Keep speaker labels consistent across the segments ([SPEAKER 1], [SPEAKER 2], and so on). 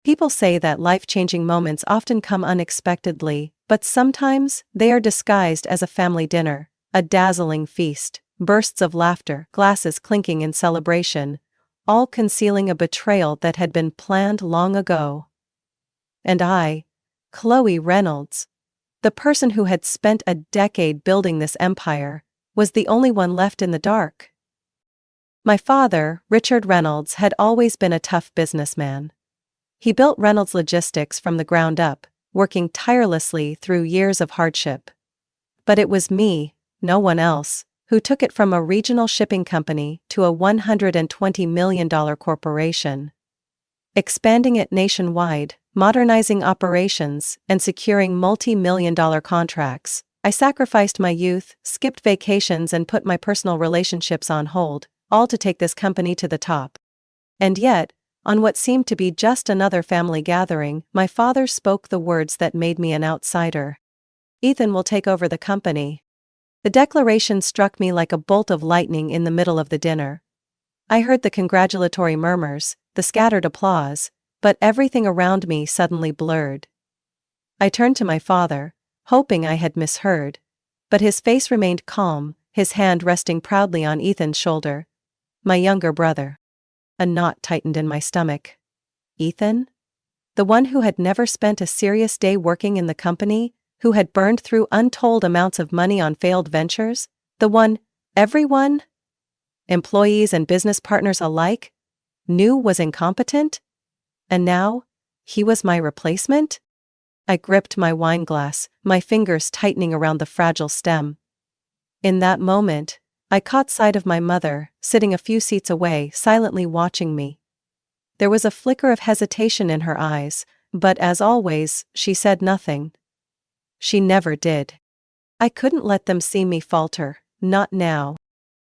[SPEAKER 1] People say that life-changing moments often come unexpectedly, but sometimes they are disguised as a family dinner, a dazzling feast, bursts of laughter, glasses clinking in celebration, all concealing a betrayal that had been planned long ago. And I, Chloe Reynolds, the person who had spent a decade building this empire, was the only one left in the dark. My father, Richard Reynolds, had always been a tough businessman. He built Reynolds Logistics from the ground up, working tirelessly through years of hardship. But it was me, no one else, who took it from a regional shipping company to a $120 million corporation. Expanding it nationwide, modernizing operations, and securing multi-million-dollar contracts, I sacrificed my youth, skipped vacations, and put my personal relationships on hold, all to take this company to the top. And yet, on what seemed to be just another family gathering, my father spoke the words that made me an outsider. "Ethan will take over the company." The declaration struck me like a bolt of lightning in the middle of the dinner. I heard the congratulatory murmurs, the scattered applause, but everything around me suddenly blurred. I turned to my father, hoping I had misheard, but his face remained calm, his hand resting proudly on Ethan's shoulder. My younger brother. A knot tightened in my stomach. Ethan? The one who had never spent a serious day working in the company, who had burned through untold amounts of money on failed ventures, the one everyone, employees and business partners alike, knew was incompetent? And now, he was my replacement? I gripped my wine glass, my fingers tightening around the fragile stem. In that moment, I caught sight of my mother, sitting a few seats away, silently watching me. There was a flicker of hesitation in her eyes, but as always, she said nothing. She never did. I couldn't let them see me falter, not now.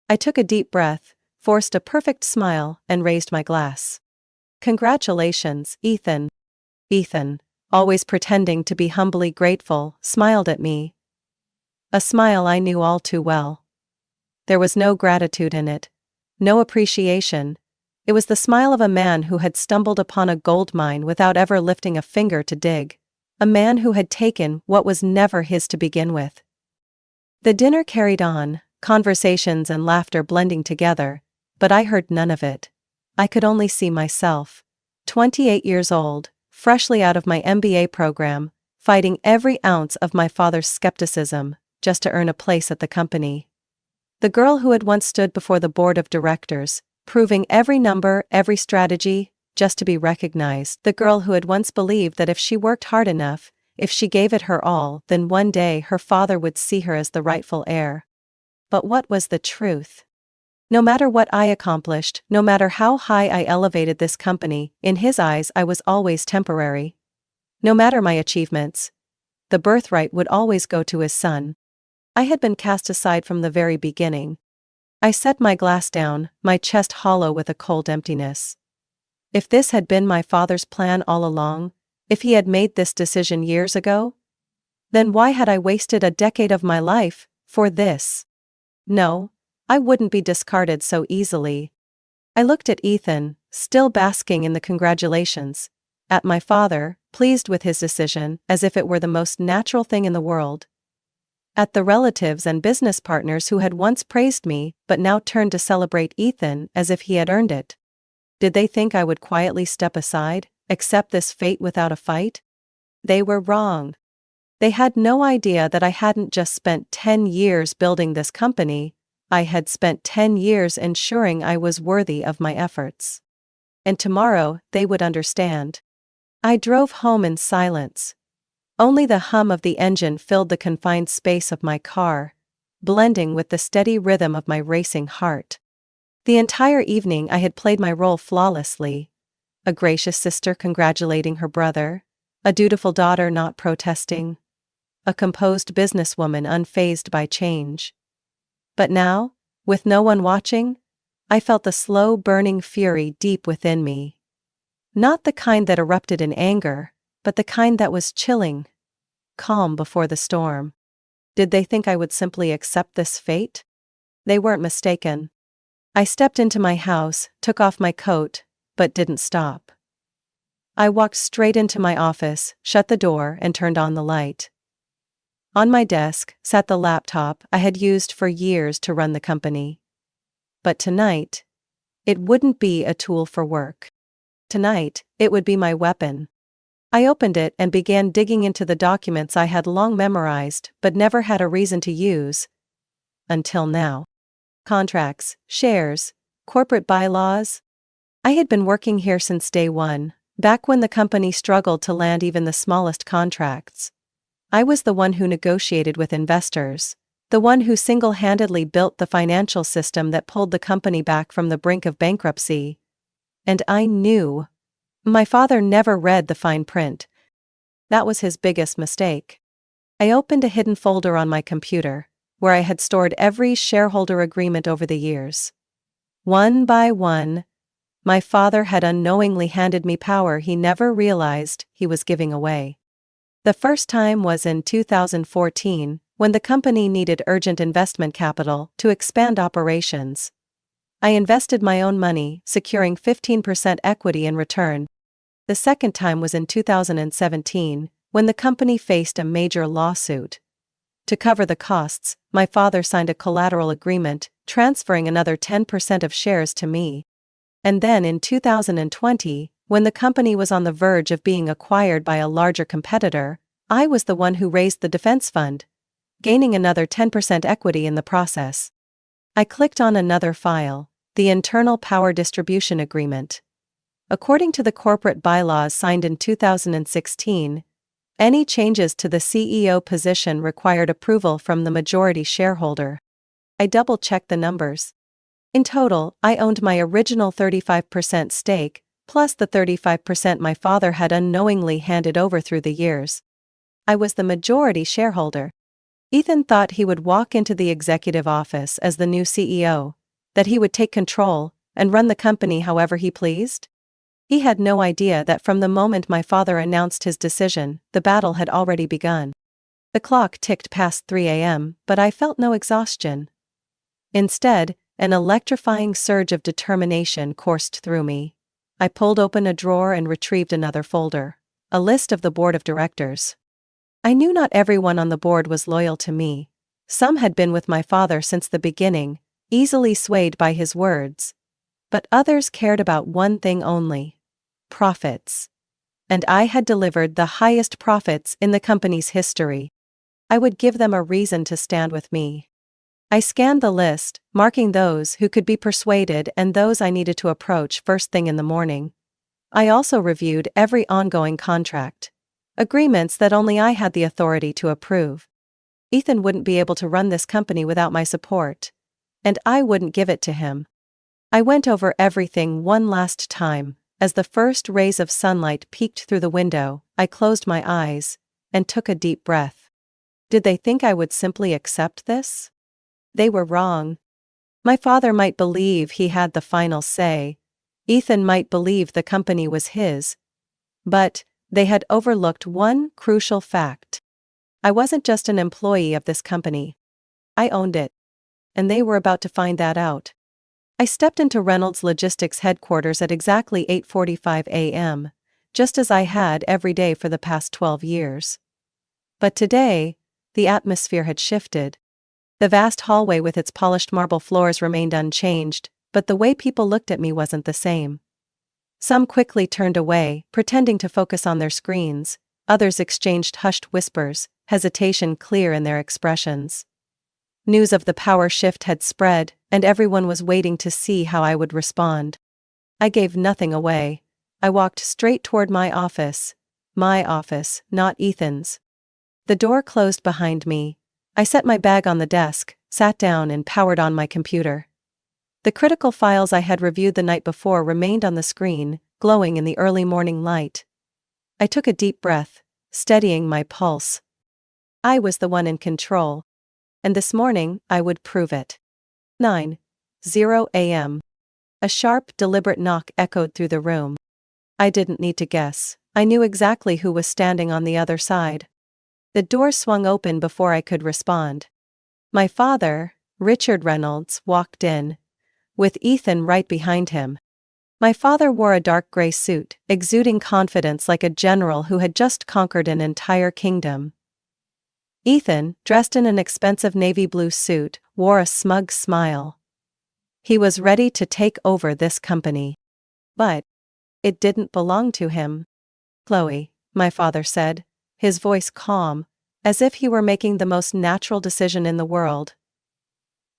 [SPEAKER 1] I took a deep breath, forced a perfect smile, and raised my glass. "Congratulations, Ethan." Ethan, always pretending to be humbly grateful, smiled at me. A smile I knew all too well. There was no gratitude in it, no appreciation. It was the smile of a man who had stumbled upon a gold mine without ever lifting a finger to dig. A man who had taken what was never his to begin with. The dinner carried on, conversations and laughter blending together, but I heard none of it. I could only see myself, 28 years old, freshly out of my MBA program, fighting every ounce of my father's skepticism, just to earn a place at the company. The girl who had once stood before the board of directors, proving every number, every strategy, just to be recognized. The girl who had once believed that if she worked hard enough, if she gave it her all, then one day her father would see her as the rightful heir. But what was the truth? No matter what I accomplished, no matter how high I elevated this company, in his eyes I was always temporary. No matter my achievements, the birthright would always go to his son. I had been cast aside from the very beginning. I set my glass down, my chest hollow with a cold emptiness. If this had been my father's plan all along, if he had made this decision years ago, then why had I wasted a decade of my life for this? No, I wouldn't be discarded so easily. I looked at Ethan, still basking in the congratulations, at my father, pleased with his decision, as if it were the most natural thing in the world, at the relatives and business partners who had once praised me but now turned to celebrate Ethan as if he had earned it. Did they think I would quietly step aside, accept this fate without a fight? They were wrong. They had no idea that I hadn't just spent 10 years building this company, I had spent 10 years ensuring I was worthy of my efforts. And tomorrow they would understand. I drove home in silence. Only the hum of the engine filled the confined space of my car, blending with the steady rhythm of my racing heart. The entire evening I had played my role flawlessly. A gracious sister congratulating her brother, a dutiful daughter not protesting, a composed businesswoman unfazed by change. But now, with no one watching, I felt the slow burning fury deep within me. Not the kind that erupted in anger, but the kind that was chilling, calm before the storm. Did they think I would simply accept this fate? They weren't mistaken. I stepped into my house, took off my coat, but didn't stop. I walked straight into my office, shut the door, and turned on the light. On my desk sat the laptop I had used for years to run the company. But tonight, it wouldn't be a tool for work. Tonight, it would be my weapon. I opened it and began digging into the documents I had long memorized but never had a reason to use. Until now. Contracts, shares, corporate bylaws. I had been working here since day one, back when the company struggled to land even the smallest contracts. I was the one who negotiated with investors, the one who single-handedly built the financial system that pulled the company back from the brink of bankruptcy. And I knew. My father never read the fine print. That was his biggest mistake. I opened a hidden folder on my computer, where I had stored every shareholder agreement over the years. One by one, my father had unknowingly handed me power he never realized he was giving away. The first time was in 2014, when the company needed urgent investment capital to expand operations. I invested my own money, securing 15% equity in return. The second time was in 2017, when the company faced a major lawsuit. To cover the costs, my father signed a collateral agreement, transferring another 10% of shares to me. And then in 2020, when the company was on the verge of being acquired by a larger competitor, I was the one who raised the defense fund, gaining another 10% equity in the process. I clicked on another file, the Internal Power Distribution Agreement. According to the corporate bylaws signed in 2016, any changes to the CEO position required approval from the majority shareholder. I double-checked the numbers. In total, I owned my original 35% stake, plus the 35% my father had unknowingly handed over through the years. I was the majority shareholder. Ethan thought he would walk into the executive office as the new CEO, that he would take control and run the company however he pleased. He had no idea that from the moment my father announced his decision, the battle had already begun. The clock ticked past 3 a.m., but I felt no exhaustion. Instead, an electrifying surge of determination coursed through me. I pulled open a drawer and retrieved another folder, a list of the board of directors. I knew not everyone on the board was loyal to me. Some had been with my father since the beginning, easily swayed by his words. But others cared about one thing only: profits. And I had delivered the highest profits in the company's history. I would give them a reason to stand with me. I scanned the list, marking those who could be persuaded and those I needed to approach first thing in the morning. I also reviewed every ongoing contract. Agreements that only I had the authority to approve. Ethan wouldn't be able to run this company without my support. And I wouldn't give it to him. I went over everything one last time. As the first rays of sunlight peeked through the window, I closed my eyes and took a deep breath. Did they think I would simply accept this? They were wrong. My father might believe he had the final say. Ethan might believe the company was his. But they had overlooked one crucial fact. I wasn't just an employee of this company. I owned it. And they were about to find that out. I stepped into Reynolds Logistics headquarters at exactly 8:45 a.m., just as I had every day for the past 12 years. But today, the atmosphere had shifted. The vast hallway with its polished marble floors remained unchanged, but the way people looked at me wasn't the same. Some quickly turned away, pretending to focus on their screens. Others exchanged hushed whispers, hesitation clear in their expressions. News of the power shift had spread, and everyone was waiting to see how I would respond. I gave nothing away. I walked straight toward my office, not Ethan's. The door closed behind me. I set my bag on the desk, sat down and powered on my computer. The critical files I had reviewed the night before remained on the screen, glowing in the early morning light. I took a deep breath, steadying my pulse. I was the one in control. And this morning, I would prove it. 9:00 a.m. A sharp, deliberate knock echoed through the room. I didn't need to guess. I knew exactly who was standing on the other side. The door swung open before I could respond. My father, Richard Reynolds, walked in, with Ethan right behind him. My father wore a dark gray suit, exuding confidence like a general who had just conquered an entire kingdom. Ethan, dressed in an expensive navy blue suit, wore a smug smile. He was ready to take over this company. But it didn't belong to him. Chloe, my father said, his voice calm, as if he were making the most natural decision in the world.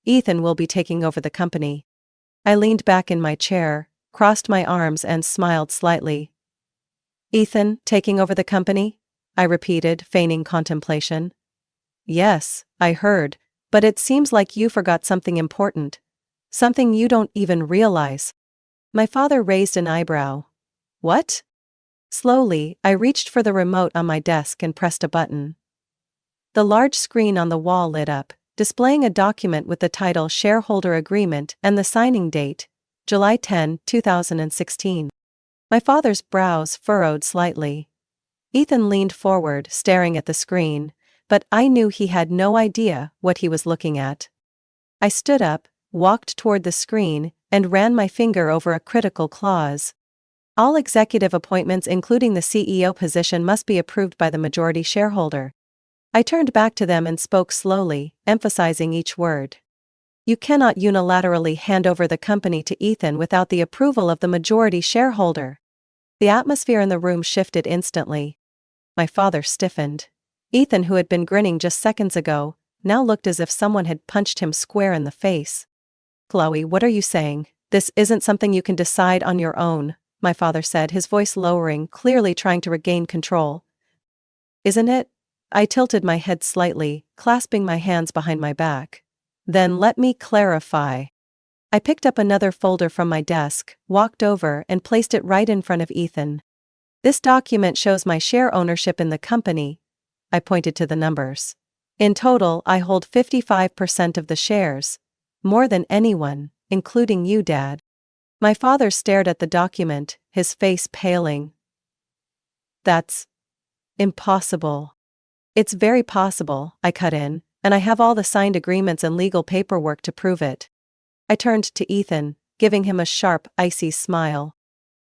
[SPEAKER 1] Ethan will be taking over the company. I leaned back in my chair, crossed my arms and smiled slightly. Ethan, taking over the company? I repeated, feigning contemplation. Yes, I heard, but it seems like you forgot something important. Something you don't even realize. My father raised an eyebrow. What? Slowly, I reached for the remote on my desk and pressed a button. The large screen on the wall lit up, displaying a document with the title Shareholder Agreement and the signing date, July 10, 2016. My father's brows furrowed slightly. Ethan leaned forward, staring at the screen, but I knew he had no idea what he was looking at. I stood up, walked toward the screen, and ran my finger over a critical clause. All executive appointments including the CEO position must be approved by the majority shareholder. I turned back to them and spoke slowly, emphasizing each word. You cannot unilaterally hand over the company to Ethan without the approval of the majority shareholder. The atmosphere in the room shifted instantly. My father stiffened. Ethan, who had been grinning just seconds ago, now looked as if someone had punched him square in the face. Chloe, what are you saying? This isn't something you can decide on your own, my father said, his voice lowering, clearly trying to regain control. Isn't it? I tilted my head slightly, clasping my hands behind my back. Then let me clarify. I picked up another folder from my desk, walked over and placed it right in front of Ethan. This document shows my share ownership in the company. I pointed to the numbers. In total, I hold 55% of the shares. More than anyone, including you, Dad. My father stared at the document, his face paling. That's impossible. It's very possible, I cut in, and I have all the signed agreements and legal paperwork to prove it. I turned to Ethan, giving him a sharp, icy smile.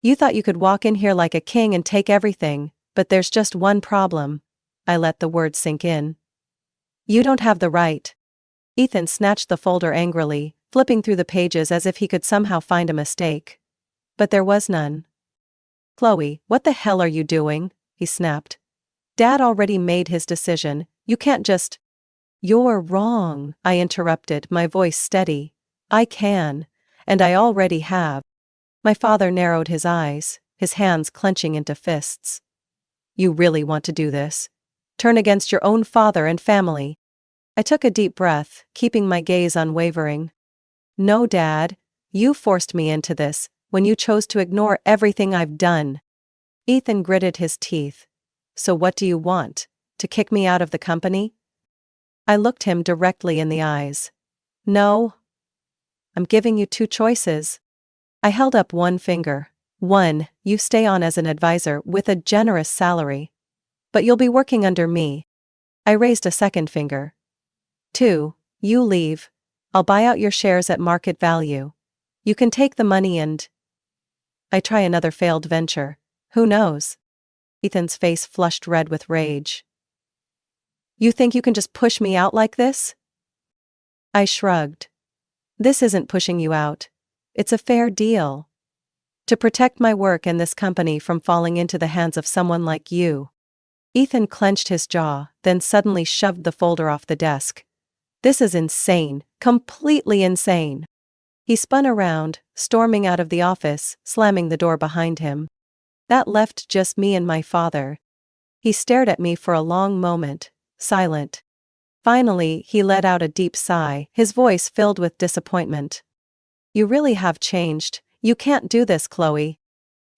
[SPEAKER 1] You thought you could walk in here like a king and take everything, but there's just one problem. I let the words sink in. You don't have the right. Ethan snatched the folder angrily, flipping through the pages as if he could somehow find a mistake. But there was none. Chloe, what the hell are you doing? He snapped. Dad already made his decision, you can't just… You're wrong, I interrupted, my voice steady. I can, and I already have. My father narrowed his eyes, his hands clenching into fists. You really want to do this? Turn against your own father and family? I took a deep breath, keeping my gaze unwavering. No, Dad, you forced me into this, when you chose to ignore everything I've done. Ethan gritted his teeth. So what do you want? To kick me out of the company? I looked him directly in the eyes. No. I'm giving you two choices. I held up one finger. 1, you stay on as an advisor with a generous salary. But you'll be working under me. I raised a second finger. 2, you leave. I'll buy out your shares at market value. You can take the money and… I try another failed venture. Who knows? Ethan's face flushed red with rage. You think you can just push me out like this? I shrugged. This isn't pushing you out. It's a fair deal. To protect my work and this company from falling into the hands of someone like you. Ethan clenched his jaw, then suddenly shoved the folder off the desk. This is insane, completely insane. He spun around, storming out of the office, slamming the door behind him. That left just me and my father. He stared at me for a long moment, silent. Finally, he let out a deep sigh, his voice filled with disappointment. You really have changed. You can't do this, Chloe.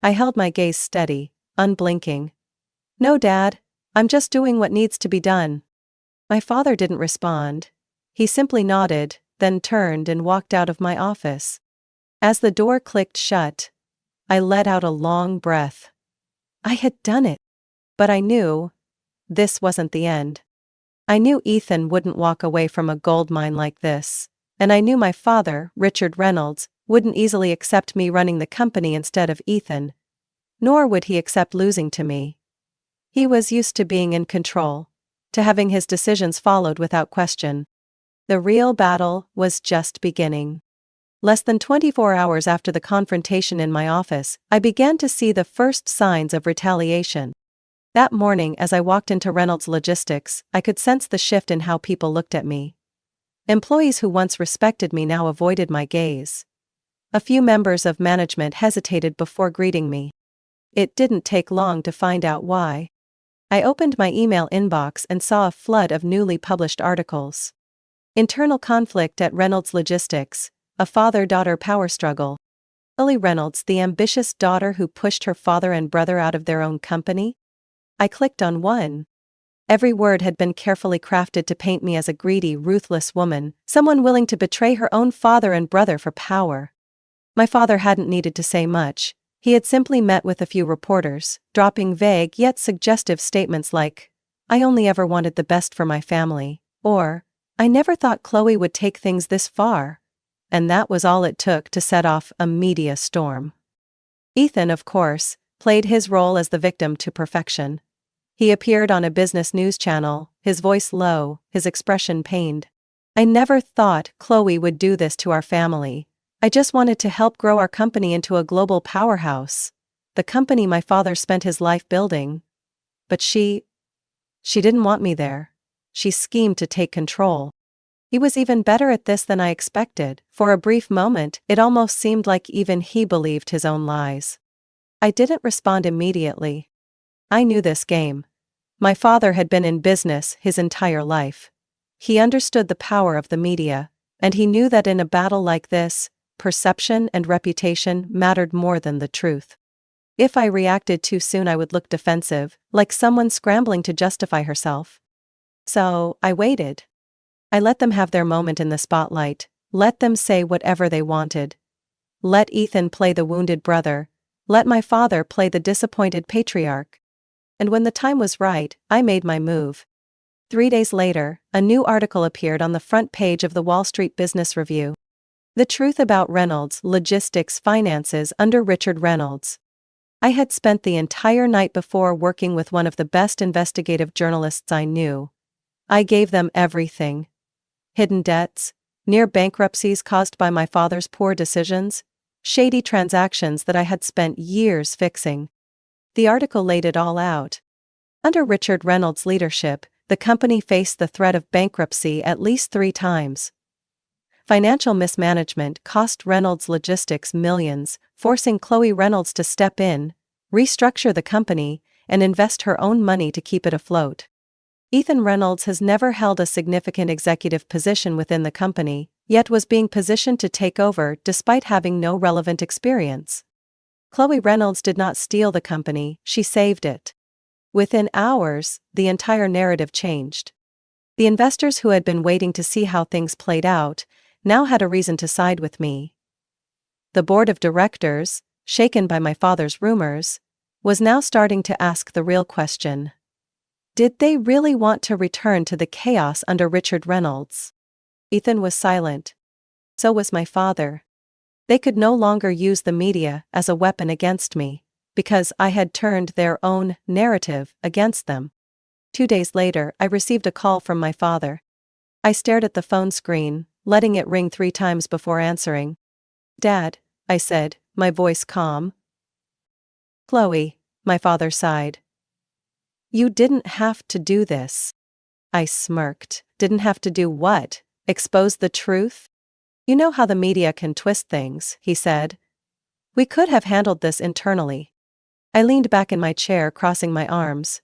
[SPEAKER 1] I held my gaze steady, unblinking. No, Dad, I'm just doing what needs to be done. My father didn't respond. He simply nodded, then turned and walked out of my office. As the door clicked shut, I let out a long breath. I had done it. But I knew this wasn't the end. I knew Ethan wouldn't walk away from a gold mine like this, and I knew my father, Richard Reynolds, wouldn't easily accept me running the company instead of Ethan. Nor would he accept losing to me. He was used to being in control, to having his decisions followed without question. The real battle was just beginning. Less than 24 hours after the confrontation in my office, I began to see the first signs of retaliation. That morning, as I walked into Reynolds Logistics, I could sense the shift in how people looked at me. Employees who once respected me now avoided my gaze. A few members of management hesitated before greeting me. It didn't take long to find out why. I opened my email inbox and saw a flood of newly published articles. Internal conflict at Reynolds Logistics, a father-daughter power struggle. Lily Reynolds, the ambitious daughter who pushed her father and brother out of their own company? I clicked on one. Every word had been carefully crafted to paint me as a greedy, ruthless woman, someone willing to betray her own father and brother for power. My father hadn't needed to say much. He had simply met with a few reporters, dropping vague yet suggestive statements like, "I only ever wanted the best for my family," or, "I never thought Chloe would take things this far." And that was all it took to set off a media storm. Ethan, of course, played his role as the victim to perfection. He appeared on a business news channel, his voice low, his expression pained. "I never thought Chloe would do this to our family. I just wanted to help grow our company into a global powerhouse. The company my father spent his life building. But she didn't want me there. She schemed to take control." He was even better at this than I expected. For a brief moment, it almost seemed like even he believed his own lies. I didn't respond immediately. I knew this game. My father had been in business his entire life. He understood the power of the media, and he knew that in a battle like this, perception and reputation mattered more than the truth. If I reacted too soon, I would look defensive, like someone scrambling to justify herself. So, I waited. I let them have their moment in the spotlight, let them say whatever they wanted. Let Ethan play the wounded brother, let my father play the disappointed patriarch. And when the time was right, I made my move. 3 days later, a new article appeared on the front page of the Wall Street Business Review. The truth about Reynolds Logistics finances under Richard Reynolds. I had spent the entire night before working with one of the best investigative journalists I knew. I gave them everything. Hidden debts, near bankruptcies caused by my father's poor decisions, shady transactions that I had spent years fixing. The article laid it all out. Under Richard Reynolds' leadership, the company faced the threat of bankruptcy at least 3 times. Financial mismanagement cost Reynolds Logistics millions, forcing Chloe Reynolds to step in, restructure the company, and invest her own money to keep it afloat. Ethan Reynolds has never held a significant executive position within the company, yet was being positioned to take over despite having no relevant experience. Chloe Reynolds did not steal the company, she saved it. Within hours, the entire narrative changed. The investors who had been waiting to see how things played out now had a reason to side with me. The board of directors, shaken by my father's rumors, was now starting to ask the real question. Did they really want to return to the chaos under Richard Reynolds? Ethan was silent. So was my father. They could no longer use the media as a weapon against me, because I had turned their own narrative against them. 2 days later, I received a call from my father. I stared at the phone screen, letting it ring 3 times before answering. "Dad," I said, my voice calm. "Chloe," my father sighed. "You didn't have to do this." I smirked. "Didn't have to do what? Expose the truth?" "You know how the media can twist things," he said. "We could have handled this internally." I leaned back in my chair, crossing my arms.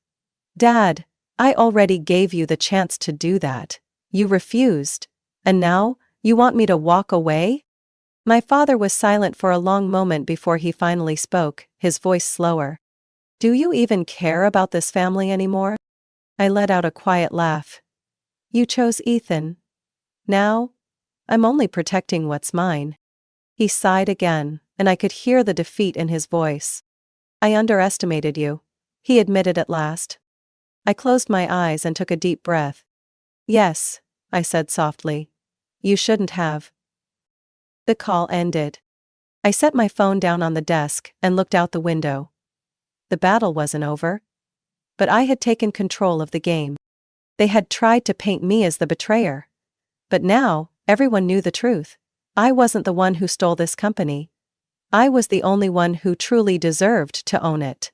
[SPEAKER 1] "Dad, I already gave you the chance to do that. You refused. And now, you want me to walk away?" My father was silent for a long moment before he finally spoke, his voice slower. "Do you even care about this family anymore?" I let out a quiet laugh. "You chose Ethan. Now, I'm only protecting what's mine." He sighed again, and I could hear the defeat in his voice. "I underestimated you," he admitted at last. I closed my eyes and took a deep breath. "Yes," I said softly. "You shouldn't have." The call ended. I set my phone down on the desk and looked out the window. The battle wasn't over. But I had taken control of the game. They had tried to paint me as the betrayer. But now, everyone knew the truth. I wasn't the one who stole this company. I was the only one who truly deserved to own it.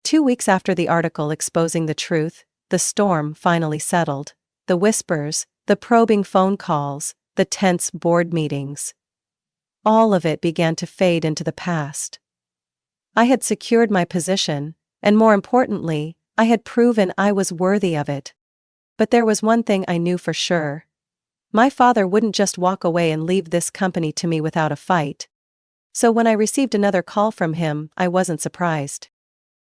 [SPEAKER 1] 2 weeks after the article exposing the truth, the storm finally settled. The whispers, the probing phone calls, the tense board meetings. All of it began to fade into the past. I had secured my position, and more importantly, I had proven I was worthy of it. But there was one thing I knew for sure. My father wouldn't just walk away and leave this company to me without a fight. So when I received another call from him, I wasn't surprised.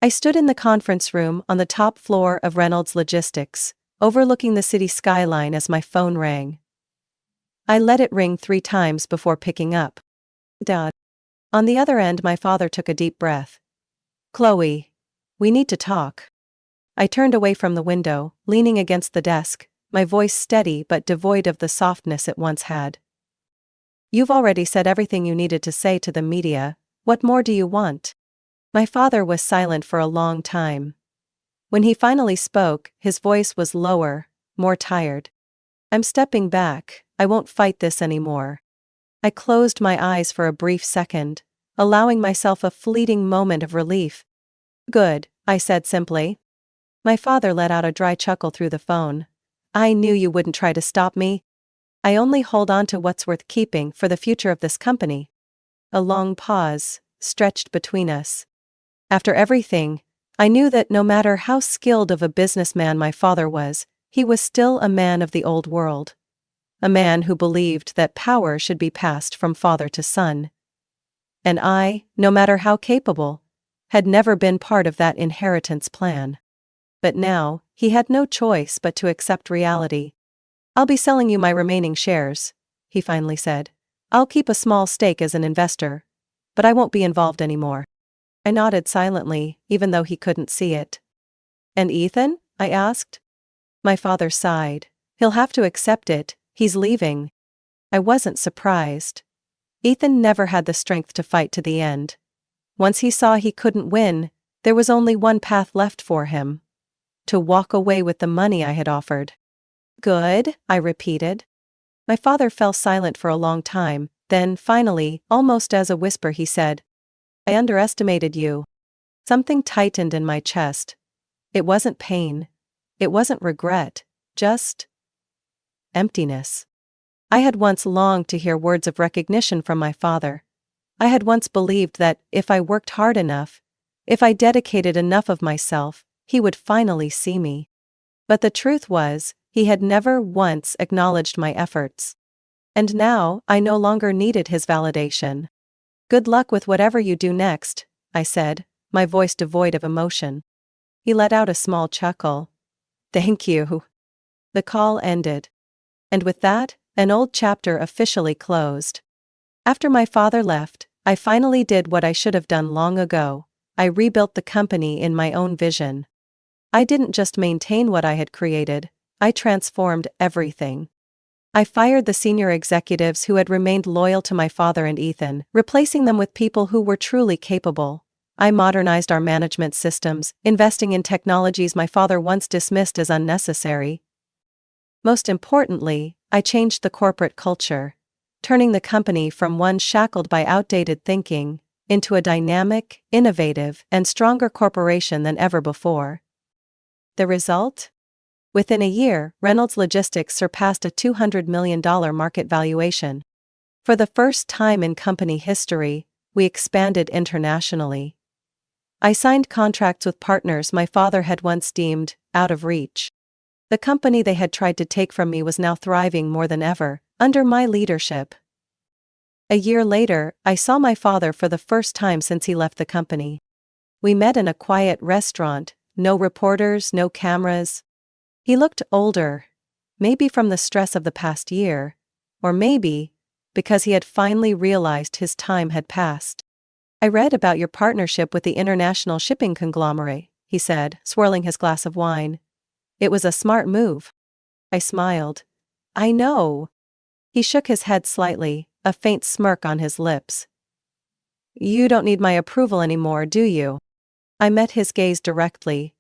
[SPEAKER 1] I stood in the conference room on the top floor of Reynolds Logistics, overlooking the city skyline as my phone rang. I let it ring 3 times before picking up. Dad. On the other end, my father took a deep breath. Chloe, we need to talk. I turned away from the window, leaning against the desk, my voice steady but devoid of the softness it once had. You've already said everything you needed to say to the media. What more do you want? My father was silent for a long time. When he finally spoke, his voice was lower, more tired. I'm stepping back. I won't fight this anymore. I closed my eyes for a brief second, allowing myself a fleeting moment of relief. Good, I said simply. My father let out a dry chuckle through the phone. I knew you wouldn't try to stop me. I only hold on to what's worth keeping for the future of this company. A long pause stretched between us. After everything, I knew that no matter how skilled of a businessman my father was, he was still a man of the old world. A man who believed that power should be passed from father to son. And I, no matter how capable, had never been part of that inheritance plan. But now, he had no choice but to accept reality. I'll be selling you my remaining shares, he finally said. I'll keep a small stake as an investor, but I won't be involved anymore. I nodded silently, even though he couldn't see it. And Ethan? I asked. My father sighed. He'll have to accept it, he's leaving. I wasn't surprised. Ethan never had the strength to fight to the end. Once he saw he couldn't win, there was only one path left for him. To walk away with the money I had offered. Good, I repeated. My father fell silent for a long time, then finally, almost as a whisper, he said, I underestimated you. Something tightened in my chest. It wasn't pain. It wasn't regret. Just emptiness. I had once longed to hear words of recognition from my father. I had once believed that if I worked hard enough, if I dedicated enough of myself, he would finally see me. But the truth was, he had never once acknowledged my efforts. And now, I no longer needed his validation. Good luck with whatever you do next, I said, my voice devoid of emotion. He let out a small chuckle. Thank you. The call ended. And with that, an old chapter officially closed. After my father left, I finally did what I should have done long ago. I rebuilt the company in my own vision. I didn't just maintain what I had created, I transformed everything. I fired the senior executives who had remained loyal to my father and Ethan, replacing them with people who were truly capable. I modernized our management systems, investing in technologies my father once dismissed as unnecessary. Most importantly, I changed the corporate culture, turning the company from one shackled by outdated thinking into a dynamic, innovative, and stronger corporation than ever before. The result? Within a year, Reynolds Logistics surpassed a $200 million market valuation. For the first time in company history, we expanded internationally. I signed contracts with partners my father had once deemed out of reach. The company they had tried to take from me was now thriving more than ever, under my leadership. A year later, I saw my father for the first time since he left the company. We met in a quiet restaurant, no reporters, no cameras. He looked older, maybe from the stress of the past year, or maybe because he had finally realized his time had passed. I read about your partnership with the international shipping conglomerate, he said, swirling his glass of wine. It was a smart move. I smiled. I know. He shook his head slightly, a faint smirk on his lips. You don't need my approval anymore, do you? I met his gaze directly.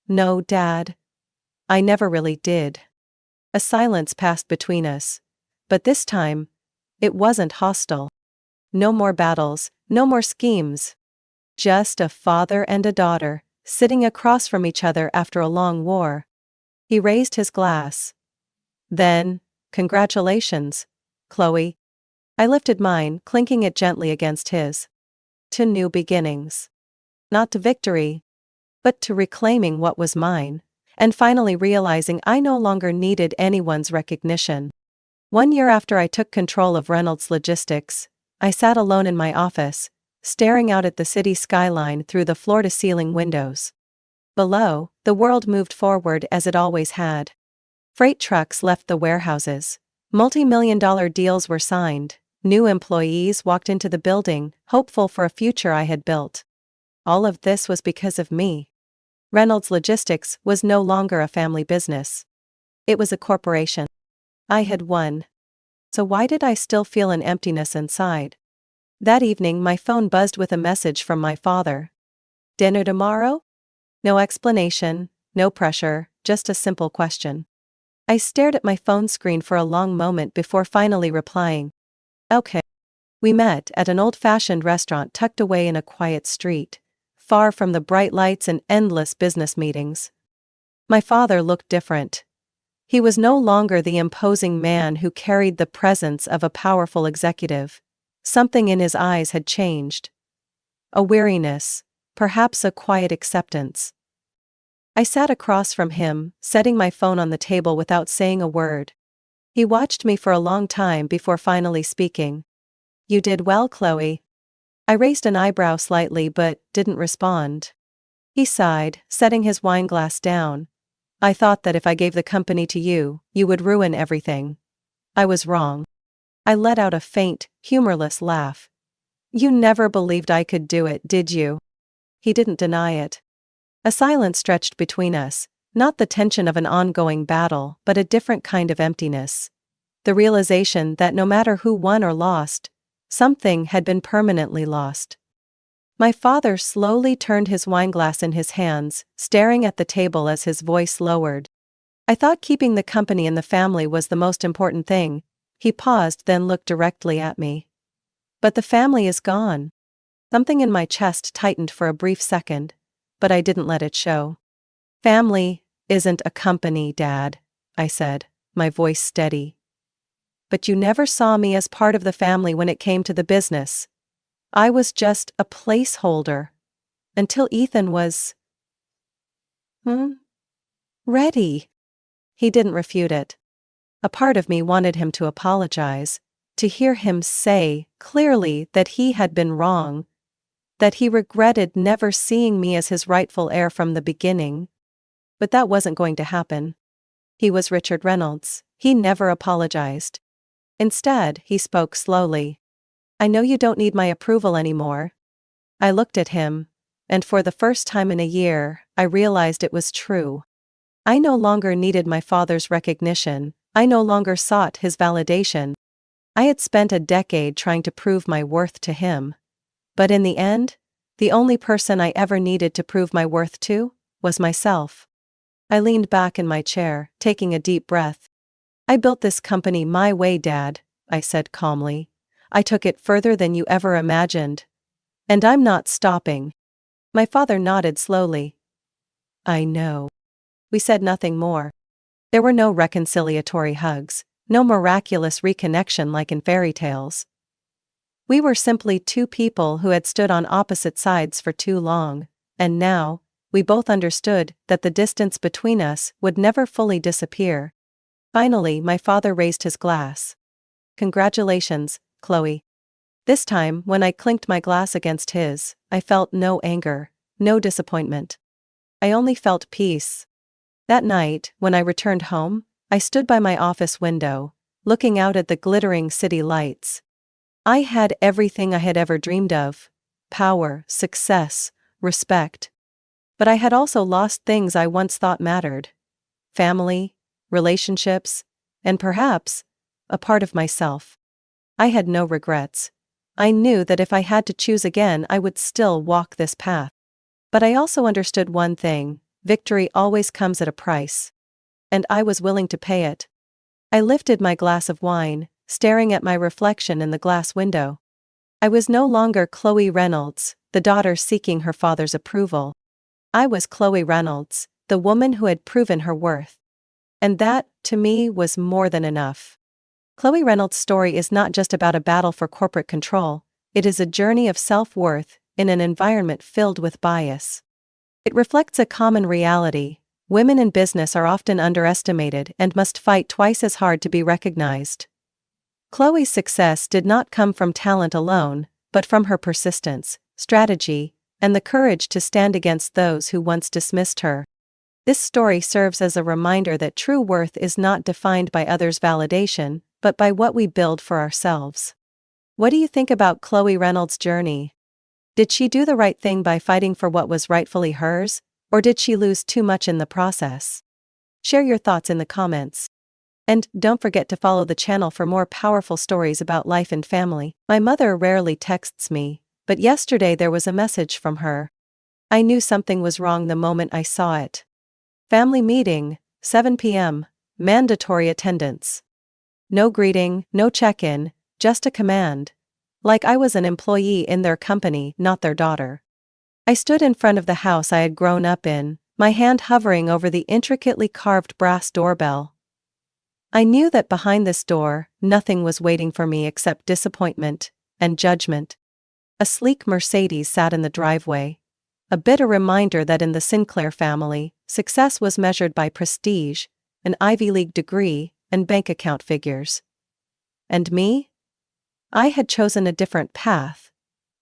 [SPEAKER 1] No, Dad. I never really did. A silence passed between us. But this time, it wasn't hostile. No more battles, no more schemes. Just a father and a daughter, sitting across from each other after a long war. He raised his glass. Then, congratulations, Chloe. I lifted mine, clinking it gently against his. To new beginnings. Not to victory, but to reclaiming what was mine, and finally realizing I no longer needed anyone's recognition. 1 year after I took control of Reynolds Logistics, I sat alone in my office, staring out at the city skyline through the floor-to-ceiling windows. Below, the world moved forward as it always had. Freight trucks left the warehouses. Multi-million-dollar deals were signed. New employees walked into the building, hopeful for a future I had built. All of this was because of me. Reynolds Logistics was no longer a family business. It was a corporation. I had won. So why did I still feel an emptiness inside? That evening my phone buzzed with a message from my father. Dinner tomorrow? No explanation, no pressure, just a simple question. I stared at my phone screen for a long moment before finally replying. Okay. We met at an old-fashioned restaurant tucked away in a quiet street, far from the bright lights and endless business meetings. My father looked different. He was no longer the imposing man who carried the presence of a powerful executive. Something in his eyes had changed. A weariness, perhaps a quiet acceptance. I sat across from him, setting my phone on the table without saying a word. He watched me for a long time before finally speaking. You did well, Chloe. I raised an eyebrow slightly but didn't respond. He sighed, setting his wineglass down. I thought that if I gave the company to you, you would ruin everything. I was wrong. I let out a faint, humorless laugh. You never believed I could do it, did you? He didn't deny it. A silence stretched between us, not the tension of an ongoing battle, but a different kind of emptiness. The realization that no matter who won or lost, something had been permanently lost. My father slowly turned his wineglass in his hands, staring at the table as his voice lowered. I thought keeping the company and the family was the most important thing. He paused, then looked directly at me. But the family is gone. Something in my chest tightened for a brief second, but I didn't let it show. Family isn't a company, Dad, I said, my voice steady. But you never saw me as part of the family when it came to the business. I was just a placeholder. Until Ethan was... ready. He didn't refute it. A part of me wanted him to apologize, to hear him say clearly that he had been wrong, that he regretted never seeing me as his rightful heir from the beginning. But that wasn't going to happen. He was Richard Reynolds. He never apologized. Instead, he spoke slowly. I know you don't need my approval anymore. I looked at him, and for the first time in a year, I realized it was true. I no longer needed my father's recognition. I no longer sought his validation. I had spent a decade trying to prove my worth to him. But in the end, the only person I ever needed to prove my worth to was myself. I leaned back in my chair, taking a deep breath. I built this company my way, Dad, I said calmly. I took it further than you ever imagined. And I'm not stopping. My father nodded slowly. I know. We said nothing more. There were no reconciliatory hugs, no miraculous reconnection like in fairy tales. We were simply two people who had stood on opposite sides for too long, and now, we both understood that the distance between us would never fully disappear. Finally, my father raised his glass. Congratulations, Chloe. This time, when I clinked my glass against his, I felt no anger, no disappointment. I only felt peace. That night, when I returned home, I stood by my office window, looking out at the glittering city lights. I had everything I had ever dreamed of: power, success, respect. But I had also lost things I once thought mattered: family, relationships, and perhaps a part of myself. I had no regrets. I knew that if I had to choose again, I would still walk this path. But I also understood one thing: victory always comes at a price. And I was willing to pay it. I lifted my glass of wine, staring at my reflection in the glass window. I was no longer Chloe Reynolds, the daughter seeking her father's approval. I was Chloe Reynolds, the woman who had proven her worth. And that, to me, was more than enough. Chloe Reynolds' story is not just about a battle for corporate control, it is a journey of self-worth in an environment filled with bias. It reflects a common reality: women in business are often underestimated and must fight twice as hard to be recognized. Chloe's success did not come from talent alone, but from her persistence, strategy, and the courage to stand against those who once dismissed her. This story serves as a reminder that true worth is not defined by others' validation, but by what we build for ourselves. What do you think about Chloe Reynolds' journey? Did she do the right thing by fighting for what was rightfully hers, or did she lose too much in the process? Share your thoughts in the comments. And don't forget to follow the channel for more powerful stories about life and family. My mother rarely texts me, but yesterday there was a message from her. I knew something was wrong the moment I saw it. Family meeting, 7 p.m., mandatory attendance. No greeting, no check-in, just a command. Like I was an employee in their company, not their daughter. I stood in front of the house I had grown up in, my hand hovering over the intricately carved brass doorbell. I knew that behind this door, nothing was waiting for me except disappointment and judgment. A sleek Mercedes sat in the driveway. A bitter reminder that in the Sinclair family, success was measured by prestige, an Ivy League degree, and bank account figures. And me? I had chosen a different path.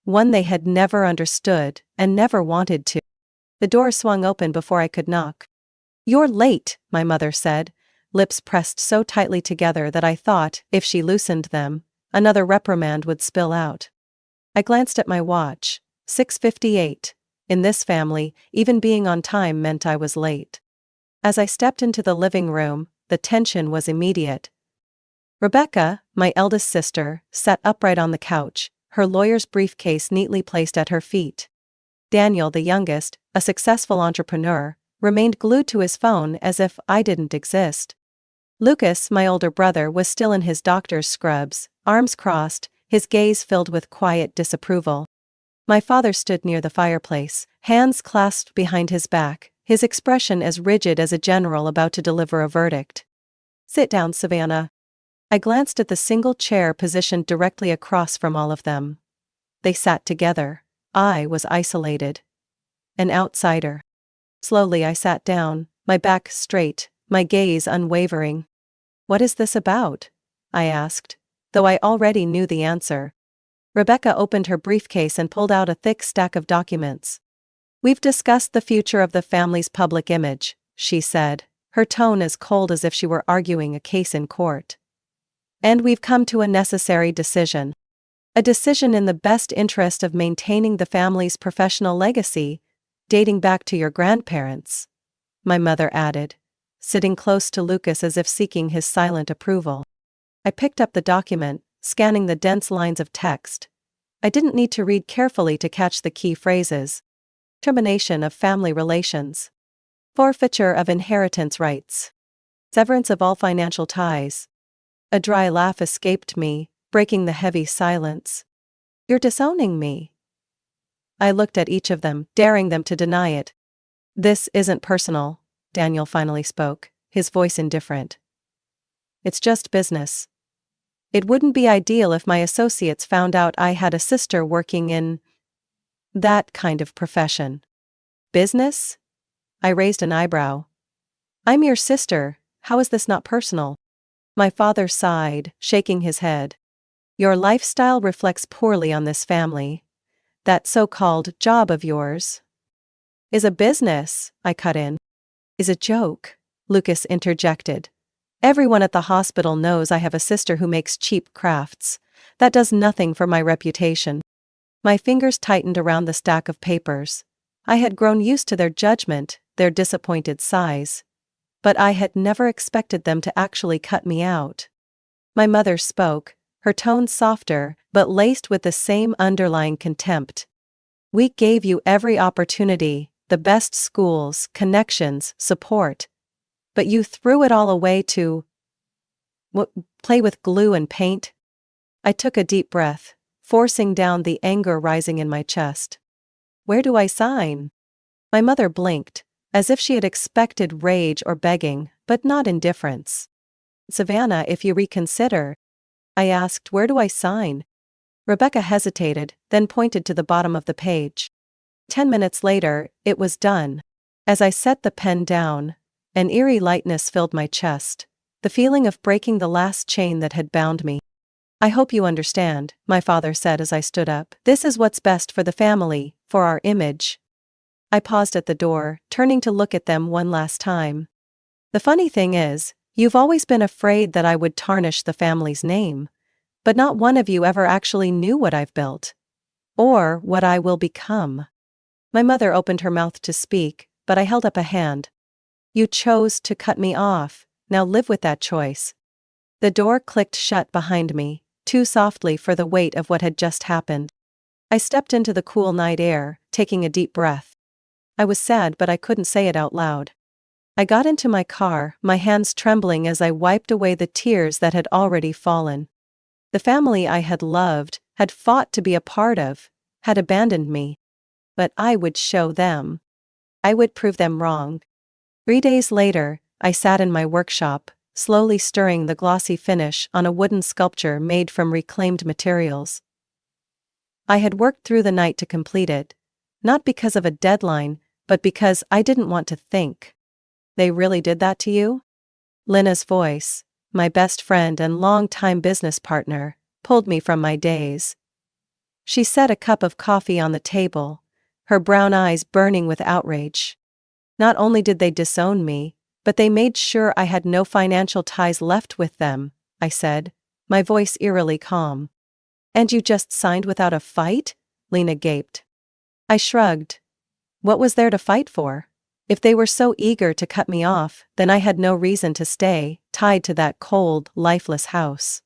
[SPEAKER 1] One they had never understood, and never wanted to. The door swung open before I could knock. "You're late," my mother said, lips pressed so tightly together that I thought, if she loosened them, another reprimand would spill out. I glanced at my watch. 6:58. In this family, even being on time meant I was late. As I stepped into the living room, the tension was immediate. Rebecca, my eldest sister, sat upright on the couch, her lawyer's briefcase neatly placed at her feet. Daniel, the youngest, a successful entrepreneur, remained glued to his phone as if I didn't exist. Lucas, my older brother, was still in his doctor's scrubs, arms crossed, his gaze filled with quiet disapproval. My father stood near the fireplace, hands clasped behind his back, his expression as rigid as a general about to deliver a verdict. "Sit down, Savannah." I glanced at the single chair positioned directly across from all of them. They sat together. I was isolated. An outsider. Slowly I sat down, my back straight, my gaze unwavering. "What is this about?" I asked, though I already knew the answer. Rebecca opened her briefcase and pulled out a thick stack of documents. "We've discussed the future of the family's public image," she said, her tone as cold as if she were arguing a case in court. "And we've come to a necessary decision. A decision in the best interest of maintaining the family's professional legacy, dating back to your grandparents," my mother added, sitting close to Lucas as if seeking his silent approval. I picked up the document, scanning the dense lines of text. I didn't need to read carefully to catch the key phrases. Termination of family relations. Forfeiture of inheritance rights. Severance of all financial ties. A dry laugh escaped me, breaking the heavy silence. "You're disowning me." I looked at each of them, daring them to deny it. "This isn't personal," Daniel finally spoke, his voice indifferent. "It's just business. It wouldn't be ideal if my associates found out I had a sister working in that kind of profession." "Business?" I raised an eyebrow. "I'm your sister, how is this not personal?" My father sighed, shaking his head. "Your lifestyle reflects poorly on this family. That so-called job of yours is a business," I cut in. "Is a joke," Lucas interjected. "Everyone at the hospital knows I have a sister who makes cheap crafts. That does nothing for my reputation." My fingers tightened around the stack of papers. I had grown used to their judgment, their disappointed sighs. But I had never expected them to actually cut me out. My mother spoke, her tone softer, but laced with the same underlying contempt. "We gave you every opportunity, the best schools, connections, support. But you threw it all away to play with glue and paint?" I took a deep breath, forcing down the anger rising in my chest. "Where do I sign?" My mother blinked, as if she had expected rage or begging, but not indifference. "Savannah, if you reconsider," I asked. "Where do I sign?" Rebecca hesitated, then pointed to the bottom of the page. 10 minutes later, it was done. As I set the pen down, an eerie lightness filled my chest, the feeling of breaking the last chain that had bound me. "I hope you understand," my father said as I stood up. "This is what's best for the family, for our image." I paused at the door, turning to look at them one last time. "The funny thing is, you've always been afraid that I would tarnish the family's name. But not one of you ever actually knew what I've built. Or what I will become." My mother opened her mouth to speak, but I held up a hand. "You chose to cut me off, now live with that choice." The door clicked shut behind me, too softly for the weight of what had just happened. I stepped into the cool night air, taking a deep breath. I was sad, but I couldn't say it out loud. I got into my car, my hands trembling as I wiped away the tears that had already fallen. The family I had loved, had fought to be a part of, had abandoned me. But I would show them. I would prove them wrong. 3 days later, I sat in my workshop, slowly stirring the glossy finish on a wooden sculpture made from reclaimed materials. I had worked through the night to complete it, not because of a deadline, but because I didn't want to think. "They really did that to you?" Lena's voice, my best friend and long-time business partner, pulled me from my daze. She set a cup of coffee on the table, her brown eyes burning with outrage. "Not only did they disown me, but they made sure I had no financial ties left with them," I said, my voice eerily calm. "And you just signed without a fight?" Lena gaped. I shrugged. What was there to fight for? If they were so eager to cut me off, then I had no reason to stay, tied to that cold, lifeless house.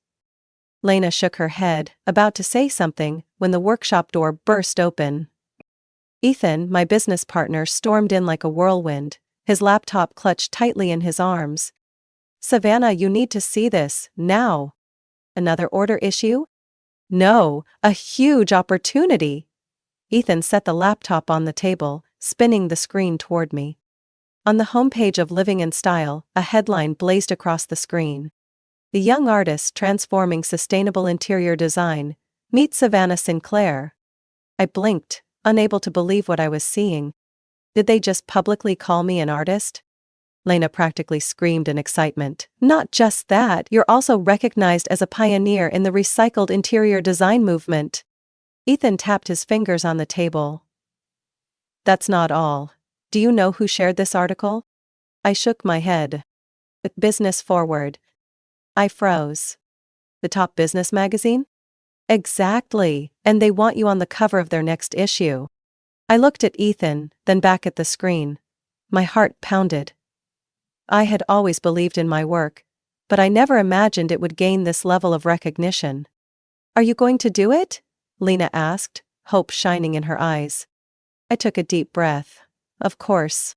[SPEAKER 1] Lena shook her head, about to say something, when the workshop door burst open. Ethan, my business partner, stormed in like a whirlwind, his laptop clutched tightly in his arms. "Savannah, you need to see this, now." "Another order issue?" "No, a huge opportunity." Ethan set the laptop on the table, spinning the screen toward me. On the homepage of Living in Style, a headline blazed across the screen. "The young artist transforming sustainable interior design. Meet Savannah Sinclair." I blinked, unable to believe what I was seeing. Did they just publicly call me an artist? Lena practically screamed in excitement. "Not just that, you're also recognized as a pioneer in the recycled interior design movement." Ethan tapped his fingers on the table. "That's not all. Do you know who shared this article?" I shook my head. "Business Forward." I froze. "The top business magazine?" "Exactly, and they want you on the cover of their next issue." I looked at Ethan, then back at the screen. My heart pounded. I had always believed in my work, but I never imagined it would gain this level of recognition. "Are you going to do it?" Lena asked, hope shining in her eyes. I took a deep breath. Of course.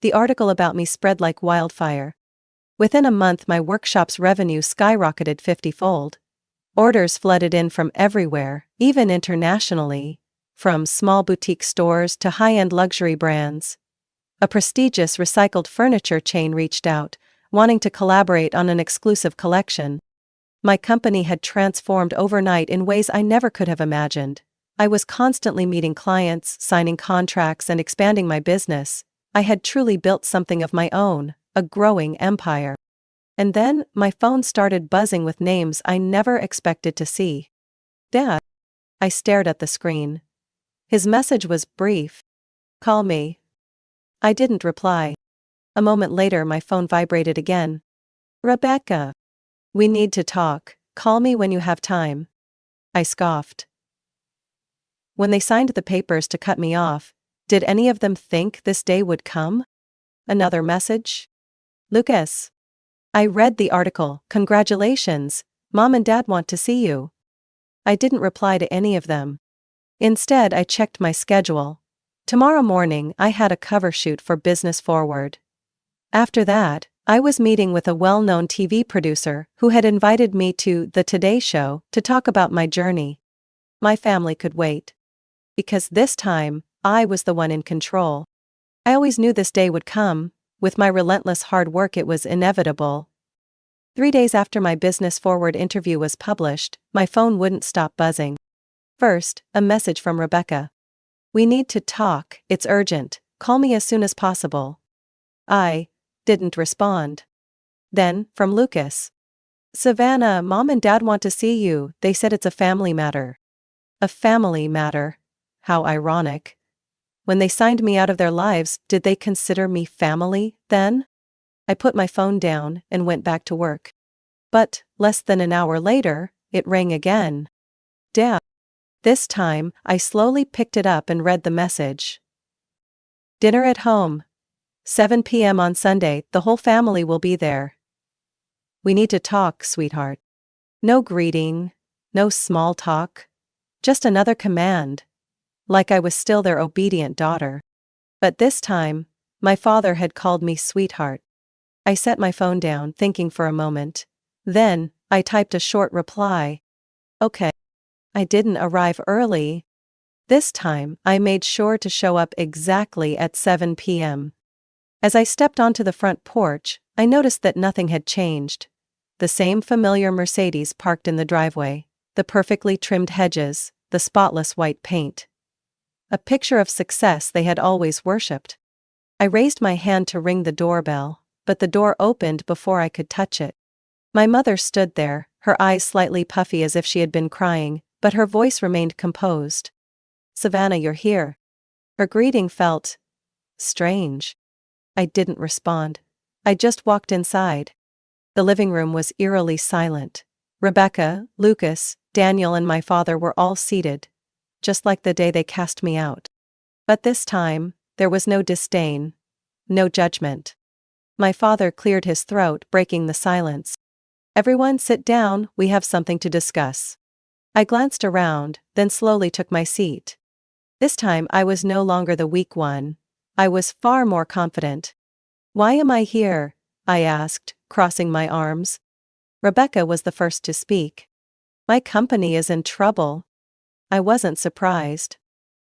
[SPEAKER 1] The article about me spread like wildfire. Within a month, my workshop's revenue skyrocketed 50-fold. Orders flooded in from everywhere, even internationally, from small boutique stores to high-end luxury brands. A prestigious recycled furniture chain reached out, wanting to collaborate on an exclusive collection. My company had transformed overnight in ways I never could have imagined. I was constantly meeting clients, signing contracts, and expanding my business. I had truly built something of my own, a growing empire. And then, my phone started buzzing with names I never expected to see. "Dad." I stared at the screen. His message was brief. "Call me." I didn't reply. A moment later, my phone vibrated again. "Rebecca. We need to talk. Call me when you have time." I scoffed. When they signed the papers to cut me off, did any of them think this day would come? Another message? "Lucas." I read the article. "Congratulations. Mom and Dad want to see you." I didn't reply to any of them. Instead, I checked my schedule. Tomorrow morning, I had a cover shoot for Business Forward. After that, I was meeting with a well-known TV producer who had invited me to The Today Show to talk about my journey. My family could wait. Because this time, I was the one in control. I always knew this day would come. With my relentless hard work, it was inevitable. 3 days after my Business Forward interview was published, my phone wouldn't stop buzzing. First, a message from Rebecca. "We need to talk, it's urgent, call me as soon as possible." I didn't respond. Then, from Lucas. "Savannah, Mom and Dad want to see you, they said it's a family matter." A family matter. How ironic. When they signed me out of their lives, did they consider me family, then? I put my phone down and went back to work. But, less than an hour later, it rang again. Dad. This time, I slowly picked it up and read the message. "Dinner at home. 7 p.m. on Sunday, the whole family will be there. We need to talk, sweetheart." No greeting, no small talk. Just another command. Like I was still their obedient daughter. But this time, my father had called me sweetheart. I set my phone down, thinking for a moment. Then, I typed a short reply. "Okay." I didn't arrive early. This time, I made sure to show up exactly at 7 p.m. As I stepped onto the front porch, I noticed that nothing had changed. The same familiar Mercedes parked in the driveway, the perfectly trimmed hedges, the spotless white paint. A picture of success they had always worshipped. I raised my hand to ring the doorbell, but the door opened before I could touch it. My mother stood there, her eyes slightly puffy as if she had been crying, but her voice remained composed. "Savannah, you're here." Her greeting felt strange. I didn't respond. I just walked inside. The living room was eerily silent. Rebecca, Lucas, Daniel and my father were all seated, just like the day they cast me out. But this time, there was no disdain, no judgment. My father cleared his throat, breaking the silence. "Everyone sit down, we have something to discuss." I glanced around, then slowly took my seat. This time I was no longer the weak one. I was far more confident. "Why am I here?" I asked, crossing my arms. Rebecca was the first to speak. "My company is in trouble." I wasn't surprised.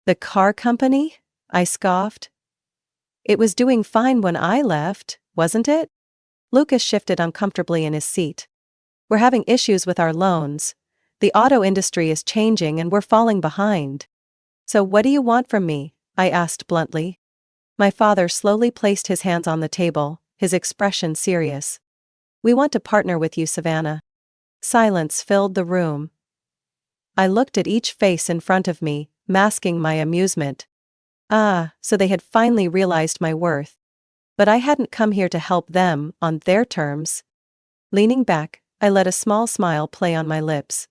[SPEAKER 1] "The car company?" I scoffed. "It was doing fine when I left, wasn't it?" Lucas shifted uncomfortably in his seat. "We're having issues with our loans. The auto industry is changing and we're falling behind." "So what do you want from me?" I asked bluntly. My father slowly placed his hands on the table, his expression serious. "We want to partner with you, Savannah." Silence filled the room. I looked at each face in front of me, masking my amusement. So they had finally realized my worth. But I hadn't come here to help them on their terms. Leaning back, I let a small smile play on my lips.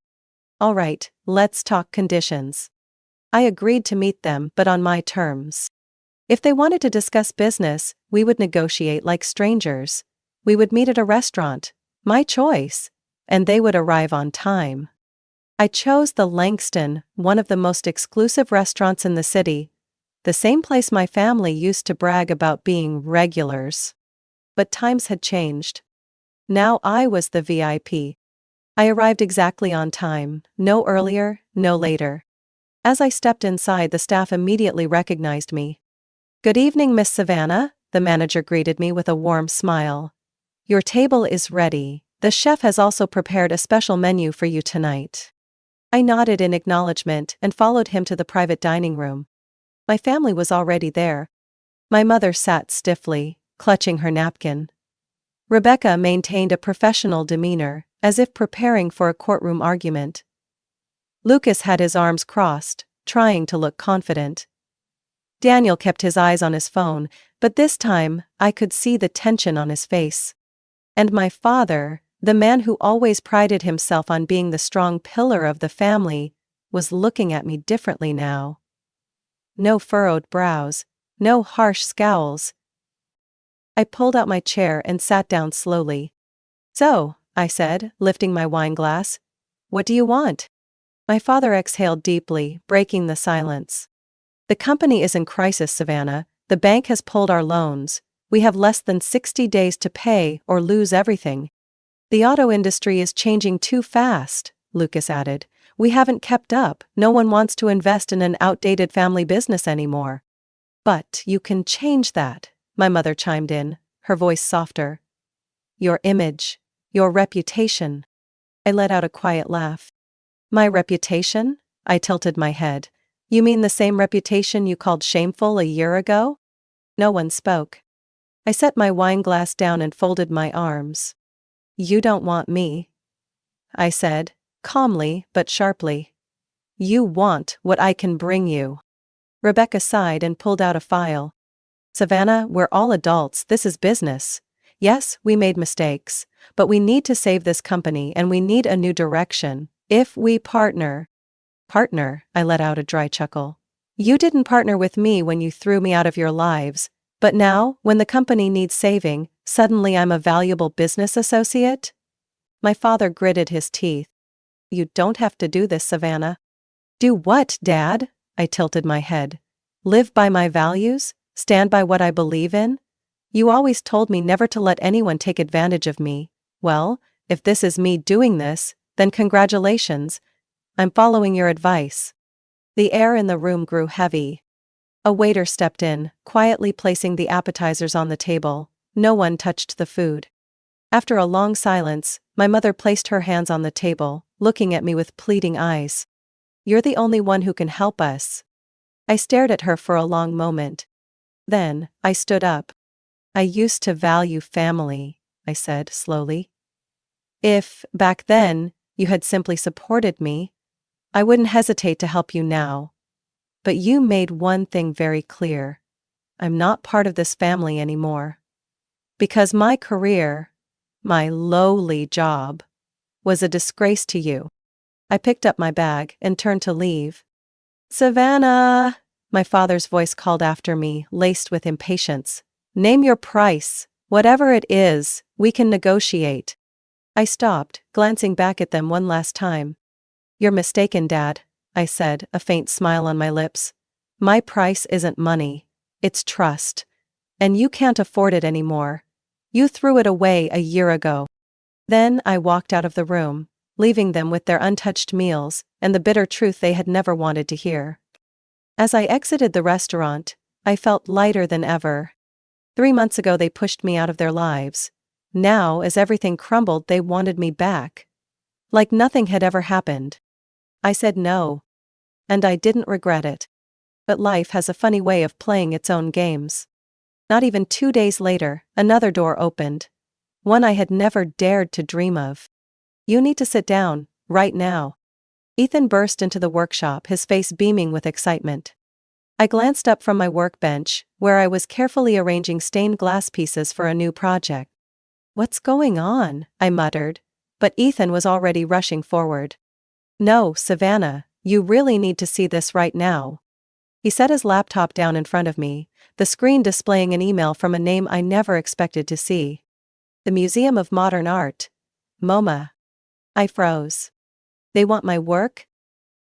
[SPEAKER 1] "All right, let's talk conditions." I agreed to meet them, but on my terms. If they wanted to discuss business, we would negotiate like strangers. We would meet at a restaurant, my choice, and they would arrive on time. I chose the Langston, one of the most exclusive restaurants in the city, the same place my family used to brag about being regulars. But times had changed. Now I was the VIP. I arrived exactly on time, no earlier, no later. As I stepped inside, the staff immediately recognized me. "Good evening, Miss Savannah," the manager greeted me with a warm smile. "Your table is ready. The chef has also prepared a special menu for you tonight." I nodded in acknowledgement and followed him to the private dining room. My family was already there. My mother sat stiffly, clutching her napkin. Rebecca maintained a professional demeanor, as if preparing for a courtroom argument. Lucas had his arms crossed, trying to look confident. Daniel kept his eyes on his phone, but this time, I could see the tension on his face. And my father, the man who always prided himself on being the strong pillar of the family, was looking at me differently now. No furrowed brows, no harsh scowls. I pulled out my chair and sat down slowly. "So, I said, lifting my wine glass. What do you want? My father exhaled deeply, breaking the silence. The company is in crisis, Savannah. The bank has pulled our loans. We have less than 60 days to pay or lose everything. The auto industry is changing too fast, Lucas added. We haven't kept up. No one wants to invest in an outdated family business anymore. But you can change that, my mother chimed in, her voice softer. Your image, your reputation. I let out a quiet laugh. My reputation? I tilted my head. You mean the same reputation you called shameful a year ago? No one spoke. I set my wine glass down and folded my arms. You don't want me, I said, calmly but sharply. You want what I can bring you. Rebecca sighed and pulled out a file. Savannah, we're all adults, this is business. Yes, we made mistakes, but we need to save this company and we need a new direction. If we partner, I let out a dry chuckle. You didn't partner with me when you threw me out of your lives, but now, when the company needs saving, suddenly I'm a valuable business associate? My father gritted his teeth. You don't have to do this, Savannah. Do what, Dad? I tilted my head. Live by my values? Stand by what I believe in? You always told me never to let anyone take advantage of me. Well, if this is me doing this, then congratulations. I'm following your advice. The air in the room grew heavy. A waiter stepped in, quietly placing the appetizers on the table. No one touched the food. After a long silence, my mother placed her hands on the table, looking at me with pleading eyes. You're the only one who can help us. I stared at her for a long moment. Then, I stood up. I used to value family, I said slowly. If, back then, you had simply supported me, I wouldn't hesitate to help you now. But you made one thing very clear. I'm not part of this family anymore. Because my career, my lowly job, was a disgrace to you. I picked up my bag and turned to leave. Savannah, my father's voice called after me, laced with impatience. Name your price. Whatever it is, we can negotiate. I stopped, glancing back at them one last time. You're mistaken, Dad, I said, a faint smile on my lips. My price isn't money. It's trust. And you can't afford it anymore. You threw it away a year ago. Then I walked out of the room, leaving them with their untouched meals and the bitter truth they had never wanted to hear. As I exited the restaurant, I felt lighter than ever. 3 months ago they pushed me out of their lives. Now, as everything crumbled, they wanted me back. Like nothing had ever happened. I said no. And I didn't regret it. But life has a funny way of playing its own games. Not even 2 days later, another door opened. One I had never dared to dream of. You need to sit down, right now. Ethan burst into the workshop, his face beaming with excitement. I glanced up from my workbench, where I was carefully arranging stained glass pieces for a new project. What's going on? I muttered, but Ethan was already rushing forward. No, Savannah, you really need to see this right now. He set his laptop down in front of me, the screen displaying an email from a name I never expected to see. The Museum of Modern Art. MoMA. I froze. They want my work?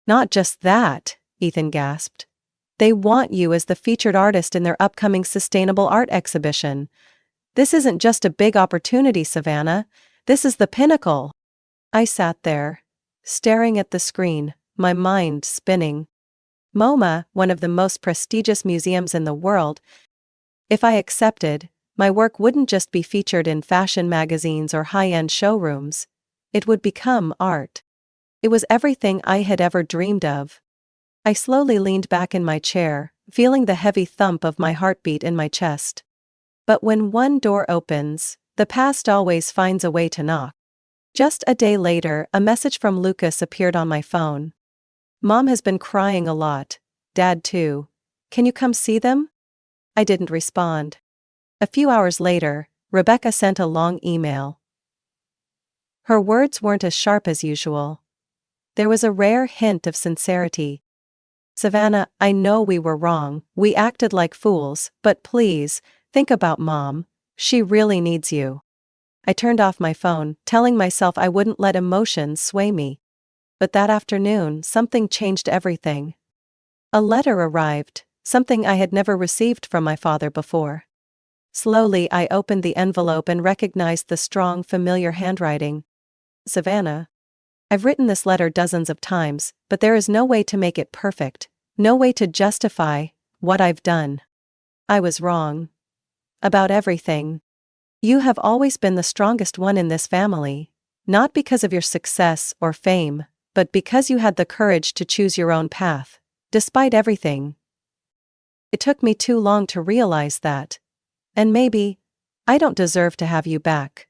[SPEAKER 1] Not just that, Ethan gasped. They want you as the featured artist in their upcoming sustainable art exhibition. This isn't just a big opportunity, Savannah. This is the pinnacle. I sat there, staring at the screen, my mind spinning. MoMA, one of the most prestigious museums in the world. If I accepted, my work wouldn't just be featured in fashion magazines or high-end showrooms. It would become art. It was everything I had ever dreamed of. I slowly leaned back in my chair, feeling the heavy thump of my heartbeat in my chest. But when one door opens, the past always finds a way to knock. Just a day later, a message from Lucas appeared on my phone. Mom has been crying a lot. Dad too. Can you come see them? I didn't respond. A few hours later, Rebecca sent a long email. Her words weren't as sharp as usual. There was a rare hint of sincerity. Savannah, I know we were wrong, we acted like fools, but please, think about Mom. She really needs you. I turned off my phone, telling myself I wouldn't let emotions sway me. But that afternoon, something changed everything. A letter arrived, something I had never received from my father before. Slowly, I opened the envelope and recognized the strong, familiar handwriting. Savannah. I've written this letter dozens of times, but there is no way to make it perfect, no way to justify what I've done. I was wrong. About everything. You have always been the strongest one in this family, not because of your success or fame, but because you had the courage to choose your own path, despite everything. It took me too long to realize that. And maybe, I don't deserve to have you back.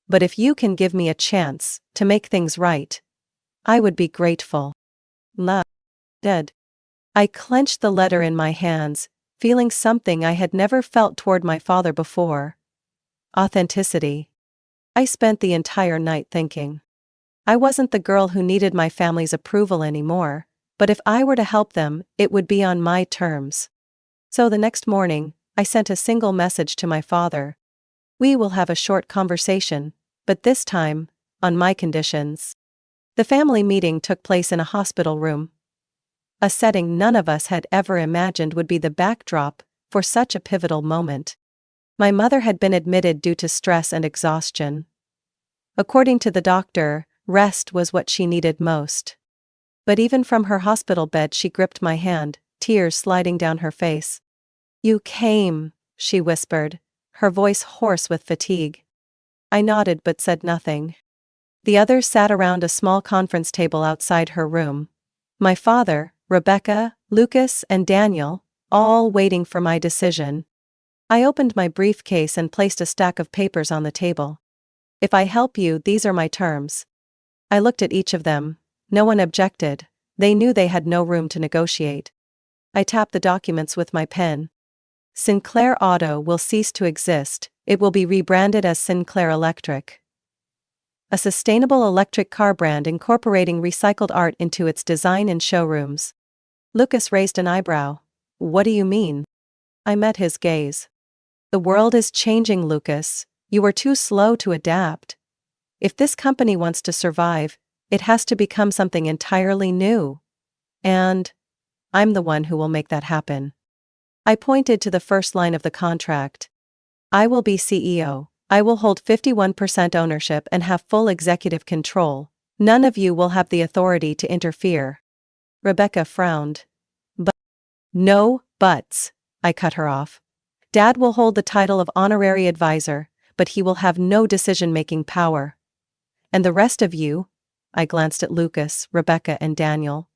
[SPEAKER 1] But if you can give me a chance to make things right, I would be grateful. Love. Dead. I clenched the letter in my hands, feeling something I had never felt toward my father before. Authenticity. I spent the entire night thinking. I wasn't the girl who needed my family's approval anymore, but if I were to help them, it would be on my terms. So the next morning, I sent a single message to my father. We will have a short conversation, but this time, on my conditions. The family meeting took place in a hospital room. A setting none of us had ever imagined would be the backdrop for such a pivotal moment. My mother had been admitted due to stress and exhaustion. According to the doctor, rest was what she needed most. But even from her hospital bed she gripped my hand, tears sliding down her face. You came, she whispered, her voice hoarse with fatigue. I nodded but said nothing. The others sat around a small conference table outside her room. My father, Rebecca, Lucas, and Daniel, all waiting for my decision. I opened my briefcase and placed a stack of papers on the table. If I help you, these are my terms. I looked at each of them. No one objected. They knew they had no room to negotiate. I tapped the documents with my pen. Sinclair Auto will cease to exist. It will be rebranded as Sinclair Electric. A sustainable electric car brand incorporating recycled art into its design and showrooms. Lucas raised an eyebrow. What do you mean? I met his gaze. The world is changing, Lucas. You were too slow to adapt. If this company wants to survive, it has to become something entirely new. And I'm the one who will make that happen. I pointed to the first line of the contract. I will be CEO. I will hold 51% ownership and have full executive control. None of you will have the authority to interfere. Rebecca frowned. But no buts, I cut her off. Dad will hold the title of honorary advisor, but he will have no decision-making power. And the rest of you, I glanced at Lucas, Rebecca, and Daniel,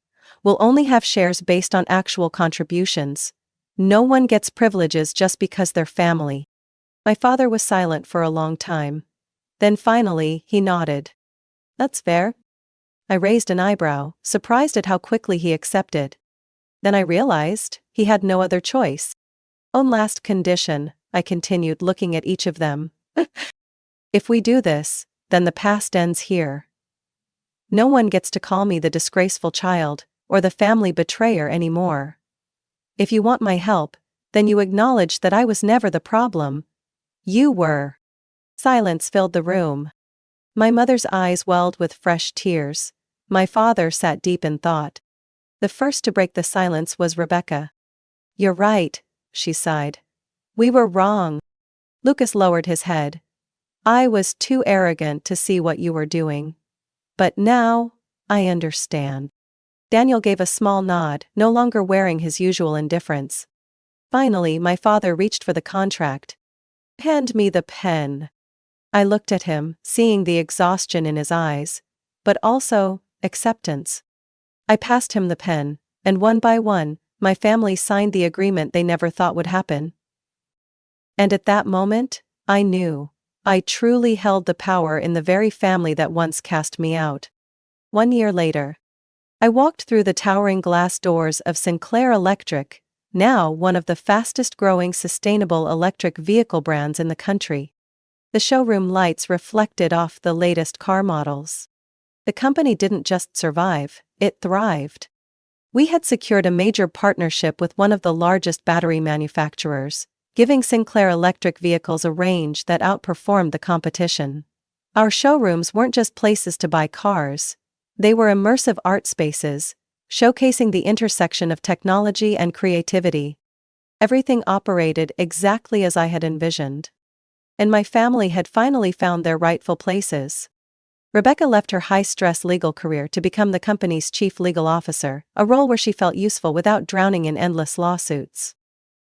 [SPEAKER 1] will only have shares based on actual contributions. No one gets privileges just because they're family. My father was silent for a long time. Then finally, he nodded. That's fair. I raised an eyebrow, surprised at how quickly he accepted. Then I realized he had no other choice. On last condition, I continued, looking at each of them. If we do this, then the past ends here. No one gets to call me the disgraceful child, or the family betrayer anymore. If you want my help, then you acknowledge that I was never the problem. You were. Silence filled the room. My mother's eyes welled with fresh tears. My father sat deep in thought. The first to break the silence was Rebecca. You're right, she sighed. We were wrong. Lucas lowered his head. I was too arrogant to see what you were doing. But now, I understand. Daniel gave a small nod, no longer wearing his usual indifference. Finally, my father reached for the contract. Hand me the pen. I looked at him, seeing the exhaustion in his eyes, but also acceptance. I passed him the pen, and one by one, my family signed the agreement they never thought would happen. And at that moment, I knew. I truly held the power in the very family that once cast me out. 1 year later, I walked through the towering glass doors of Sinclair Electric, now one of the fastest-growing sustainable electric vehicle brands in the country. The showroom lights reflected off the latest car models. The company didn't just survive, it thrived. We had secured a major partnership with one of the largest battery manufacturers, giving Sinclair Electric vehicles a range that outperformed the competition. Our showrooms weren't just places to buy cars. They were immersive art spaces, showcasing the intersection of technology and creativity. Everything operated exactly as I had envisioned. And my family had finally found their rightful places. Rebecca left her high-stress legal career to become the company's chief legal officer, a role where she felt useful without drowning in endless lawsuits.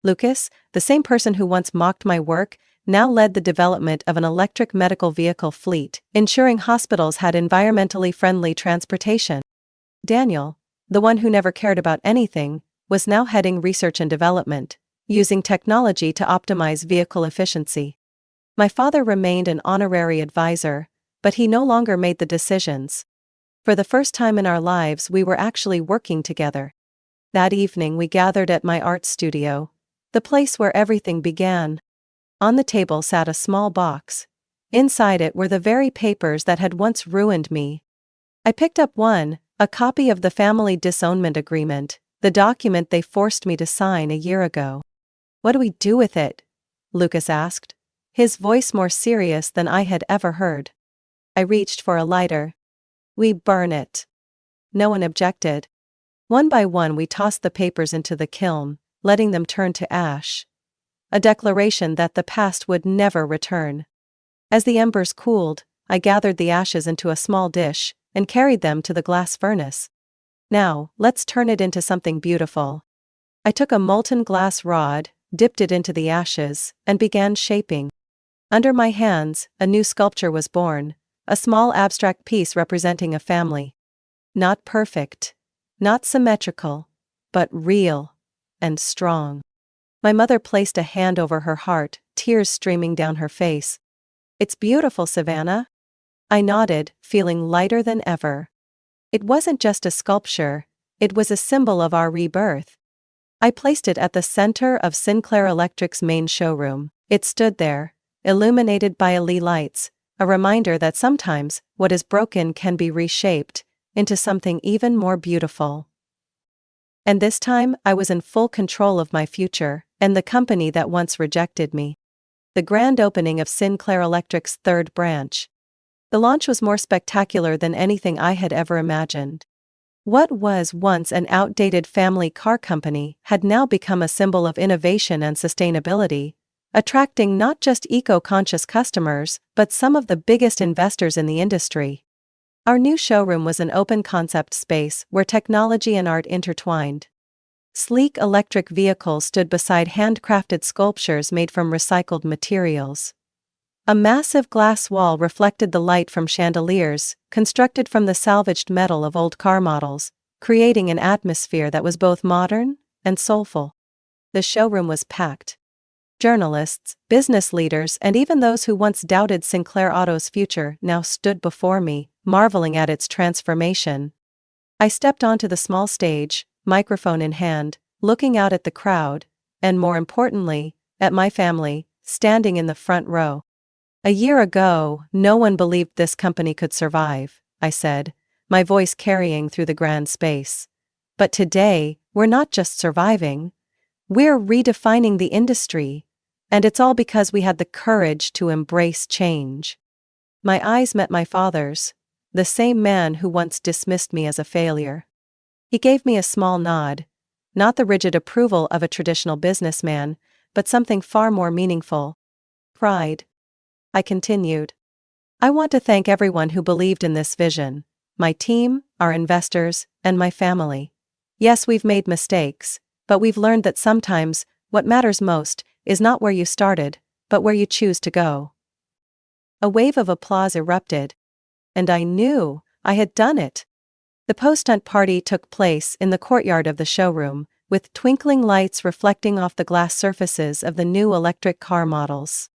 [SPEAKER 1] Lucas, the same person who once mocked my work, now led the development of an electric medical vehicle fleet, ensuring hospitals had environmentally friendly transportation. Daniel, the one who never cared about anything, was now heading research and development, using technology to optimize vehicle efficiency. My father remained an honorary advisor, but he no longer made the decisions. For the first time in our lives, we were actually working together. That evening we gathered at my art studio, the place where everything began. On the table sat a small box. Inside it were the very papers that had once ruined me. I picked up one, a copy of the family disownment agreement, the document they forced me to sign a year ago. "What do we do with it?" Lucas asked, his voice more serious than I had ever heard. I reached for a lighter. "We burn it." No one objected. One by one we tossed the papers into the kiln, letting them turn to ash. A declaration that the past would never return. As the embers cooled, I gathered the ashes into a small dish and carried them to the glass furnace. "Now, let's turn it into something beautiful." I took a molten glass rod, dipped it into the ashes, and began shaping. Under my hands, a new sculpture was born, a small abstract piece representing a family. Not perfect, not symmetrical, but real and strong. My mother placed a hand over her heart, tears streaming down her face. "It's beautiful, Savannah." I nodded, feeling lighter than ever. It wasn't just a sculpture, it was a symbol of our rebirth. I placed it at the center of Sinclair Electric's main showroom. It stood there, illuminated by LED lights, a reminder that sometimes what is broken can be reshaped into something even more beautiful. And this time I was in full control of my future and the company that once rejected me. The grand opening of Sinclair Electric's third branch. The launch was more spectacular than anything I had ever imagined. What was once an outdated family car company had now become a symbol of innovation and sustainability, attracting not just eco-conscious customers, but some of the biggest investors in the industry. Our new showroom was an open-concept space where technology and art intertwined. Sleek electric vehicles stood beside handcrafted sculptures made from recycled materials. A massive glass wall reflected the light from chandeliers, constructed from the salvaged metal of old car models, creating an atmosphere that was both modern and soulful. The showroom was packed. Journalists, business leaders, and even those who once doubted Sinclair Auto's future now stood before me, marveling at its transformation. I stepped onto the small stage, microphone in hand, looking out at the crowd, and more importantly, at my family, standing in the front row. "A year ago, no one believed this company could survive," I said, my voice carrying through the grand space. "But today, we're not just surviving, we're redefining the industry. And it's all because we had the courage to embrace change." My eyes met my father's, the same man who once dismissed me as a failure. He gave me a small nod, not the rigid approval of a traditional businessman, but something far more meaningful. "Pride." I continued. "I want to thank everyone who believed in this vision, my team, our investors, and my family. Yes, we've made mistakes, but we've learned that sometimes, what matters most is not where you started, but where you choose to go." A wave of applause erupted. And I knew I had done it. The post-hunt party took place in the courtyard of the showroom, with twinkling lights reflecting off the glass surfaces of the new electric car models.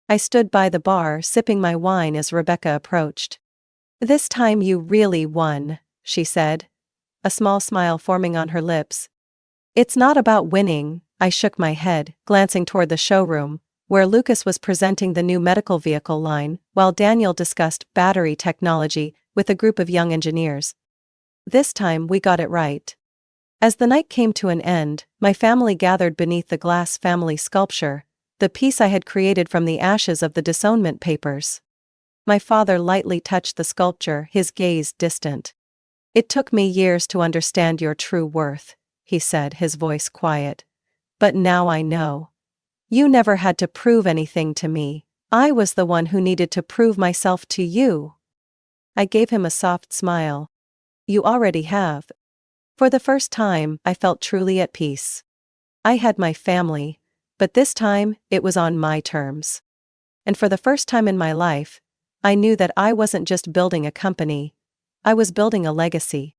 [SPEAKER 1] I stood by the bar sipping my wine as Rebecca approached. "This time you really won," she said, a small smile forming on her lips. "It's not about winning," I shook my head, glancing toward the showroom, where Lucas was presenting the new medical vehicle line, while Daniel discussed battery technology with a group of young engineers. "This time we got it right." As the night came to an end, my family gathered beneath the glass family sculpture, the piece I had created from the ashes of the disownment papers. My father lightly touched the sculpture, his gaze distant. "It took me years to understand your true worth," he said, his voice quiet. "But now I know. You never had to prove anything to me. I was the one who needed to prove myself to you." I gave him a soft smile. "You already have." For the first time, I felt truly at peace. I had my family, but this time, it was on my terms. And for the first time in my life, I knew that I wasn't just building a company, I was building a legacy.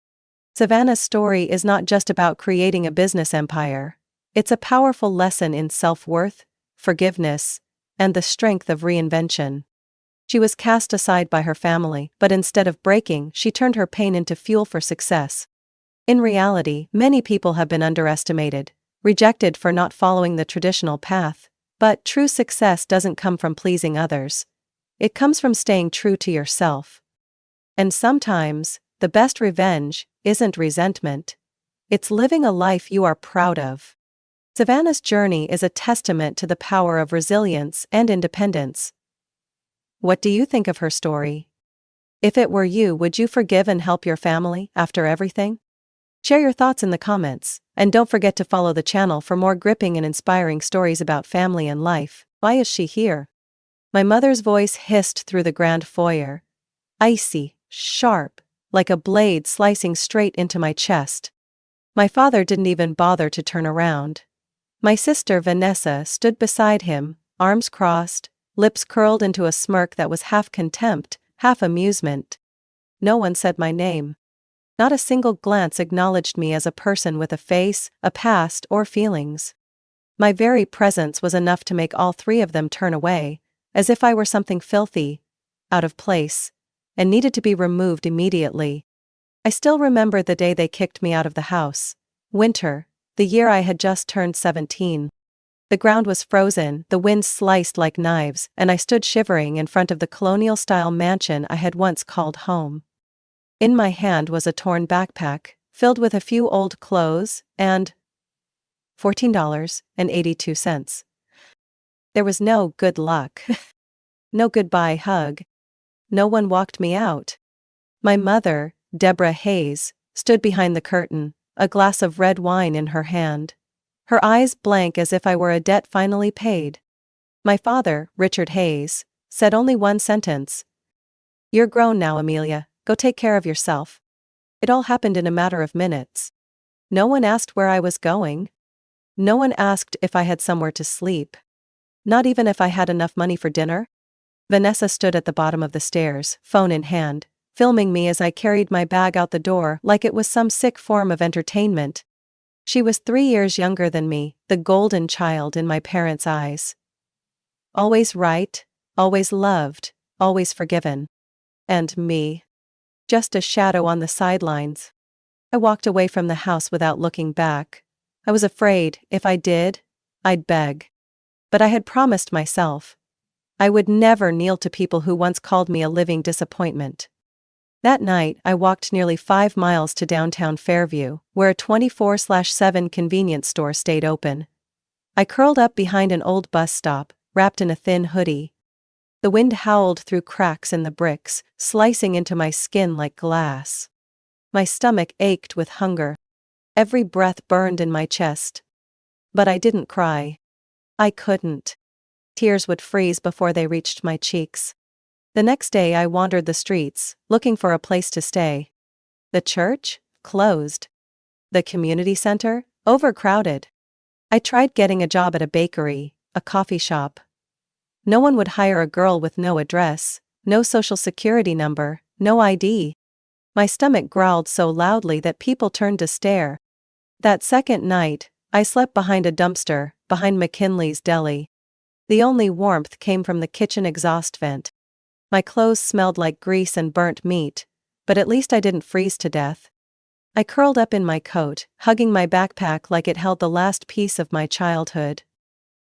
[SPEAKER 1] Savannah's story is not just about creating a business empire. It's a powerful lesson in self-worth, forgiveness, and the strength of reinvention. She was cast aside by her family, but instead of breaking, she turned her pain into fuel for success. In reality, many people have been underestimated, rejected for not following the traditional path, but true success doesn't come from pleasing others. It comes from staying true to yourself. And sometimes, the best revenge isn't resentment. It's living a life you are proud of. Savannah's journey is a testament to the power of resilience and independence. What do you think of her story? If it were you, would you forgive and help your family after everything? Share your thoughts in the comments, and don't forget to follow the channel for more gripping and inspiring stories about family and life. Why is she here? My mother's voice hissed through the grand foyer. Icy, sharp, like a blade slicing straight into my chest. My father didn't even bother to turn around. My sister Vanessa stood beside him, arms crossed, lips curled into a smirk that was half contempt, half amusement. No one said my name. Not a single glance acknowledged me as a person with a face, a past, or feelings. My very presence was enough to make all three of them turn away, as if I were something filthy, out of place, and needed to be removed immediately. I still remember the day they kicked me out of the house. Winter, the year I had just turned 17. The ground was frozen, the wind sliced like knives, and I stood shivering in front of the colonial-style mansion I had once called home. In my hand was a torn backpack, filled with a few old clothes, and $14.82. There was no good luck. No goodbye hug. No one walked me out. My mother, Deborah Hayes, stood behind the curtain, a glass of red wine in her hand. Her eyes blank as if I were a debt finally paid. My father, Richard Hayes, said only one sentence. "You're grown now, Amelia. Go take care of yourself." It all happened in a matter of minutes. No one asked where I was going. No one asked if I had somewhere to sleep. Not even if I had enough money for dinner. Vanessa stood at the bottom of the stairs, phone in hand, filming me as I carried my bag out the door like it was some sick form of entertainment. She was 3 years younger than me, the golden child in my parents' eyes. Always right, always loved, always forgiven. And me. Just a shadow on the sidelines. I walked away from the house without looking back. I was afraid, if I did, I'd beg. But I had promised myself. I would never kneel to people who once called me a living disappointment. That night, I walked nearly 5 miles to downtown Fairview, where a 24/7 convenience store stayed open. I curled up behind an old bus stop, wrapped in a thin hoodie. The wind howled through cracks in the bricks, slicing into my skin like glass. My stomach ached with hunger. Every breath burned in my chest. But I didn't cry. I couldn't. Tears would freeze before they reached my cheeks. The next day I wandered the streets, looking for a place to stay. The church? Closed. The community center? Overcrowded. I tried getting a job at a bakery, a coffee shop. No one would hire a girl with no address, no social security number, no ID. My stomach growled so loudly that people turned to stare. That second night, I slept behind a dumpster, behind McKinley's Deli. The only warmth came from the kitchen exhaust vent. My clothes smelled like grease and burnt meat, but at least I didn't freeze to death. I curled up in my coat, hugging my backpack like it held the last piece of my childhood.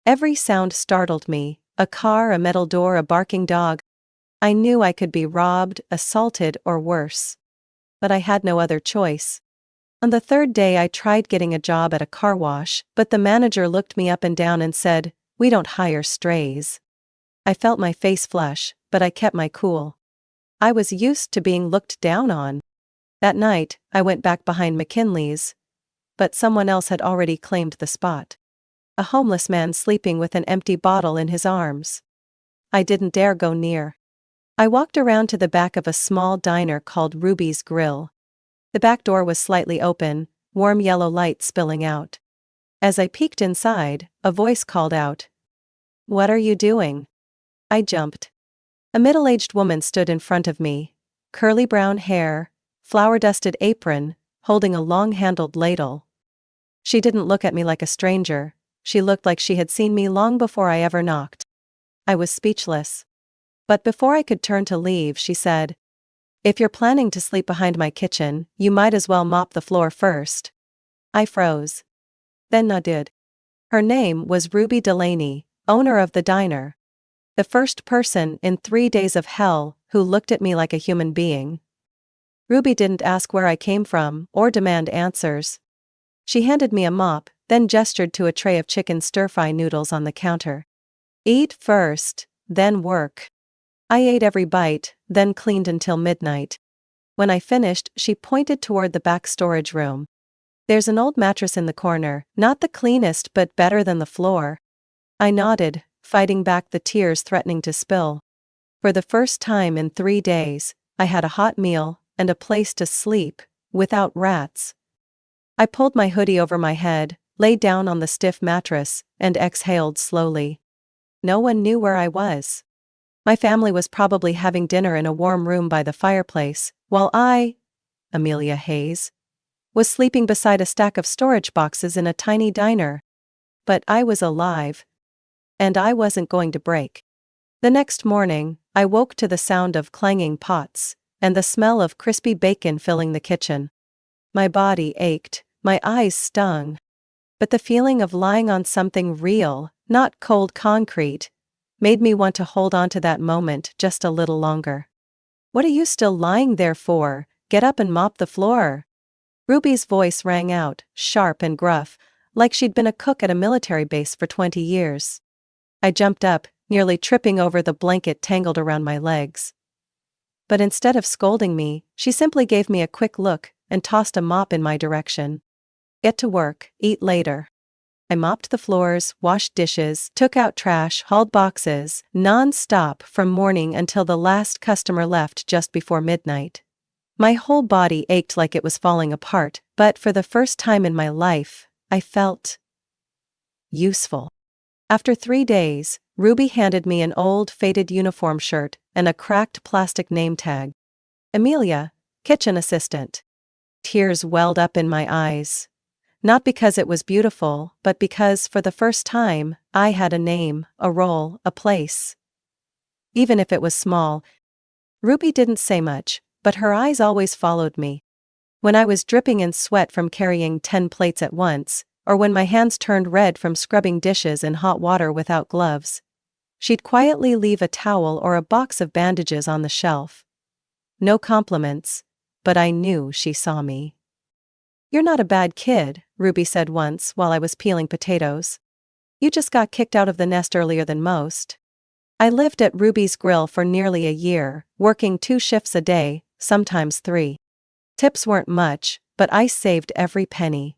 [SPEAKER 1] Every sound startled me, a car, a metal door, a barking dog. I knew I could be robbed, assaulted, or worse. But I had no other choice. On the third day I tried getting a job at a car wash, but the manager looked me up and down and said, We don't hire strays. I felt my face flush, but I kept my cool. I was used to being looked down on. That night, I went back behind McKinley's, but someone else had already claimed the spot. A homeless man sleeping with an empty bottle in his arms. I didn't dare go near. I walked around to the back of a small diner called Ruby's Grill. The back door was slightly open, warm yellow light spilling out. As I peeked inside, a voice called out, "What are you doing?" I jumped. A middle-aged woman stood in front of me, curly brown hair, flour-dusted apron, holding a long-handled ladle. She didn't look at me like a stranger, she looked like she had seen me long before I ever knocked. I was speechless. But before I could turn to leave, she said, "If you're planning to sleep behind my kitchen, you might as well mop the floor first." I froze. Then nodded. Her name was Ruby Delaney, owner of the diner. The first person in 3 days of hell who looked at me like a human being. Ruby didn't ask where I came from or demand answers. She handed me a mop, then gestured to a tray of chicken stir-fry noodles on the counter. "Eat first, then work." I ate every bite, then cleaned until midnight. When I finished, she pointed toward the back storage room. "There's an old mattress in the corner, not the cleanest but better than the floor." I nodded, fighting back the tears threatening to spill. For the first time in 3 days, I had a hot meal and a place to sleep, without rats. I pulled my hoodie over my head, lay down on the stiff mattress, and exhaled slowly. No one knew where I was. My family was probably having dinner in a warm room by the fireplace, while I, Amelia Hayes, was sleeping beside a stack of storage boxes in a tiny diner. But I was alive. And I wasn't going to break. The next morning, I woke to the sound of clanging pots, and the smell of crispy bacon filling the kitchen. My body ached, my eyes stung. But the feeling of lying on something real, not cold concrete, made me want to hold on to that moment just a little longer. "What are you still lying there for? Get up and mop the floor." Ruby's voice rang out, sharp and gruff, like she'd been a cook at a military base for 20 years. I jumped up, nearly tripping over the blanket tangled around my legs. But instead of scolding me, she simply gave me a quick look and tossed a mop in my direction. "Get to work, eat later." I mopped the floors, washed dishes, took out trash, hauled boxes, non-stop from morning until the last customer left just before midnight. My whole body ached like it was falling apart, but for the first time in my life, I felt useful. After 3 days, Ruby handed me an old, faded uniform shirt and a cracked plastic name tag. "Amelia, kitchen assistant." Tears welled up in my eyes. Not because it was beautiful, but because, for the first time, I had a name, a role, a place. Even if it was small. Ruby didn't say much, but her eyes always followed me. When I was dripping in sweat from carrying 10 plates at once, or when my hands turned red from scrubbing dishes in hot water without gloves, she'd quietly leave a towel or a box of bandages on the shelf. No compliments, but I knew she saw me. "You're not a bad kid," Ruby said once while I was peeling potatoes. "You just got kicked out of the nest earlier than most." I lived at Ruby's Grill for nearly a year, working 2 shifts a day, sometimes 3. Tips weren't much, but I saved every penny.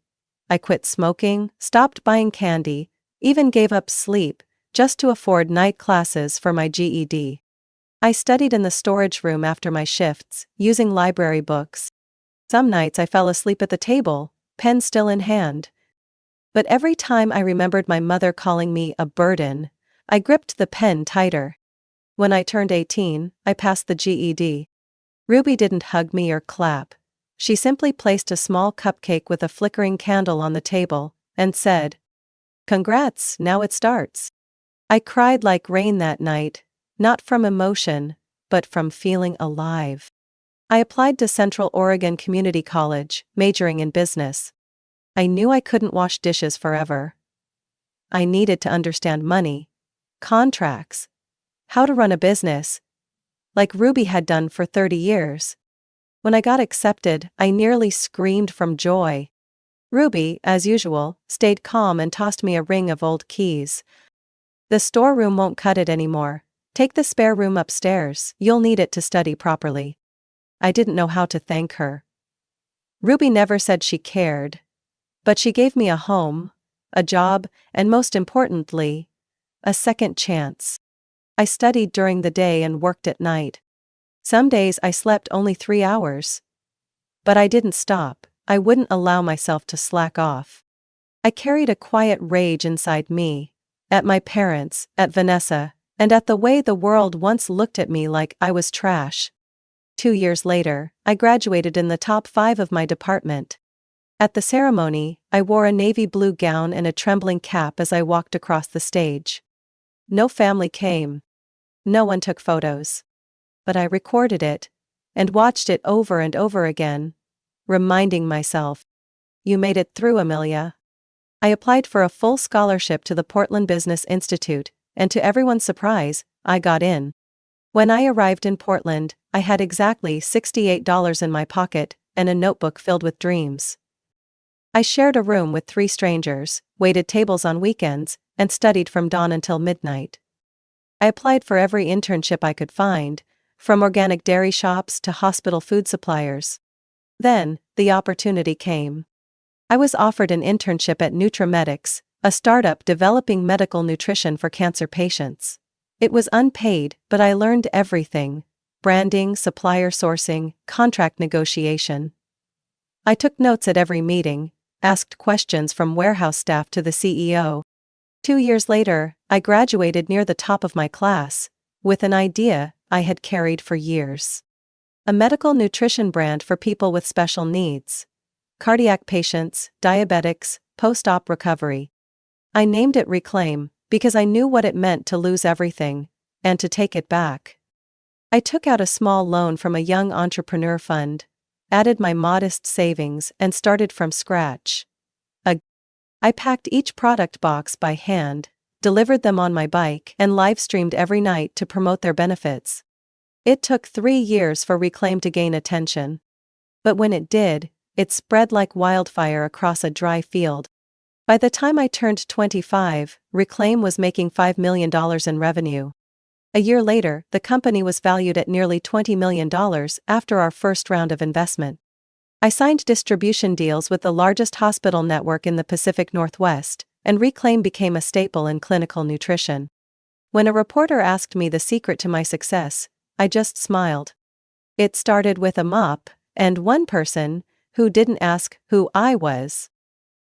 [SPEAKER 1] I quit smoking, stopped buying candy, even gave up sleep, just to afford night classes for my GED. I studied in the storage room after my shifts, using library books. Some nights I fell asleep at the table, pen still in hand. But every time I remembered my mother calling me a burden, I gripped the pen tighter. When I turned 18, I passed the GED. Ruby didn't hug me or clap. She simply placed a small cupcake with a flickering candle on the table, and said, "Congrats, now it starts." I cried like rain that night, not from emotion, but from feeling alive. I applied to Central Oregon Community College, majoring in business. I knew I couldn't wash dishes forever. I needed to understand money, contracts, how to run a business, like Ruby had done for 30 years. When I got accepted, I nearly screamed from joy. Ruby, as usual, stayed calm and tossed me a ring of old keys. The storeroom won't cut it anymore. Take the spare room upstairs, you'll need it to study properly. I didn't know how to thank her. Ruby never said she cared. But she gave me a home, a job, and most importantly, a second chance. I studied during the day and worked at night. Some days I slept only 3 hours. But I didn't stop. I wouldn't allow myself to slack off. I carried a quiet rage inside me, at my parents, at Vanessa, and at the way the world once looked at me like I was trash. 2 years later, I graduated in the top 5 of my department. At the ceremony, I wore a navy blue gown and a trembling cap as I walked across the stage. No family came. No one took photos. But I recorded it, and watched it over and over again, reminding myself, "You made it through, Amelia." I applied for a full scholarship to the Portland Business Institute, and to everyone's surprise, I got in. When I arrived in Portland, I had exactly $68 in my pocket, and a notebook filled with dreams. I shared a room with 3 strangers, waited tables on weekends, and studied from dawn until midnight. I applied for every internship I could find, from organic dairy shops to hospital food suppliers. Then, the opportunity came. I was offered an internship at NutriMedics, a startup developing medical nutrition for cancer patients. It was unpaid, but I learned everything: branding, supplier sourcing, contract negotiation. I took notes at every meeting, asked questions from warehouse staff to the CEO. 2 years later, I graduated near the top of my class, with an idea I had carried for years. A medical nutrition brand for people with special needs. Cardiac patients, diabetics, post-op recovery. I named it Reclaim, because I knew what it meant to lose everything, and to take it back. I took out a small loan from a young entrepreneur fund, added my modest savings, and started from scratch. I packed each product box by hand, delivered them on my bike, and live-streamed every night to promote their benefits. It took 3 years for Reclaim to gain attention. But when it did, it spread like wildfire across a dry field. By the time I turned 25, Reclaim was making $5 million in revenue. A year later, the company was valued at nearly $20 million after our first round of investment. I signed distribution deals with the largest hospital network in the Pacific Northwest, and Reclaim became a staple in clinical nutrition. When a reporter asked me the secret to my success, I just smiled. It started with a mop, and one person, who didn't ask who I was.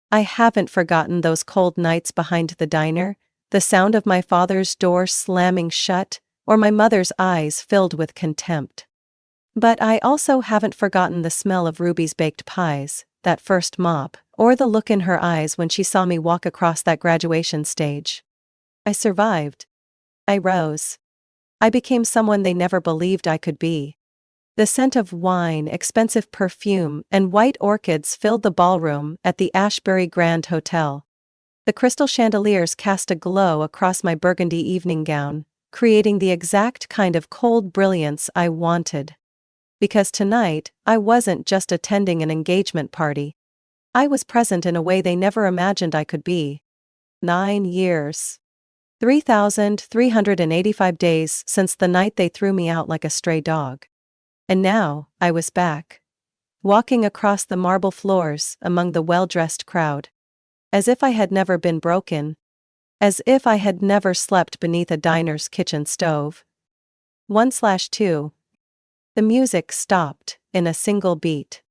[SPEAKER 1] I haven't forgotten those cold nights behind the diner, the sound of my father's door slamming shut, or my mother's eyes filled with contempt. But I also haven't forgotten the smell of Ruby's baked pies, that first mop, or the look in her eyes when she saw me walk across that graduation stage. I survived. I rose. I became someone they never believed I could be. The scent of wine, expensive perfume, and white orchids filled the ballroom at the Ashbury Grand Hotel. The crystal chandeliers cast a glow across my burgundy evening gown, creating the exact kind of cold brilliance I wanted. Because tonight, I wasn't just attending an engagement party. I was present in a way they never imagined I could be. 9 years. 3,385 days since the night they threw me out like a stray dog. And now, I was back. Walking across the marble floors among the well-dressed crowd. As if I had never been broken. As if I had never slept beneath a diner's kitchen stove. 1/2. The music stopped, in a single beat.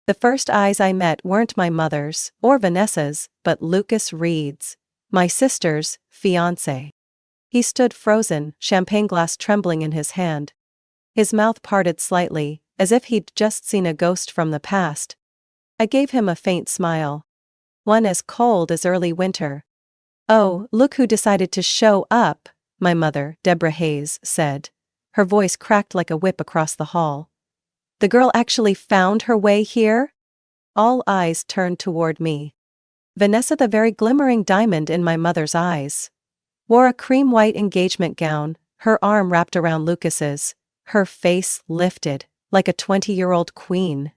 [SPEAKER 1] The first eyes I met weren't my mother's, or Vanessa's, but Lucas Reed's, my sister's fiancé. He stood frozen, champagne glass trembling in his hand. His mouth parted slightly, as if he'd just seen a ghost from the past. I gave him a faint smile. One as cold as early winter. "Oh, look who decided to show up," my mother, Deborah Hayes, said. Her voice cracked like a whip across the hall. "The girl actually found her way here?" All eyes turned toward me. Vanessa, the very glimmering diamond in my mother's eyes, wore a cream-white engagement gown, her arm wrapped around Lucas's, her face lifted, like a 20-year-old queen.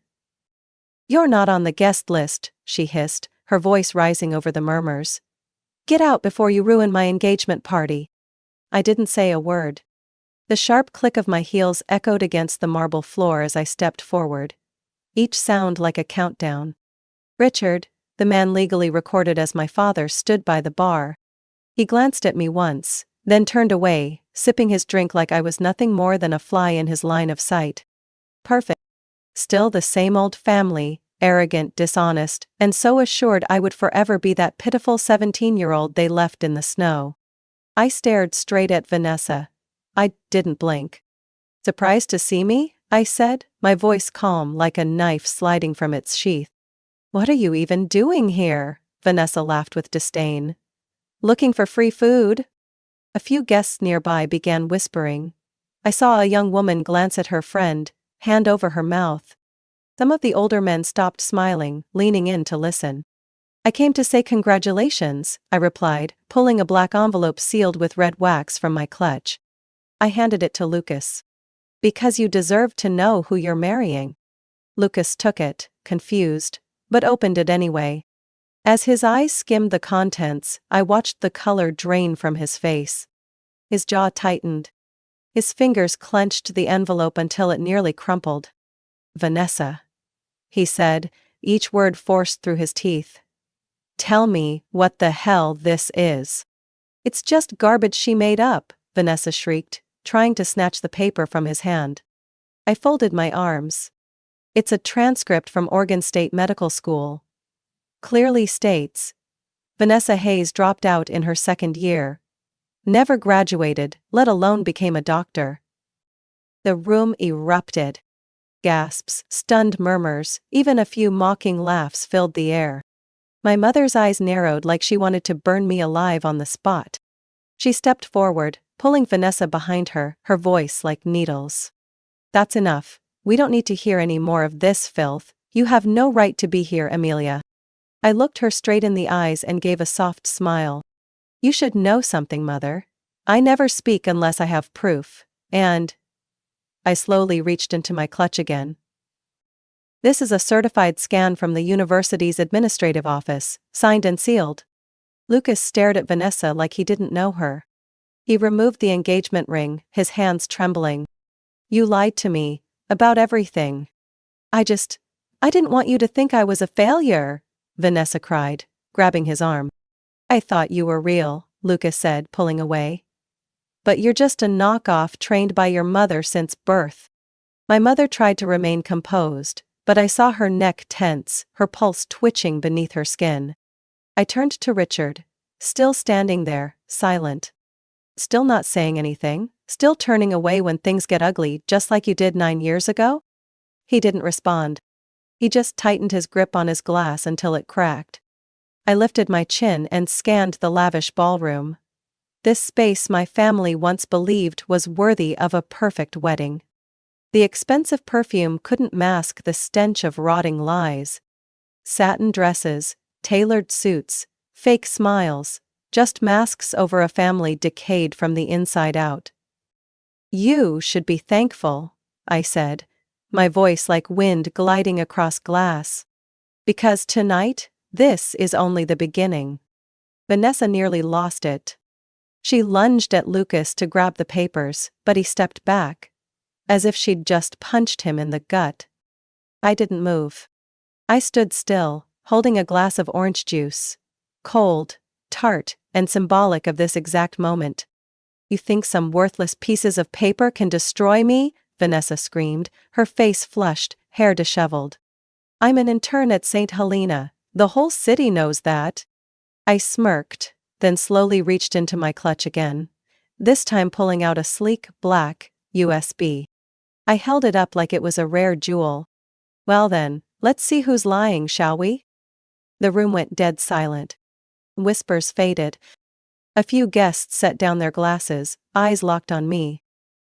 [SPEAKER 1] "You're not on the guest list," she hissed, her voice rising over the murmurs. Get out before you ruin my engagement party. I didn't say a word. The sharp click of my heels echoed against the marble floor as I stepped forward, each sound like a countdown. Richard, the man legally recorded as my father, stood by the bar. He glanced at me once, then turned away, sipping his drink like I was nothing more than a fly in his line of sight. Perfect. Still the same old family, arrogant, dishonest, and so assured I would forever be that pitiful 17-year-old they left in the snow. I stared straight at Vanessa. I didn't blink. Surprised to see me? I said, my voice calm like a knife sliding from its sheath. What are you even doing here? Vanessa laughed with disdain. Looking for free food? A few guests nearby began whispering. I saw a young woman glance at her friend, hand over her mouth. Some of the older men stopped smiling, leaning in to listen. I came to say congratulations, I replied, pulling a black envelope sealed with red wax from my clutch. I handed it to Lucas. Because you deserve to know who you're marrying. Lucas took it, confused, but opened it anyway. As his eyes skimmed the contents, I watched the color drain from his face. His jaw tightened. His fingers clenched the envelope until it nearly crumpled. Vanessa, he said, each word forced through his teeth. Tell me what the hell this is. It's just garbage she made up, Vanessa shrieked, trying to snatch the paper from his hand. I folded my arms. It's a transcript from Oregon State Medical School. Clearly states, Vanessa Hayes dropped out in her second year. Never graduated, let alone became a doctor. The room erupted. Gasps, stunned murmurs, even a few mocking laughs filled the air. My mother's eyes narrowed like she wanted to burn me alive on the spot. She stepped forward, pulling Vanessa behind her, her voice like needles. That's enough. We don't need to hear any more of this filth. You have no right to be here, Amelia. I looked her straight in the eyes and gave a soft smile. You should know something, Mother. I never speak unless I have proof, and… I slowly reached into my clutch again. This is a certified scan from the university's administrative office, signed and sealed. Lucas stared at Vanessa like he didn't know her. He removed the engagement ring, his hands trembling. You lied to me, about everything. I didn't want you to think I was a failure, Vanessa cried, grabbing his arm. I thought you were real, Lucas said, pulling away. But you're just a knockoff trained by your mother since birth. My mother tried to remain composed, but I saw her neck tense, her pulse twitching beneath her skin. I turned to Richard, still standing there, silent. Still not saying anything, still turning away when things get ugly just like you did 9 years ago? He didn't respond. He just tightened his grip on his glass until it cracked. I lifted my chin and scanned the lavish ballroom. This space my family once believed was worthy of a perfect wedding. The expensive perfume couldn't mask the stench of rotting lies. Satin dresses, tailored suits, fake smiles, just masks over a family decayed from the inside out. You should be thankful, I said, my voice like wind gliding across glass. Because tonight, this is only the beginning. Vanessa nearly lost it. She lunged at Lucas to grab the papers, but he stepped back, as if she'd just punched him in the gut. I didn't move. I stood still, holding a glass of orange juice. Cold, tart, and symbolic of this exact moment. You think some worthless pieces of paper can destroy me? Vanessa screamed, her face flushed, hair disheveled. I'm an intern at St. Helena. The whole city knows that. I smirked, then slowly reached into my clutch again, this time pulling out a sleek, black USB. I held it up like it was a rare jewel. Well then, let's see who's lying, shall we? The room went dead silent. Whispers faded. A few guests set down their glasses, eyes locked on me.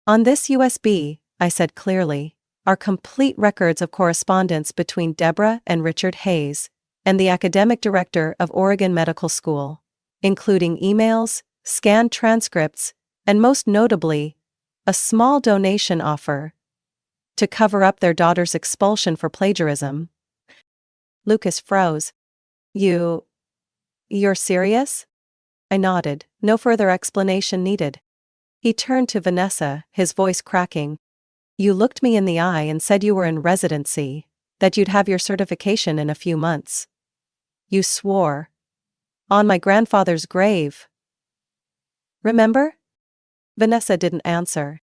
[SPEAKER 1] On this USB, I said clearly, are complete records of correspondence between Deborah and Richard Hayes, and the academic director of Oregon Medical School, including emails, scanned transcripts, and most notably, a small donation offer to cover up their daughter's expulsion for plagiarism. Lucas froze. You're serious? I nodded, no further explanation needed. He turned to Vanessa, his voice cracking. You looked me in the eye and said you were in residency, that you'd have your certification in a few months. You swore. On my grandfather's grave. Remember? Vanessa didn't answer.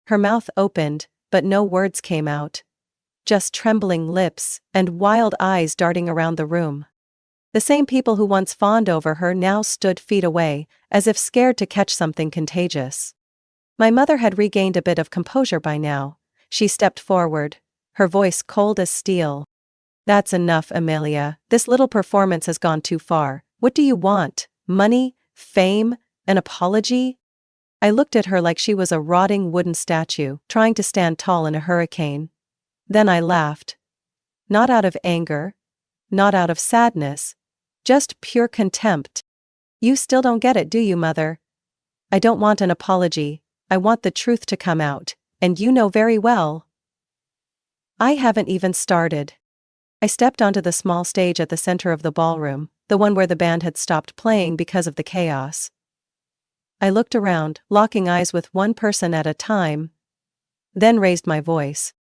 [SPEAKER 1] Her mouth opened, but no words came out. Just trembling lips and wild eyes darting around the room. The same people who once fawned over her now stood feet away, as if scared to catch something contagious. My mother had regained a bit of composure by now. She stepped forward, her voice cold as steel. That's enough, Amelia. This little performance has gone too far. What do you want? Money? Fame? An apology? I looked at her like she was a rotting wooden statue, trying to stand tall in a hurricane. Then I laughed. Not out of anger. Not out of sadness. Just pure contempt. You still don't get it, do you, Mother? I don't want an apology. I want the truth to come out, and you know very well. I haven't even started. I stepped onto the small stage at the center of the ballroom, the one where the band had stopped playing because of the chaos. I looked around, locking eyes with one person at a time, then raised my voice.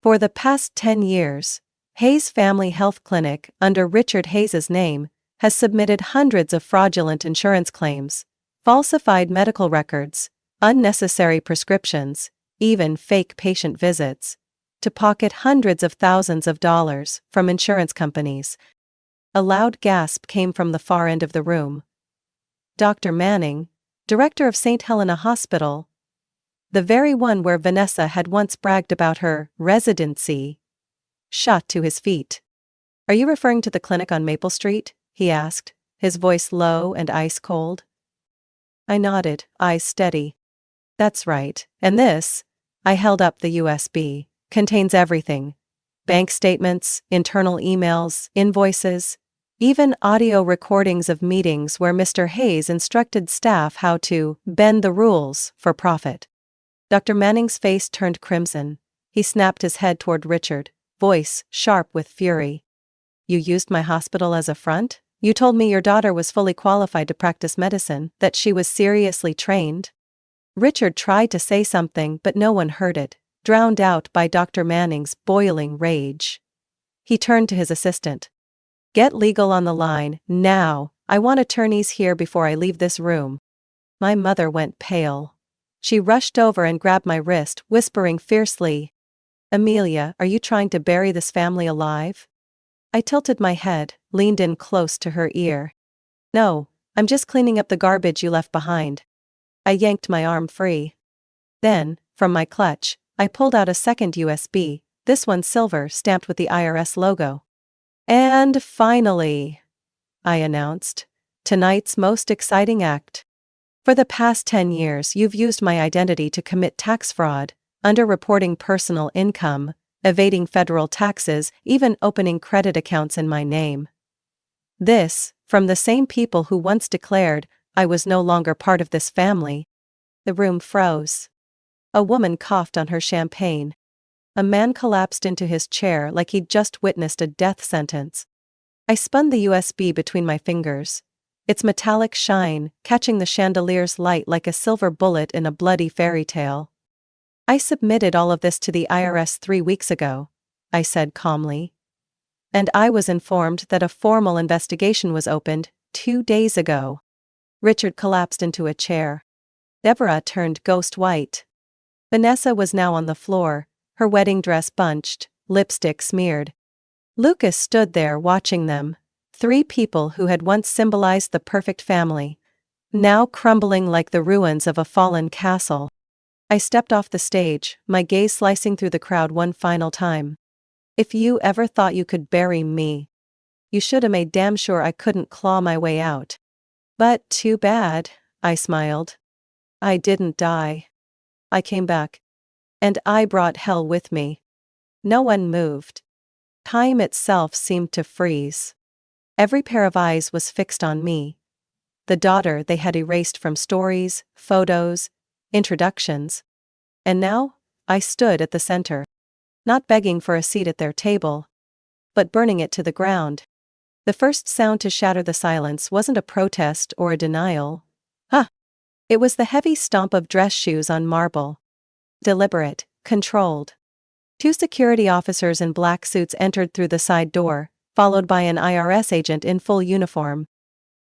[SPEAKER 1] For the past 10 years, Hayes Family Health Clinic, under Richard Hayes's name, has submitted hundreds of fraudulent insurance claims, falsified medical records, unnecessary prescriptions, even fake patient visits, to pocket hundreds of thousands of dollars from insurance companies. A loud gasp came from the far end of the room. Dr. Manning, director of St. Helena Hospital, the very one where Vanessa had once bragged about her residency, shot to his feet. Are you referring to the clinic on Maple Street? He asked, his voice low and ice-cold. I nodded, eyes steady. That's right, and this, I held up the USB, contains everything. Bank statements, internal emails, invoices, even audio recordings of meetings where Mr. Hayes instructed staff how to bend the rules for profit. Dr. Manning's face turned crimson. He snapped his head toward Richard, voice sharp with fury. You used my hospital as a front? You told me your daughter was fully qualified to practice medicine, that she was seriously trained? Richard tried to say something, but no one heard it, drowned out by Dr. Manning's boiling rage. He turned to his assistant. Get legal on the line, now. I want attorneys here before I leave this room. My mother went pale. She rushed over and grabbed my wrist, whispering fiercely, Amelia, are you trying to bury this family alive? I tilted my head, leaned in close to her ear. No, I'm just cleaning up the garbage you left behind. I yanked my arm free. Then, from my clutch, I pulled out a second USB, this one silver, stamped with the IRS logo. And finally, I announced, tonight's most exciting act. For the past 10 years you've used my identity to commit tax fraud, underreporting personal income, evading federal taxes, even opening credit accounts in my name. This, from the same people who once declared I was no longer part of this family. The room froze. A woman coughed on her champagne. A man collapsed into his chair like he'd just witnessed a death sentence. I spun the USB between my fingers, its metallic shine catching the chandelier's light like a silver bullet in a bloody fairy tale. I submitted all of this to the IRS 3 weeks ago, I said calmly. And I was informed that a formal investigation was opened 2 days ago. Richard collapsed into a chair. Deborah turned ghost white. Vanessa was now on the floor, her wedding dress bunched, lipstick smeared. Lucas stood there watching them, 3 people who had once symbolized the perfect family, now crumbling like the ruins of a fallen castle. I stepped off the stage, my gaze slicing through the crowd one final time. If you ever thought you could bury me, you should have made damn sure I couldn't claw my way out. But too bad, I smiled. I didn't die. I came back. And I brought hell with me. No one moved. Time itself seemed to freeze. Every pair of eyes was fixed on me. The daughter they had erased from stories, photos, introductions. And now, I stood at the center. Not begging for a seat at their table, but burning it to the ground. The first sound to shatter the silence wasn't a protest or a denial. Ah! It was the heavy stomp of dress shoes on marble. Deliberate, controlled. 2 security officers in black suits entered through the side door, followed by an IRS agent in full uniform.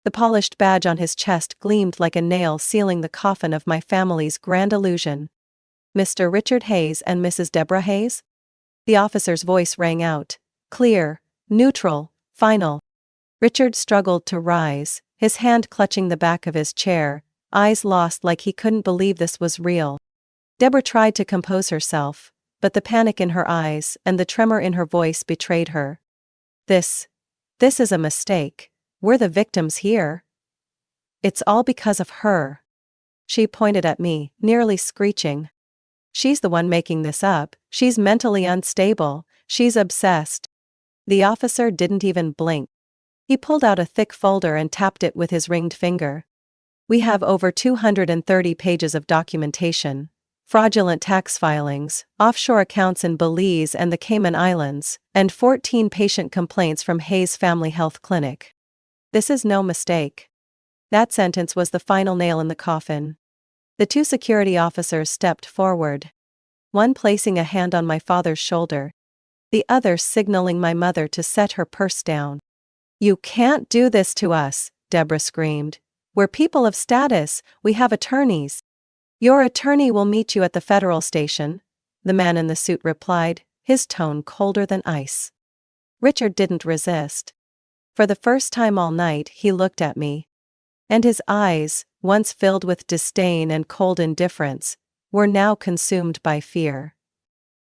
[SPEAKER 1] The polished badge on his chest gleamed like a nail sealing the coffin of my family's grand illusion. "Mr. Richard Hayes and Mrs. Deborah Hayes?" The officer's voice rang out. Clear, neutral, final. Richard struggled to rise, his hand clutching the back of his chair, eyes lost like he couldn't believe this was real. Deborah tried to compose herself, but the panic in her eyes and the tremor in her voice betrayed her. This is a mistake. We're the victims here. It's all because of her." She pointed at me, nearly screeching. "She's the one making this up. She's mentally unstable. She's obsessed." The officer didn't even blink. He pulled out a thick folder and tapped it with his ringed finger. "We have over 230 pages of documentation. Fraudulent tax filings, offshore accounts in Belize and the Cayman Islands, and 14 patient complaints from Hayes Family Health Clinic. This is no mistake." That sentence was the final nail in the coffin. The 2 security officers stepped forward. One placing a hand on my father's shoulder, the other signaling my mother to set her purse down. "You can't do this to us," Deborah screamed. "We're people of status, we have attorneys." "Your attorney will meet you at the federal station," the man in the suit replied, his tone colder than ice. Richard didn't resist. For the first time all night he looked at me. And his eyes, once filled with disdain and cold indifference, were now consumed by fear.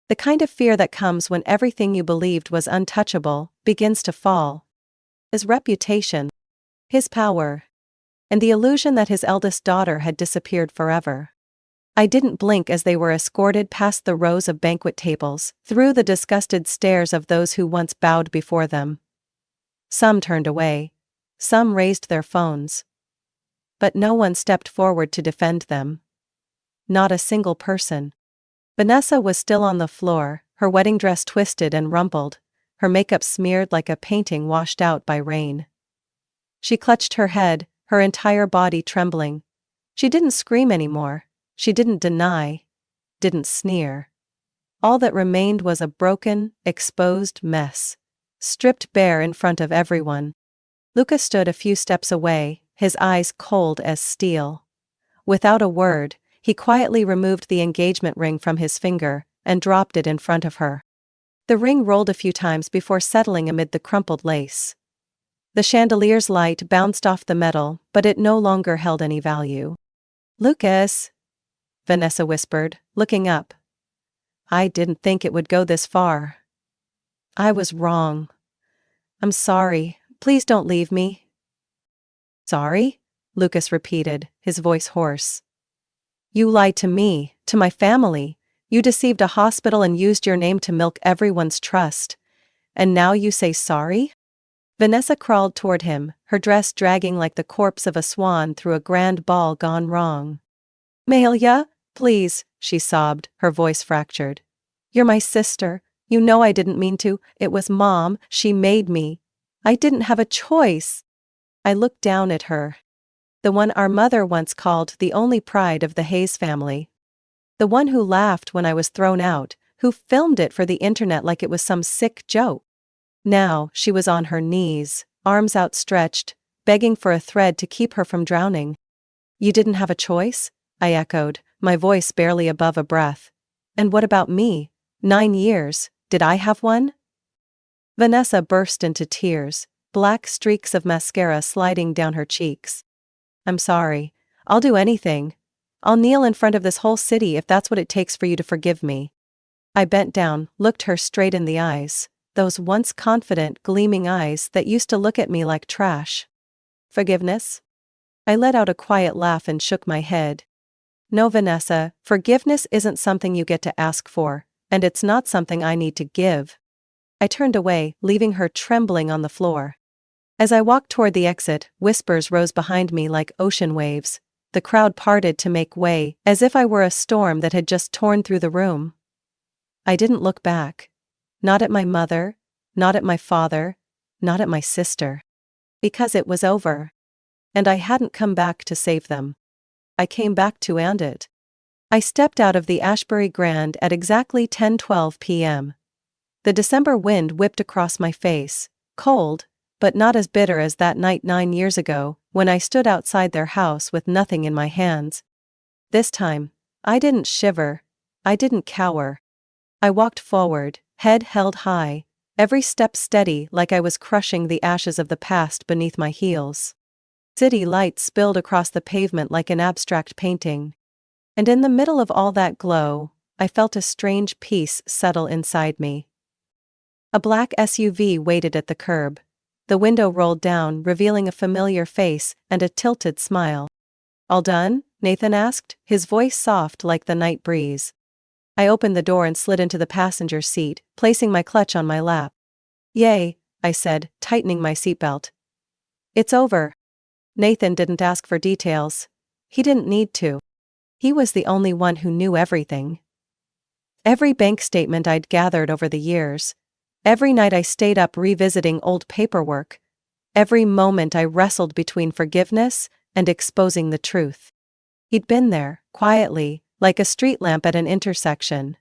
[SPEAKER 1] The kind of fear that comes when everything you believed was untouchable begins to fall. His reputation, his power, and the illusion that his eldest daughter had disappeared forever. I didn't blink as they were escorted past the rows of banquet tables, through the disgusted stares of those who once bowed before them. Some turned away. Some raised their phones. But no one stepped forward to defend them. Not a single person. Vanessa was still on the floor, her wedding dress twisted and rumpled, her makeup smeared like a painting washed out by rain. She clutched her head, her entire body trembling. She didn't scream anymore. She didn't deny. Didn't sneer. All that remained was a broken, exposed mess, stripped bare in front of everyone. Lucas stood a few steps away, his eyes cold as steel. Without a word, he quietly removed the engagement ring from his finger and dropped it in front of her. The ring rolled a few times before settling amid the crumpled lace. The chandelier's light bounced off the metal, but it no longer held any value. "Lucas," Vanessa whispered, looking up. "I didn't think it would go this far. I was wrong. I'm sorry. Please don't leave me." "Sorry?" Lucas repeated, his voice hoarse. "You lied to me, to my family. You deceived a hospital and used your name to milk everyone's trust. And now you say sorry?" Vanessa crawled toward him, her dress dragging like the corpse of a swan through a grand ball gone wrong. "Mahalia, please," she sobbed, her voice fractured. "You're my sister. You know I didn't mean to. It was Mom. She made me. I didn't have a choice." I looked down at her. The one our mother once called the only pride of the Hayes family. The one who laughed when I was thrown out, who filmed it for the internet like it was some sick joke. Now she was on her knees, arms outstretched, begging for a thread to keep her from drowning. "You didn't have a choice?" I echoed, my voice barely above a breath. "And what about me? 9 years, did I have one?" Vanessa burst into tears, black streaks of mascara sliding down her cheeks. "I'm sorry. I'll do anything. I'll kneel in front of this whole city if that's what it takes for you to forgive me." I bent down, looked her straight in the eyes, those once confident, gleaming eyes that used to look at me like trash. "Forgiveness?" I let out a quiet laugh and shook my head. "No, Vanessa, forgiveness isn't something you get to ask for, and it's not something I need to give." I turned away, leaving her trembling on the floor. As I walked toward the exit, whispers rose behind me like ocean waves. The crowd parted to make way, as if I were a storm that had just torn through the room. I didn't look back. Not at my mother, not at my father, not at my sister. Because it was over. And I hadn't come back to save them. I came back to end it. I stepped out of the Ashbury Grand at exactly 10:12 p.m. The December wind whipped across my face, cold, but not as bitter as that night 9 years ago, when I stood outside their house with nothing in my hands. This time, I didn't shiver. I didn't cower. I walked forward, head held high, every step steady like I was crushing the ashes of the past beneath my heels. City lights spilled across the pavement like an abstract painting. And in the middle of all that glow, I felt a strange peace settle inside me. A black SUV waited at the curb. The window rolled down, revealing a familiar face and a tilted smile. "All done?" Nathan asked, his voice soft like the night breeze. I opened the door and slid into the passenger seat, placing my clutch on my lap. "Yay," I said, tightening my seatbelt. "It's over." Nathan didn't ask for details. He didn't need to. He was the only one who knew everything. Every bank statement I'd gathered over the years. Every night I stayed up revisiting old paperwork. Every moment I wrestled between forgiveness and exposing the truth. He'd been there, quietly, like a street lamp at an intersection.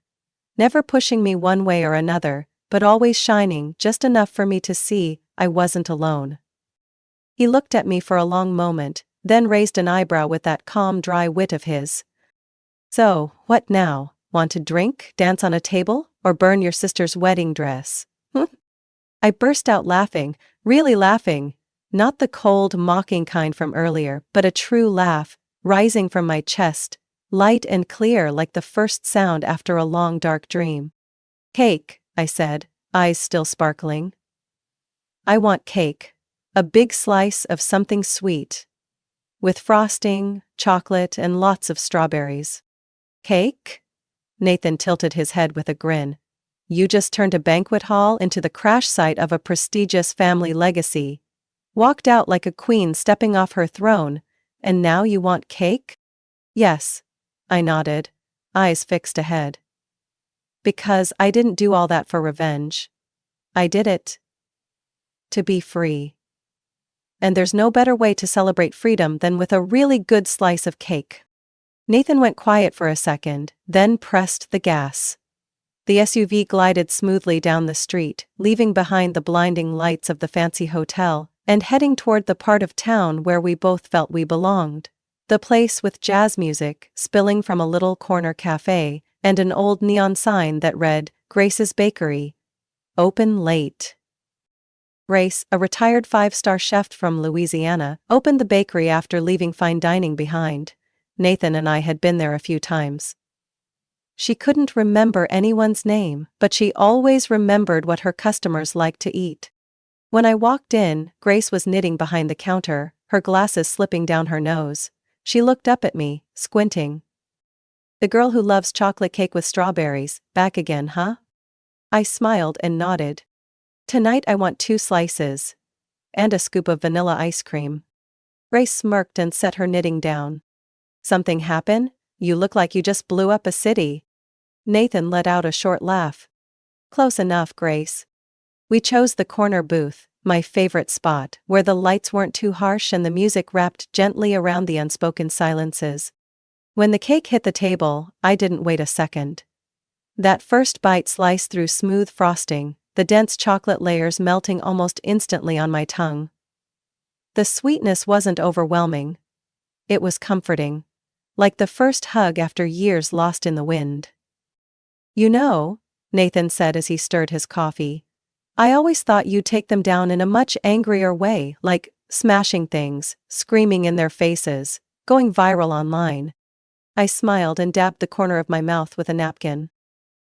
[SPEAKER 1] Never pushing me one way or another, but always shining just enough for me to see I wasn't alone. He looked at me for a long moment, then raised an eyebrow with that calm, dry wit of his. "So, what now? Want to drink, dance on a table, or burn your sister's wedding dress?" I burst out laughing, really laughing. Not the cold, mocking kind from earlier, but a true laugh, rising from my chest, light and clear like the first sound after a long dark dream. "Cake," I said, eyes still sparkling. "I want cake. A big slice of something sweet. With frosting, chocolate, and lots of strawberries." "Cake?" Nathan tilted his head with a grin. "You just turned a banquet hall into the crash site of a prestigious family legacy. Walked out like a queen stepping off her throne, and now you want cake?" "Yes," I nodded, eyes fixed ahead. "Because I didn't do all that for revenge. I did it to be free. And there's no better way to celebrate freedom than with a really good slice of cake." Nathan went quiet for a second, then pressed the gas. The SUV glided smoothly down the street, leaving behind the blinding lights of the fancy hotel, and heading toward the part of town where we both felt we belonged. The place with jazz music spilling from a little corner cafe, and an old neon sign that read, "Grace's Bakery. Open late." Grace, a retired 5-star chef from Louisiana, opened the bakery after leaving fine dining behind. Nathan and I had been there a few times. She couldn't remember anyone's name, but she always remembered what her customers liked to eat. When I walked in, Grace was knitting behind the counter, her glasses slipping down her nose. She looked up at me, squinting. "The girl who loves chocolate cake with strawberries, back again, huh?" I smiled and nodded. "Tonight I want 2 slices. And a scoop of vanilla ice cream." Grace smirked and set her knitting down. "Something happen? You look like you just blew up a city." Nathan let out a short laugh. "Close enough, Grace." We chose the corner booth, my favorite spot, where the lights weren't too harsh and the music wrapped gently around the unspoken silences. When the cake hit the table, I didn't wait a second. That first bite sliced through smooth frosting, the dense chocolate layers melting almost instantly on my tongue. The sweetness wasn't overwhelming. It was comforting. Like the first hug after years lost in the wind. "You know," Nathan said as he stirred his coffee, "I always thought you'd take them down in a much angrier way, like smashing things, screaming in their faces, going viral online." I smiled and dabbed the corner of my mouth with a napkin.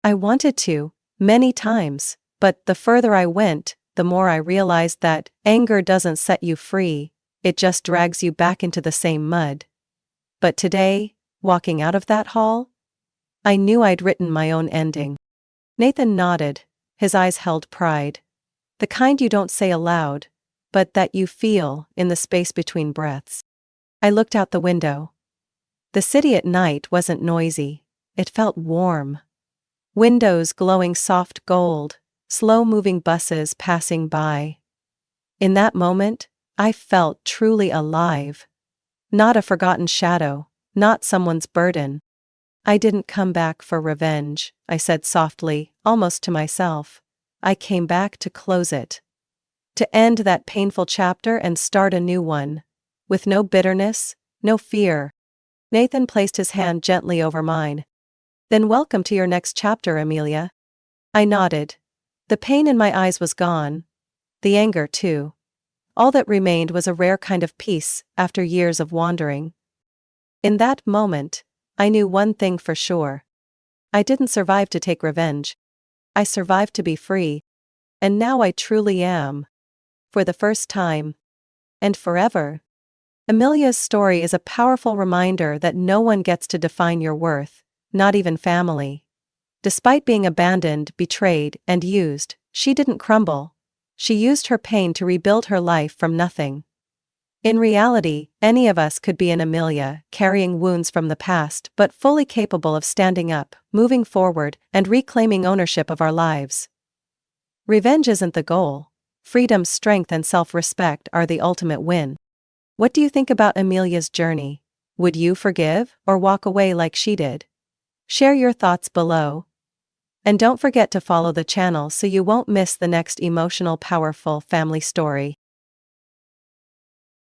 [SPEAKER 1] I wanted to, many times, but the further I went, the more I realized that anger doesn't set you free, it just drags you back into the same mud. But today, walking out of that hall, I knew I'd written my own ending. Nathan nodded, his eyes held pride. The kind you don't say aloud, but that you feel in the space between breaths. I looked out the window. The city at night wasn't noisy, it felt warm. Windows glowing soft gold, slow-moving buses passing by. In that moment, I felt truly alive. Not a forgotten shadow, not someone's burden. I didn't come back for revenge, I said softly, almost to myself. I came back to close it. To end that painful chapter and start a new one. With no bitterness, no fear. Nathan placed his hand gently over mine. Then welcome to your next chapter, Amelia. I nodded. The pain in my eyes was gone. The anger, too. All that remained was a rare kind of peace after years of wandering. In that moment, I knew one thing for sure. I didn't survive to take revenge. I survived to be free. And now I truly am. For the first time. And forever. Amelia's story is a powerful reminder that no one gets to define your worth, not even family. Despite being abandoned, betrayed, and used, she didn't crumble. She used her pain to rebuild her life from nothing. In reality, any of us could be an Amelia, carrying wounds from the past but fully capable of standing up, moving forward, and reclaiming ownership of our lives. Revenge isn't the goal. Freedom, strength, and self-respect are the ultimate win. What do you think about Amelia's journey? Would you forgive or walk away like she did? Share your thoughts below. And don't forget to follow the channel so you won't miss the next emotional, powerful family story.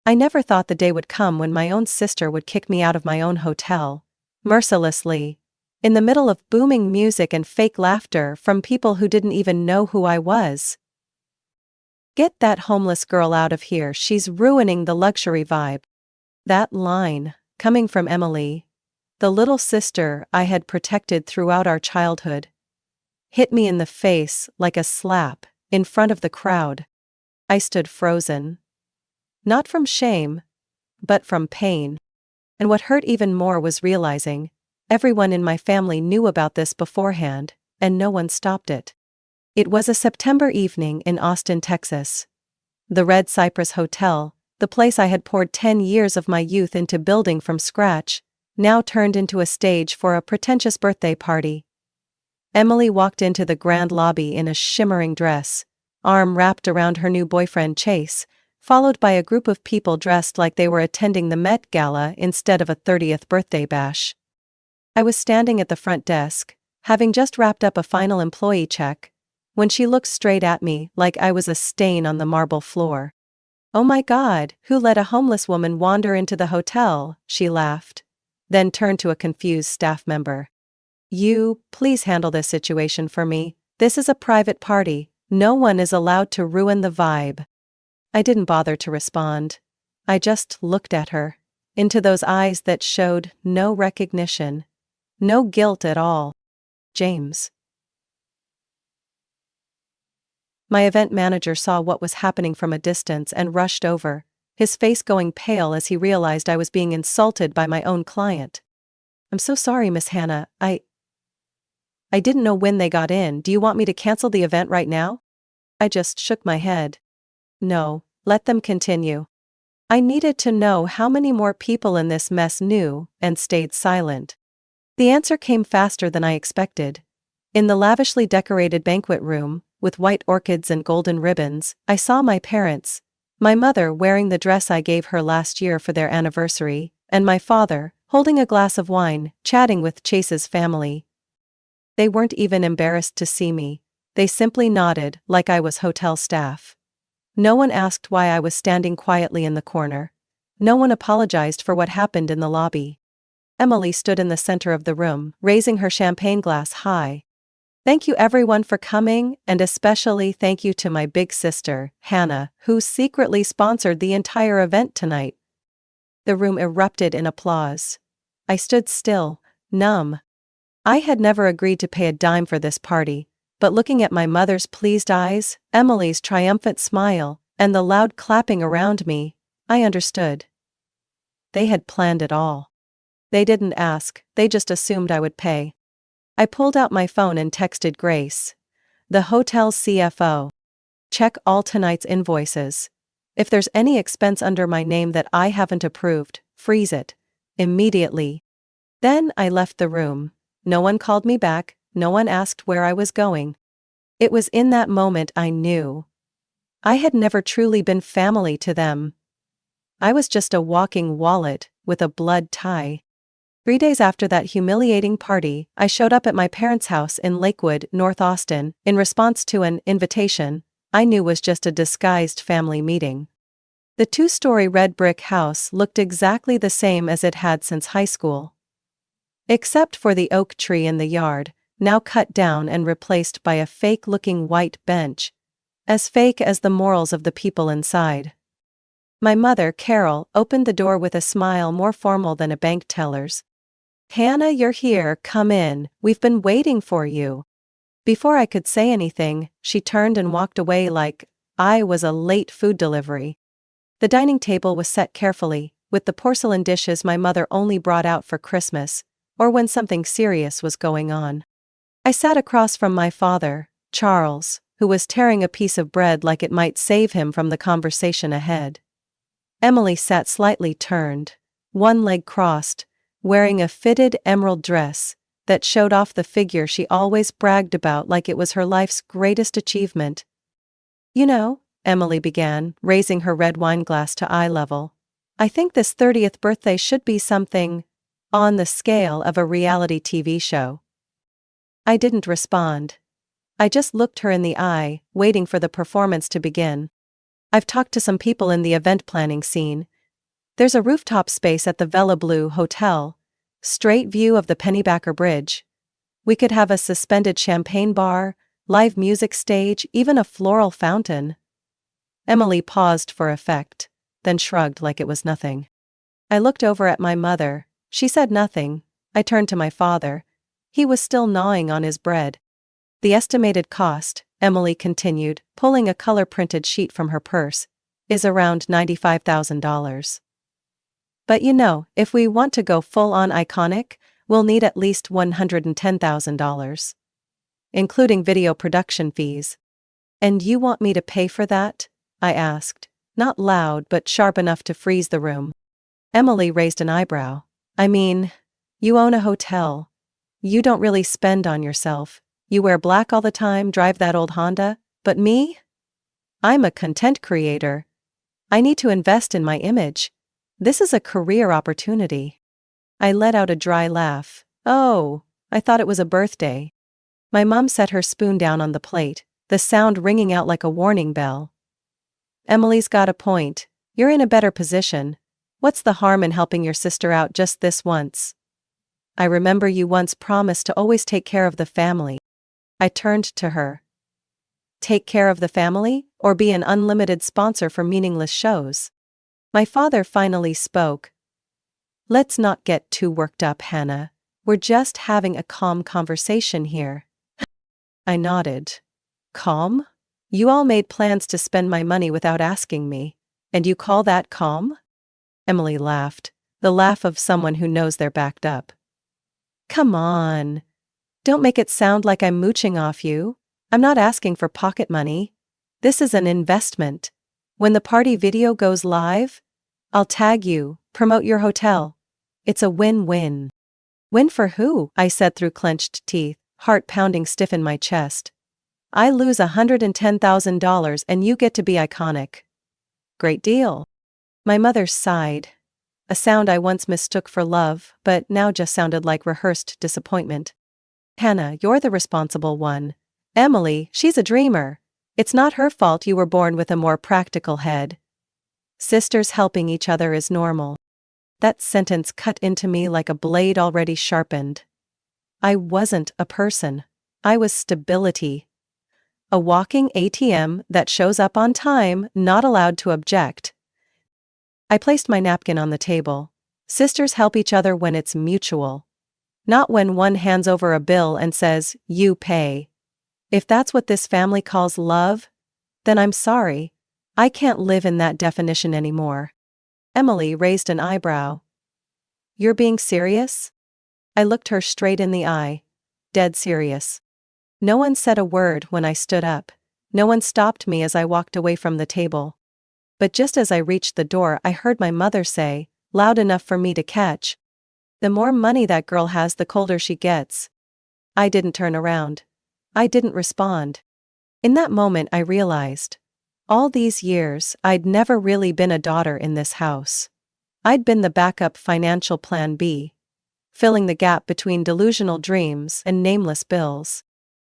[SPEAKER 1] I never thought the day would come when my own sister would kick me out of my own hotel. Mercilessly. In the middle of booming music and fake laughter from people who didn't even know who I was. Get that homeless girl out of here, she's ruining the luxury vibe. That line, coming from Emily, the little sister I had protected throughout our childhood, hit me in the face like a slap, in front of the crowd. I stood frozen. Not from shame, but from pain. And what hurt even more was realizing, everyone in my family knew about this beforehand, and no one stopped it. It was a September evening in Austin, Texas. The Red Cypress Hotel, the place I had poured 10 years of my youth into building from scratch, now turned into a stage for a pretentious birthday party. Emily walked into the grand lobby in a shimmering dress, arm wrapped around her new boyfriend Chase, followed by a group of people dressed like they were attending the Met Gala instead of a 30th birthday bash. I was standing at the front desk, having just wrapped up a final employee check, when she looked straight at me like I was a stain on the marble floor. "Oh my God, who let a homeless woman wander into the hotel?" she laughed. Then turned to a confused staff member. "You, please handle this situation for me. This is a private party. No one is allowed to ruin the vibe." I didn't bother to respond. I just looked at her, into those eyes that showed no recognition, no guilt at all. James. My event manager saw what was happening from a distance and rushed over, his face going pale as he realized I was being insulted by my own client. "I'm so sorry, Miss Hannah, I didn't know when they got in. Do you want me to cancel the event right now?" I just shook my head. No, let them continue. I needed to know how many more people in this mess knew and stayed silent. The answer came faster than I expected. In the lavishly decorated banquet room, with white orchids and golden ribbons, I saw my parents, my mother wearing the dress I gave her last year for their anniversary, and my father, holding a glass of wine, chatting with Chase's family. They weren't even embarrassed to see me. They simply nodded like I was hotel staff. No one asked why I was standing quietly in the corner. No one apologized for what happened in the lobby. Emily stood in the center of the room, raising her champagne glass high. "Thank you everyone for coming, and especially thank you to my big sister, Hannah, who secretly sponsored the entire event tonight." The room erupted in applause. I stood still, numb. I had never agreed to pay a dime for this party, but looking at my mother's pleased eyes, Emily's triumphant smile, and the loud clapping around me, I understood. They had planned it all. They didn't ask, they just assumed I would pay. I pulled out my phone and texted Grace, the hotel's CFO. "Check all tonight's invoices. If there's any expense under my name that I haven't approved, freeze it. Immediately." Then I left the room. No one called me back, no one asked where I was going. It was in that moment I knew. I had never truly been family to them. I was just a walking wallet with a blood tie. 3 days after that humiliating party, I showed up at my parents' house in Lakewood, North Austin, in response to an invitation I knew was just a disguised family meeting. The two-story red brick house looked exactly the same as it had since high school. Except for the oak tree in the yard, now cut down and replaced by a fake-looking white bench, as fake as the morals of the people inside. My mother, Carol, opened the door with a smile more formal than a bank teller's. "Hannah, you're here, come in, we've been waiting for you." Before I could say anything, she turned and walked away like I was a late food delivery. The dining table was set carefully, with the porcelain dishes my mother only brought out for Christmas, or when something serious was going on. I sat across from my father, Charles, who was tearing a piece of bread like it might save him from the conversation ahead. Emily sat slightly turned, one leg crossed, wearing a fitted emerald dress that showed off the figure she always bragged about like it was her life's greatest achievement. "You know," Emily began, raising her red wine glass to eye level, "I think this 30th birthday should be something on the scale of a reality TV show." I didn't respond. I just looked her in the eye, waiting for the performance to begin. "I've talked to some people in the event planning scene. There's a rooftop space at the Vela Blue Hotel, straight view of the Pennybacker Bridge. We could have a suspended champagne bar, live music stage, even a floral fountain." Emily paused for effect, then shrugged like it was nothing. I looked over at my mother. She said nothing. I turned to my father. He was still gnawing on his bread. "The estimated cost," Emily continued, pulling a color-printed sheet from her purse, "is around $95,000. But you know, if we want to go full-on iconic, we'll need at least $110,000. Including video production fees." "And you want me to pay for that?" I asked, not loud but sharp enough to freeze the room. Emily raised an eyebrow. "I mean, you own a hotel. You don't really spend on yourself. You wear black all the time, drive that old Honda, but me? I'm a content creator. I need to invest in my image. This is a career opportunity." I let out a dry laugh. "Oh, I thought it was a birthday." My mom set her spoon down on the plate, the sound ringing out like a warning bell. "Emily's got a point. You're in a better position. What's the harm in helping your sister out just this once? I remember you once promised to always take care of the family." I turned to her. "Take care of the family, or be an unlimited sponsor for meaningless shows?" My father finally spoke. "Let's not get too worked up, Hannah. We're just having a calm conversation here." I nodded. "Calm? You all made plans to spend my money without asking me, and you call that calm?" Emily laughed, the laugh of someone who knows they're backed up. "Come on. Don't make it sound like I'm mooching off you. I'm not asking for pocket money. This is an investment. When the party video goes live, I'll tag you, promote your hotel. It's a win-win." "Win for who?" I said through clenched teeth, heart pounding stiff in my chest. "I lose $110,000 and you get to be iconic." "Great deal." My mother sighed. A sound I once mistook for love, but now just sounded like rehearsed disappointment. "Hannah, you're the responsible one. Emily, she's a dreamer. It's not her fault you were born with a more practical head. Sisters helping each other is normal." That sentence cut into me like a blade already sharpened. I wasn't a person. I was stability. A walking ATM that shows up on time, not allowed to object. I placed my napkin on the table. Sisters help each other when it's mutual. Not when one hands over a bill and says, "You pay." If that's what this family calls love, then I'm sorry. I can't live in that definition anymore. Emily raised an eyebrow. "You're being serious?" I looked her straight in the eye. Dead serious. No one said a word when I stood up. No one stopped me as I walked away from the table. But just as I reached the door, I heard my mother say, loud enough for me to catch, "The more money that girl has, the colder she gets." I didn't turn around. I didn't respond. In that moment I realized, All these years, I'd never really been a daughter in this house. I'd been the backup financial plan B, filling the gap between delusional dreams and nameless bills.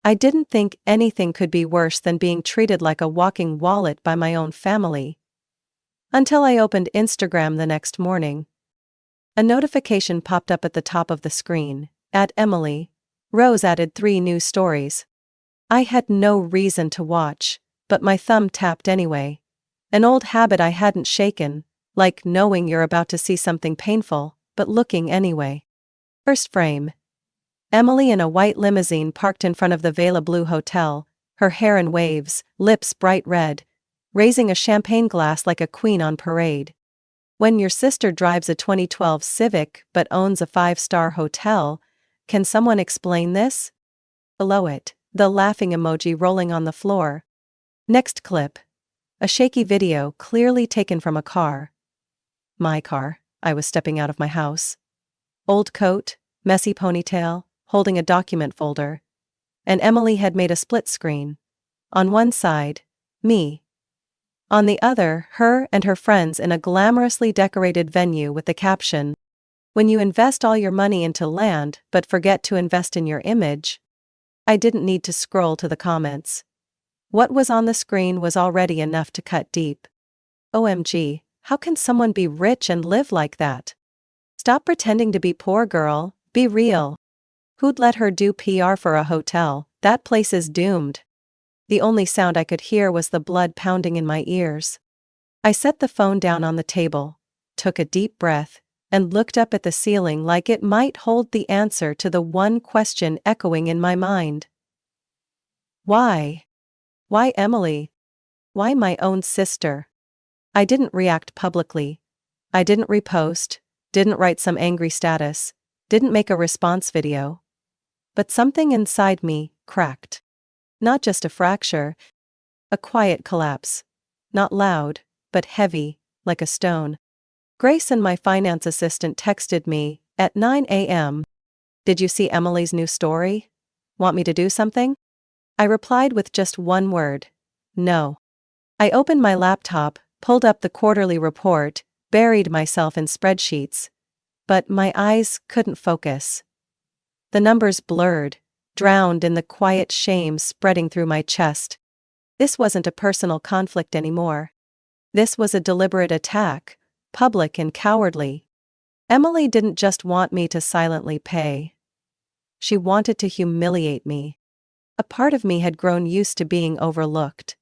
[SPEAKER 1] I didn't think anything could be worse than being treated like a walking wallet by my own family. Until I opened Instagram the next morning. A notification popped up at the top of the screen. At Emily, Rose added 3 new stories. I had no reason to watch, but my thumb tapped anyway. An old habit I hadn't shaken, like knowing you're about to see something painful, but looking anyway. First frame. Emily in a white limousine parked in front of the Vela Blue Hotel, her hair in waves, lips bright red, raising a champagne glass like a queen on parade. When your sister drives a 2012 Civic but owns a 5-star hotel, can someone explain this? Below it, the laughing emoji rolling on the floor. Next clip. A shaky video clearly taken from a car. My car. I was stepping out of my house. Old coat, messy ponytail, holding a document folder. And Emily had made a split screen. On one side, me. On the other, her and her friends in a glamorously decorated venue with the caption, "When you invest all your money into land but forget to invest in your image." I didn't need to scroll to the comments. What was on the screen was already enough to cut deep. OMG, how can someone be rich and live like that? Stop pretending to be poor, girl, be real. Who'd let her do PR for a hotel? That place is doomed. The only sound I could hear was the blood pounding in my ears. I set the phone down on the table, took a deep breath, and looked up at the ceiling like it might hold the answer to the one question echoing in my mind. Why? Why Emily? Why my own sister? I didn't react publicly. I didn't repost, didn't write some angry status, didn't make a response video. But something inside me cracked. Not just a fracture, a quiet collapse. Not loud, but heavy, like a stone. Grace and my finance assistant texted me at 9 a.m. "Did you see Emily's new story? Want me to do something?" I replied with just one word. No. I opened my laptop, pulled up the quarterly report, buried myself in spreadsheets. But my eyes couldn't focus. The numbers blurred, drowned in the quiet shame spreading through my chest. This wasn't a personal conflict anymore. This was a deliberate attack, public and cowardly. Emily didn't just want me to silently pay. She wanted to humiliate me. A part of me had grown used to being overlooked.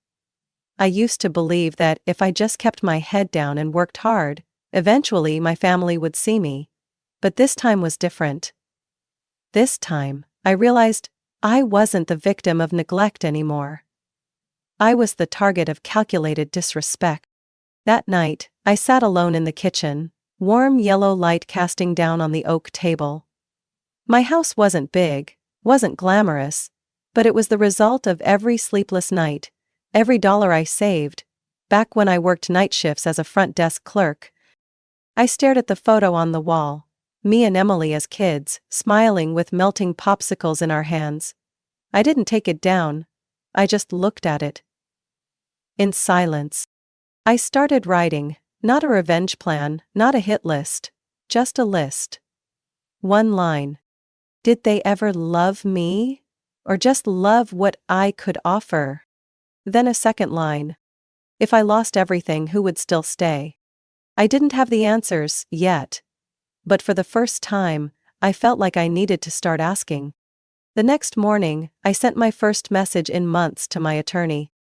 [SPEAKER 1] I used to believe that if I just kept my head down and worked hard, eventually my family would see me. But this time was different. This time, I realized I wasn't the victim of neglect anymore. I was the target of calculated disrespect. That night, I sat alone in the kitchen, warm yellow light casting down on the oak table. My house wasn't big, wasn't glamorous, but it was the result of every sleepless night, every dollar I saved, back when I worked night shifts as a front desk clerk. I stared at the photo on the wall, me and Emily as kids, smiling with melting popsicles in our hands. I didn't take it down, I just looked at it. In silence. I started writing, not a revenge plan, not a hit list, just a list. One line. Did they ever love me? Or just love what I could offer? Then a second line. If I lost everything, who would still stay? I didn't have the answers yet. But for the first time, I felt like I needed to start asking. The next morning, I sent my first message in months to my attorney.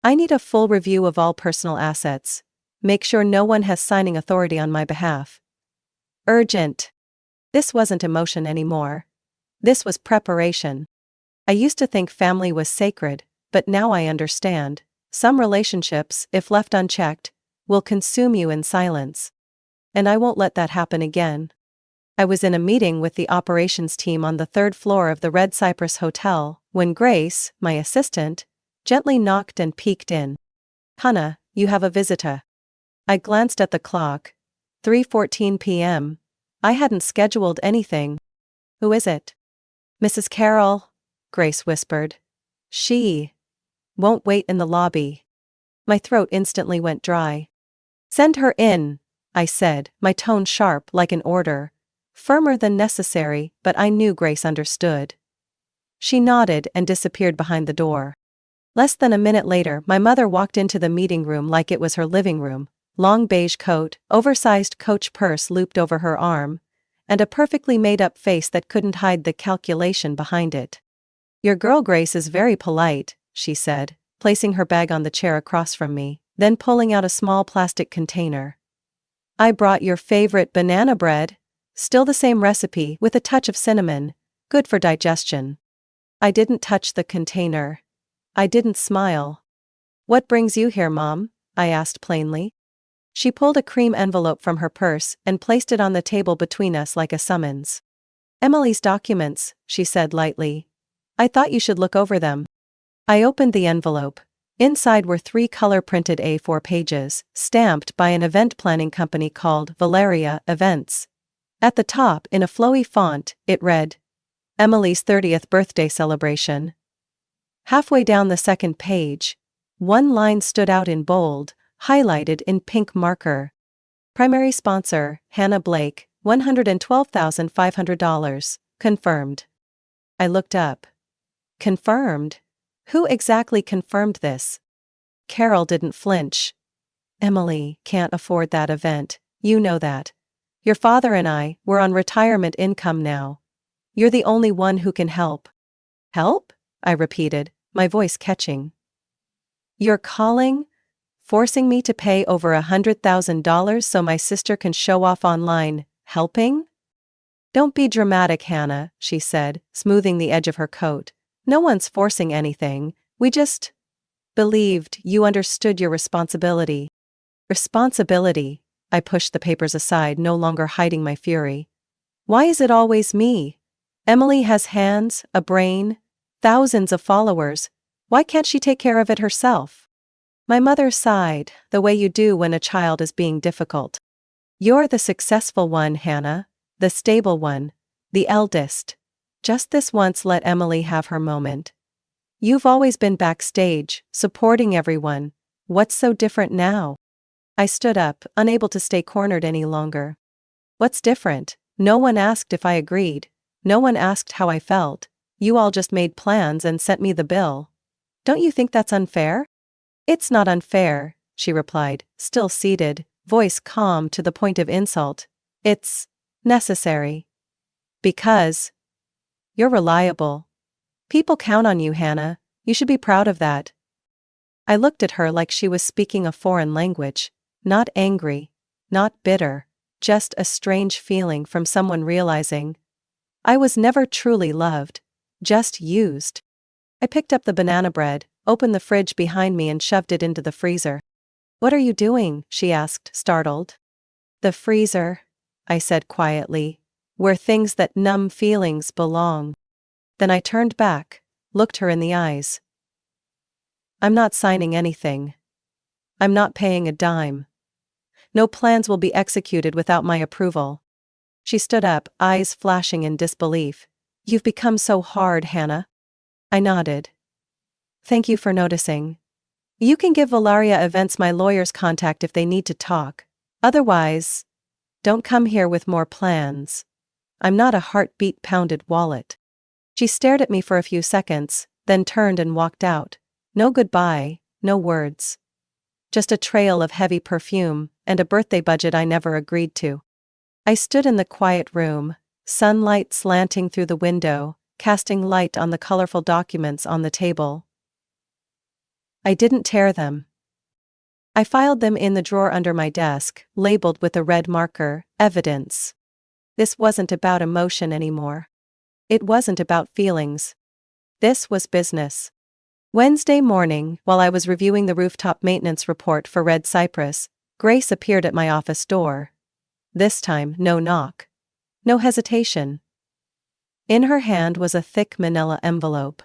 [SPEAKER 1] I need a full review of all personal assets. Make sure no one has signing authority on my behalf. Urgent. This wasn't emotion anymore. This was preparation. I used to think family was sacred, but now I understand. Some relationships, if left unchecked, will consume you in silence. And I won't let that happen again. I was in a meeting with the operations team on the 3rd floor of the Red Cypress Hotel, when Grace, my assistant, gently knocked and peeked in. "Hannah, you have a visitor." I glanced at the clock. 3:14 p.m. I hadn't scheduled anything. "Who is it?" "Mrs. Carroll," Grace whispered. "She won't wait in the lobby." My throat instantly went dry. "Send her in," I said, my tone sharp like an order. Firmer than necessary, but I knew Grace understood. She nodded and disappeared behind the door. Less than a minute later, my mother walked into the meeting room like it was her living room. Long beige coat, oversized Coach purse looped over her arm, and a perfectly made-up face that couldn't hide the calculation behind it. "Your girl Grace is very polite," she said, placing her bag on the chair across from me, then pulling out a small plastic container. "I brought your favorite banana bread. Still the same recipe with a touch of cinnamon, good for digestion." I didn't touch the container. I didn't smile. "What brings you here, Mom?" I asked plainly. She pulled a cream envelope from her purse and placed it on the table between us like a summons. "Emily's documents," she said lightly. "I thought you should look over them." I opened the envelope. Inside were 3 color-printed A4 pages, stamped by an event planning company called Valeria Events. At the top, in a flowy font, it read, "Emily's 30th birthday celebration." Halfway down the second page, one line stood out in bold, highlighted in pink marker. "Primary sponsor, Hannah Blake, $112,500, confirmed." I looked up. Confirmed? Who exactly confirmed this? Carol didn't flinch. "Emily can't afford that event, you know that. Your father and I, we're on retirement income now. You're the only one who can help." "Help?" I repeated, my voice catching. "You're calling? Forcing me to pay over $100,000 so my sister can show off online, helping?" "Don't be dramatic, Hannah," she said, smoothing the edge of her coat. "No one's forcing anything, we just believed you understood your responsibility." "Responsibility?" I pushed the papers aside, no longer hiding my fury. "Why is it always me? Emily has hands, a brain, thousands of followers. Why can't she take care of it herself?" My mother sighed, the way you do when a child is being difficult. "You're the successful one, Hannah. The stable one. The eldest. Just this once let Emily have her moment. You've always been backstage, supporting everyone. What's so different now?" I stood up, unable to stay cornered any longer. "What's different? No one asked if I agreed. No one asked how I felt. You all just made plans and sent me the bill. Don't you think that's unfair?" "It's not unfair," she replied, still seated, voice calm to the point of insult. "It's necessary. Because you're reliable. People count on you, Hannah. You should be proud of that." I looked at her like she was speaking a foreign language. Not angry, not bitter, just a strange feeling from someone realizing I was never truly loved, just used. I picked up the banana bread, opened the fridge behind me and shoved it into the freezer. "What are you doing?" she asked, startled. "The freezer," I said quietly, "where things that numb feelings belong." Then I turned back, looked her in the eyes. "I'm not signing anything. I'm not paying a dime. No plans will be executed without my approval." She stood up, eyes flashing in disbelief. "You've become so hard, Hannah." I nodded. "Thank you for noticing. You can give Valeria Events my lawyer's contact if they need to talk. Otherwise, don't come here with more plans. I'm not a heartbeat-pounded wallet." She stared at me for a few seconds, then turned and walked out. No goodbye, no words. Just a trail of heavy perfume, and a birthday budget I never agreed to. I stood in the quiet room, sunlight slanting through the window, casting light on the colorful documents on the table. I didn't tear them. I filed them in the drawer under my desk, labeled with a red marker, evidence. This wasn't about emotion anymore. It wasn't about feelings. This was business. Wednesday morning, while I was reviewing the rooftop maintenance report for Red Cypress, Grace appeared at my office door. This time, no knock. No hesitation. In her hand was a thick manila envelope.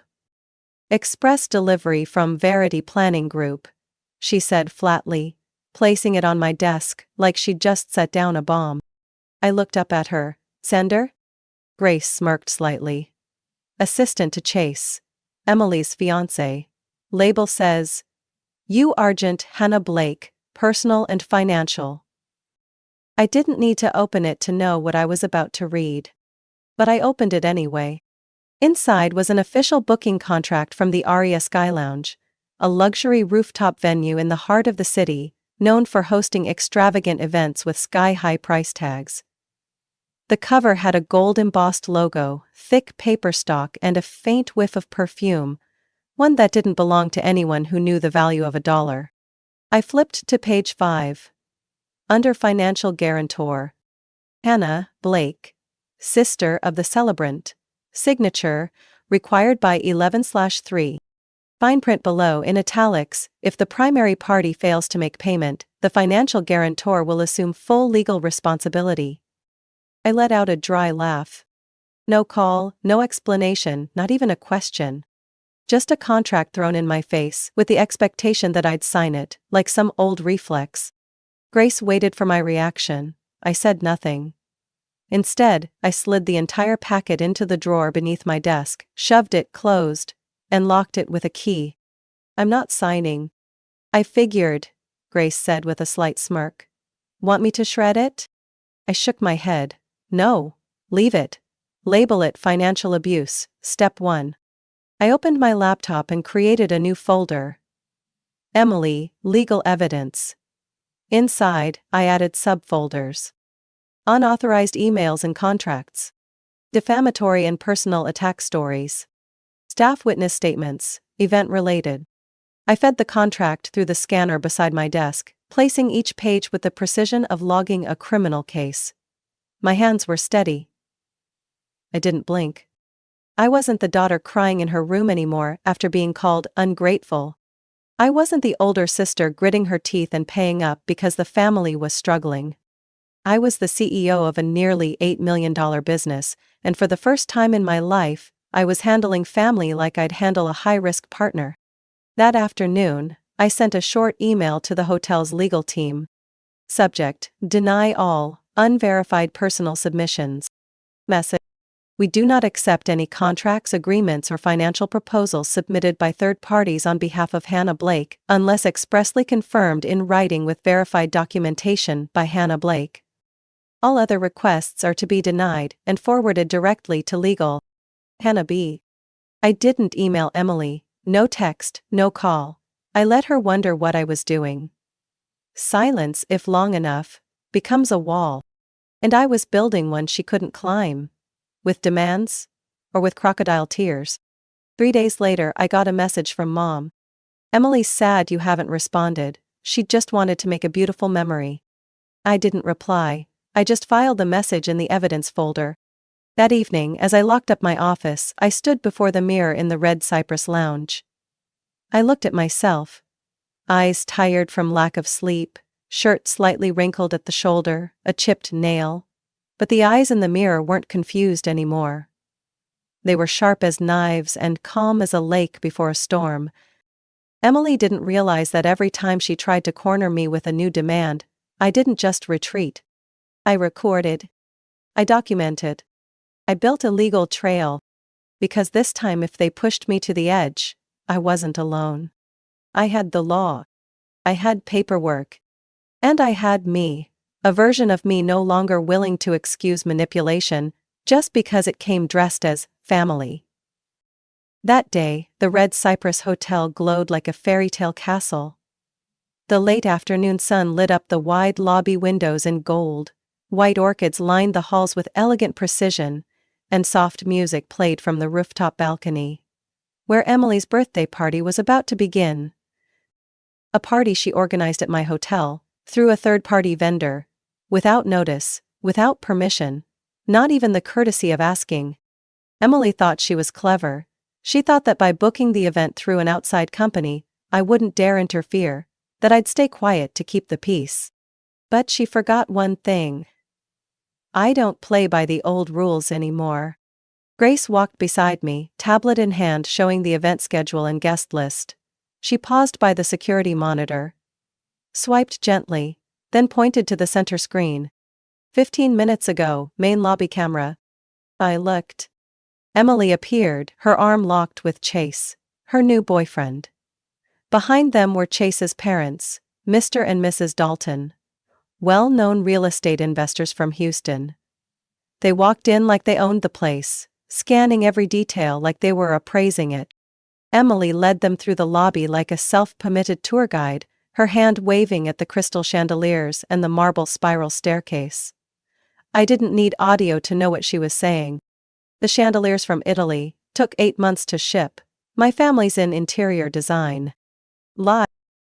[SPEAKER 1] "Express delivery from Verity Planning Group," she said flatly, placing it on my desk like she'd just set down a bomb. I looked up at her. "Sender?" Grace smirked slightly. "Assistant to Chase. Emily's fiancé. Label says You Argent Hannah Blake, Personal and Financial. I didn't need to open it to know what I was about to read. But I opened it anyway. Inside was an official booking contract from the Aria Sky Lounge, a luxury rooftop venue in the heart of the city, known for hosting extravagant events with sky-high price tags. The cover had a gold-embossed logo, thick paper stock and a faint whiff of perfume, one that didn't belong to anyone who knew the value of $1. I flipped to page 5. Under Financial Guarantor. Hannah Blake, sister of the celebrant. Signature, required by 11/3. Fine print below in italics, if the primary party fails to make payment, the financial guarantor will assume full legal responsibility. I let out a dry laugh. No call, no explanation, not even a question. Just a contract thrown in my face, with the expectation that I'd sign it, like some old reflex. Grace waited for my reaction. I said nothing. Instead, I slid the entire packet into the drawer beneath my desk, shoved it closed, and locked it with a key. I'm not signing. I figured, Grace said with a slight smirk. Want me to shred it? I shook my head. No, leave it. Label it financial abuse, step 1. I opened my laptop and created a new folder. Emily, legal evidence. Inside, I added subfolders. Unauthorized emails and contracts. Defamatory and personal attack stories. Staff witness statements, event-related. I fed the contract through the scanner beside my desk, placing each page with the precision of logging a criminal case. My hands were steady. I didn't blink. I wasn't the daughter crying in her room anymore after being called ungrateful. I wasn't the older sister gritting her teeth and paying up because the family was struggling. I was the CEO of a nearly $8 million business, and for the first time in my life, I was handling family like I'd handle a high-risk partner. That afternoon, I sent a short email to the hotel's legal team. Subject: Deny all unverified personal submissions. Message: We do not accept any contracts, agreements, or financial proposals submitted by third parties on behalf of Hannah Blake, unless expressly confirmed in writing with verified documentation by Hannah Blake. All other requests are to be denied and forwarded directly to legal. Hannah B. I didn't email Emily, no text, no call. I let her wonder what I was doing. Silence, if long enough, becomes a wall. And I was building one she couldn't climb. With demands? Or with crocodile tears? 3 days later, I got a message from Mom. Emily's sad you haven't responded. She just wanted to make a beautiful memory. I didn't reply. I just filed the message in the evidence folder. That evening, as I locked up my office, I stood before the mirror in the Red Cypress Lounge. I looked at myself. Eyes tired from lack of sleep, shirt slightly wrinkled at the shoulder, a chipped nail. But the eyes in the mirror weren't confused anymore. They were sharp as knives and calm as a lake before a storm. Emily didn't realize that every time she tried to corner me with a new demand, I didn't just retreat. I recorded. I documented. I built a legal trail. Because this time if they pushed me to the edge, I wasn't alone. I had the law. I had paperwork. And I had me. A version of me no longer willing to excuse manipulation, just because it came dressed as family. That day, the Red Cypress Hotel glowed like a fairy tale castle. The late afternoon sun lit up the wide lobby windows in gold, white orchids lined the halls with elegant precision, and soft music played from the rooftop balcony, where Emily's birthday party was about to begin. A party she organized at my hotel, through a third-party vendor, without notice, without permission, not even the courtesy of asking. Emily thought she was clever. She thought that by booking the event through an outside company, I wouldn't dare interfere, that I'd stay quiet to keep the peace. But she forgot one thing. I don't play by the old rules anymore. Grace walked beside me, tablet in hand showing the event schedule and guest list. She paused by the security monitor, swiped gently, then pointed to the center screen. 15 minutes ago, main lobby camera. I looked. Emily appeared, her arm locked with Chase, her new boyfriend. Behind them were Chase's parents, Mr. and Mrs. Dalton, well-known real estate investors from Houston. They walked in like they owned the place, scanning every detail like they were appraising it. Emily led them through the lobby like a self-permitted tour guide, her hand waving at the crystal chandeliers and the marble spiral staircase. I didn't need audio to know what she was saying. The chandeliers from Italy took 8 months to ship. My family's in interior design. I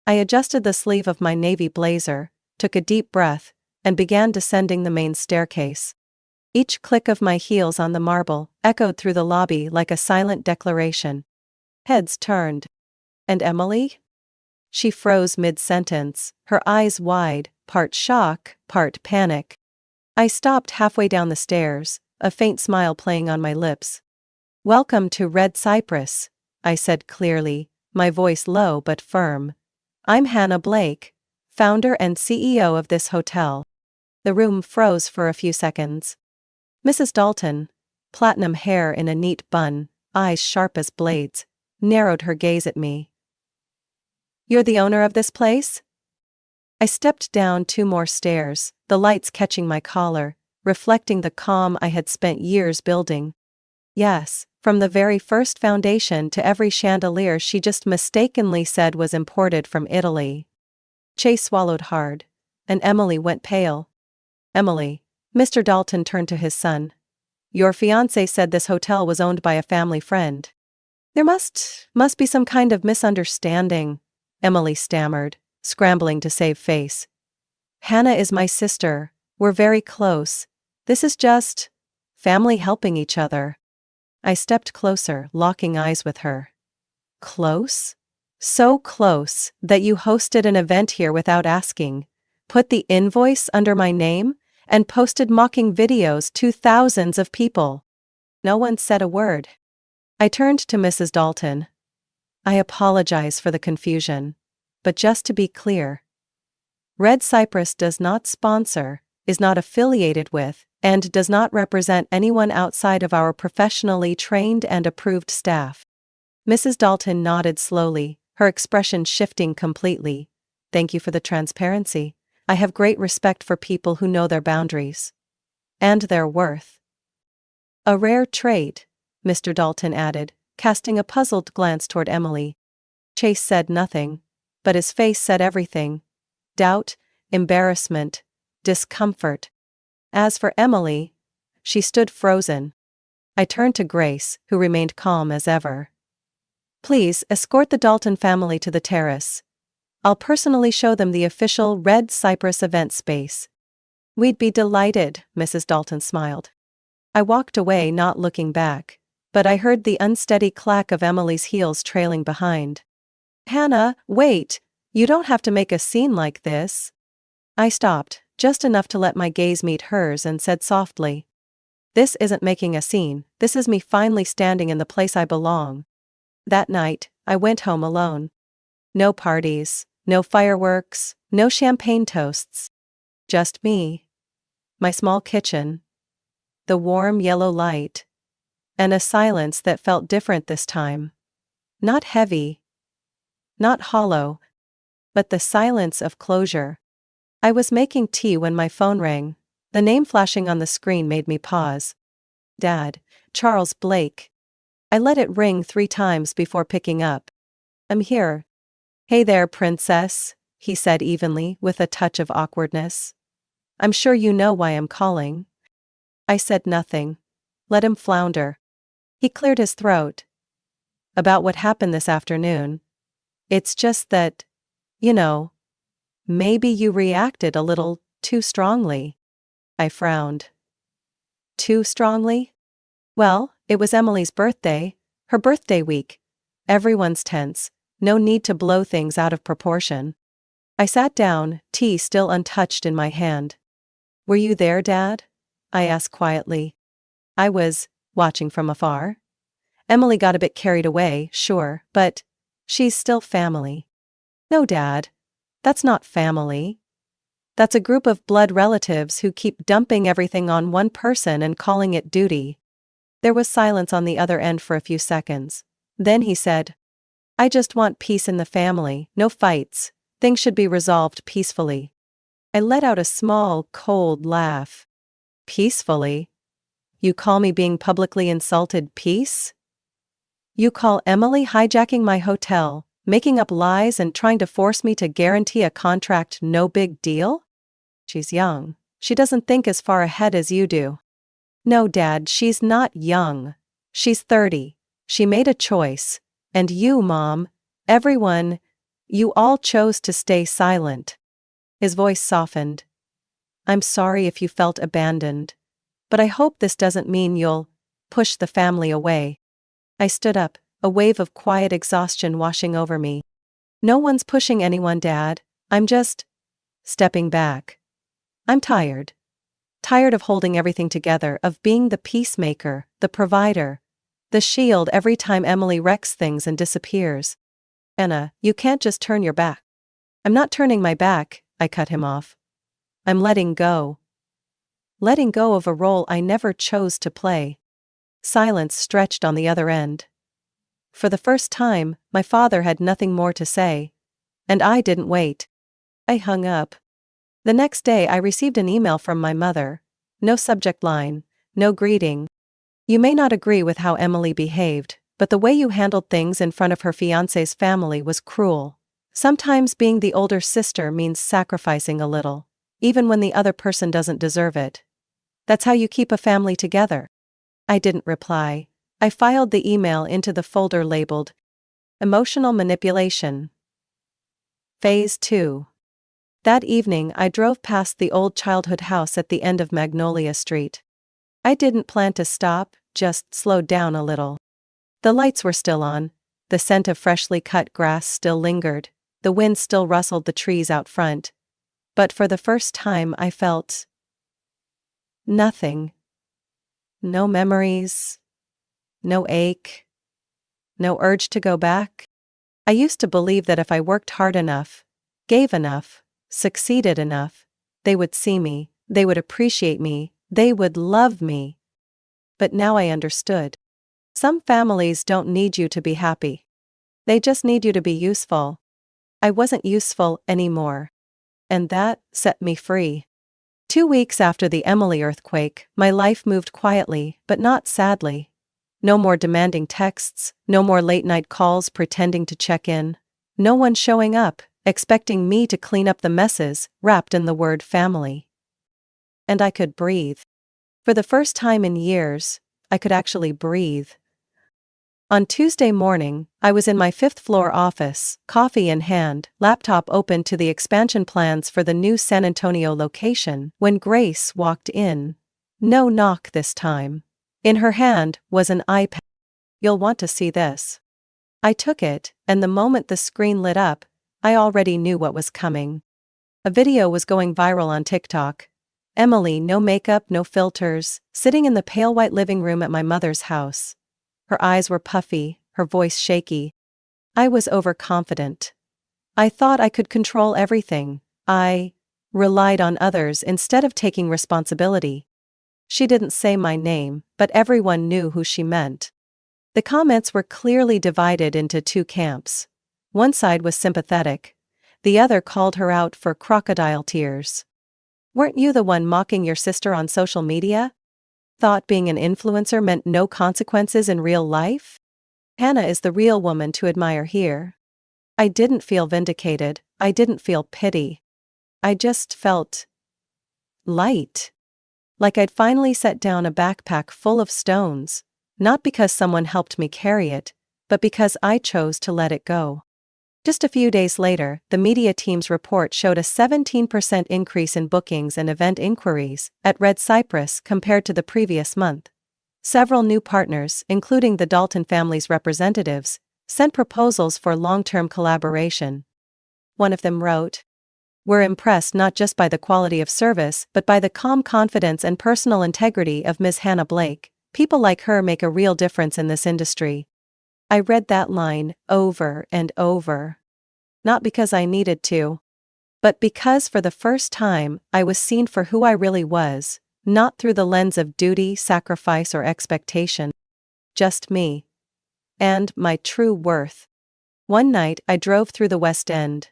[SPEAKER 1] adjusted the sleeve of my navy blazer, took a deep breath, and began descending the main staircase. Each click of my heels on the marble echoed through the lobby like a silent declaration. Heads turned. And Emily? She froze mid-sentence, her eyes wide, part shock, part panic. I stopped halfway down the stairs, a faint smile playing on my lips. "Welcome to Red Cypress," I said clearly, my voice low but firm. "I'm Hannah Blake, founder and CEO of this hotel." The room froze for a few seconds. Mrs. Dalton, platinum hair in a neat bun, eyes sharp as blades, narrowed her gaze at me. "You're the owner of this place?" I stepped down 2 more stairs, the lights catching my collar, reflecting the calm I had spent years building. Yes, from the very first foundation to every chandelier she just mistakenly said was imported from Italy. Chase swallowed hard, and Emily went pale. "Emily," Mr. Dalton turned to his son. "Your fiancé said this hotel was owned by a family friend." "There must be some kind of misunderstanding," Emily stammered, scrambling to save face. "Hannah is my sister, we're very close. This is just family helping each other." I stepped closer, locking eyes with her. "Close? So close that you hosted an event here without asking, put the invoice under my name, and posted mocking videos to thousands of people." No one said a word. I turned to Mrs. Dalton. "I apologize for the confusion, but just to be clear, Red Cypress does not sponsor, is not affiliated with, and does not represent anyone outside of our professionally trained and approved staff." Mrs. Dalton nodded slowly, her expression shifting completely. "Thank you for the transparency. I have great respect for people who know their boundaries. And their worth." "A rare trait," Mr. Dalton added, casting a puzzled glance toward Emily. Chase said nothing, but his face said everything. Doubt, embarrassment, discomfort. As for Emily, she stood frozen. I turned to Grace, who remained calm as ever. "Please escort the Dalton family to the terrace. I'll personally show them the official Red Cypress event space." "We'd be delighted," Mrs. Dalton smiled. I walked away, not looking back, but I heard the unsteady clack of Emily's heels trailing behind. "Hannah, wait! You don't have to make a scene like this." I stopped, just enough to let my gaze meet hers, and said softly, "This isn't making a scene, this is me finally standing in the place I belong." That night, I went home alone. No parties, no fireworks, no champagne toasts. Just me. My small kitchen. The warm yellow light. And a silence that felt different this time. Not heavy. Not hollow. But the silence of closure. I was making tea when my phone rang. The name flashing on the screen made me pause. "Dad, Charles Blake." I let it ring 3 times before picking up. "I'm here." "Hey there, princess," he said evenly, with a touch of awkwardness. "I'm sure you know why I'm calling." I said nothing. Let him flounder. He cleared his throat. "About what happened this afternoon. It's just that, you know, maybe you reacted a little too strongly." I frowned. "Too strongly?" "Well, it was Emily's birthday, her birthday week. Everyone's tense, no need to blow things out of proportion." I sat down, tea still untouched in my hand. "Were you there, Dad?" I asked quietly. "I was, watching from afar. Emily got a bit carried away, sure, but she's still family." "No, Dad. That's not family. That's a group of blood relatives who keep dumping everything on one person and calling it duty." There was silence on the other end for a few seconds. Then he said, I just want peace in the family, no fights. Things should be resolved peacefully. I let out a small, cold laugh. Peacefully? You call me being publicly insulted peace? You call Emily hijacking my hotel, making up lies and trying to force me to guarantee a contract no big deal? She's young. She doesn't think as far ahead as you do. No, Dad, she's not young. She's 30. She made a choice. And you, Mom, everyone, you all chose to stay silent. His voice softened. I'm sorry if you felt abandoned. But I hope this doesn't mean you'll push the family away. I stood up, a wave of quiet exhaustion washing over me. No one's pushing anyone, Dad. I'm just stepping back. I'm tired. Tired of holding everything together, of being the peacemaker, the provider, the shield every time Emily wrecks things and disappears. Anna, you can't just turn your back. I'm not turning my back, I cut him off. I'm letting go. Letting go of a role I never chose to play. Silence stretched on the other end. For the first time, my father had nothing more to say. And I didn't wait. I hung up. The next day I received an email from my mother. No subject line, no greeting. You may not agree with how Emily behaved, but the way you handled things in front of her fiancé's family was cruel. Sometimes being the older sister means sacrificing a little, even when the other person doesn't deserve it. That's how you keep a family together. I didn't reply. I filed the email into the folder labeled Emotional Manipulation. Phase 2. That evening I drove past the old childhood house at the end of Magnolia Street. I didn't plan to stop, just slowed down a little. The lights were still on, the scent of freshly cut grass still lingered, the wind still rustled the trees out front. But for the first time I felt nothing. No memories. No ache. No urge to go back. I used to believe that if I worked hard enough, gave enough, succeeded enough, they would see me, they would appreciate me, they would love me. But now I understood. Some families don't need you to be happy. They just need you to be useful. I wasn't useful anymore. And that set me free. 2 weeks after the Emily earthquake, my life moved quietly, but not sadly. No more demanding texts, no more late-night calls pretending to check in. No one showing up, expecting me to clean up the messes wrapped in the word family. And I could breathe. For the first time in years, I could actually breathe. On Tuesday morning, I was in my 5th-floor office, coffee in hand, laptop open to the expansion plans for the new San Antonio location, when Grace walked in. No knock this time. In her hand was an iPad. You'll want to see this. I took it, and the moment the screen lit up, I already knew what was coming. A video was going viral on TikTok. Emily, no makeup, no filters, sitting in the pale white living room at my mother's house. Her eyes were puffy, her voice shaky. I was overconfident. I thought I could control everything. I relied on others instead of taking responsibility. She didn't say my name, but everyone knew who she meant. The comments were clearly divided into 2 camps. One side was sympathetic. The other called her out for crocodile tears. Weren't you the one mocking your sister on social media? Thought being an influencer meant no consequences in real life? Hannah is the real woman to admire here. I didn't feel vindicated. I didn't feel pity. I just felt light. Like I'd finally set down a backpack full of stones, not because someone helped me carry it, but because I chose to let it go. Just a few days later, the media team's report showed a 17% increase in bookings and event inquiries at Red Cypress compared to the previous month. Several new partners, including the Dalton family's representatives, sent proposals for long-term collaboration. One of them wrote, "We're impressed not just by the quality of service but by the calm confidence and personal integrity of Ms. Hannah Blake. People like her make a real difference in this industry." I read that line over and over. Not because I needed to, but because for the first time I was seen for who I really was, not through the lens of duty, sacrifice, or expectation. Just me. And my true worth. One night I drove through the West End.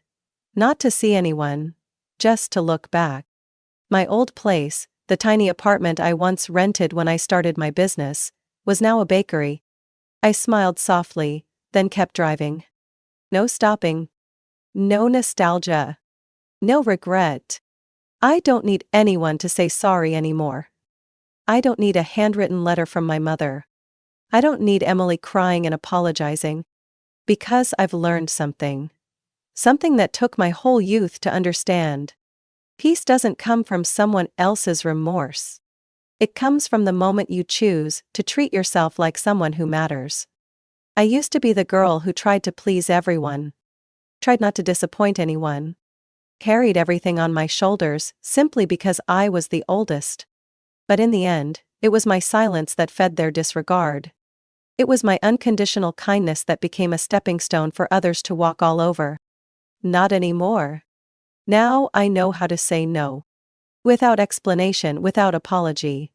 [SPEAKER 1] Not to see anyone, just to look back. My old place, the tiny apartment I once rented when I started my business, was now a bakery. I smiled softly, then kept driving. No stopping. No nostalgia. No regret. I don't need anyone to say sorry anymore. I don't need a handwritten letter from my mother. I don't need Emily crying and apologizing. Because I've learned something. Something that took my whole youth to understand. Peace doesn't come from someone else's remorse. It comes from the moment you choose to treat yourself like someone who matters. I used to be the girl who tried to please everyone. Tried not to disappoint anyone. Carried everything on my shoulders simply because I was the oldest. But in the end, it was my silence that fed their disregard. It was my unconditional kindness that became a stepping stone for others to walk all over. Not anymore. Now I know how to say no. Without explanation, without apology.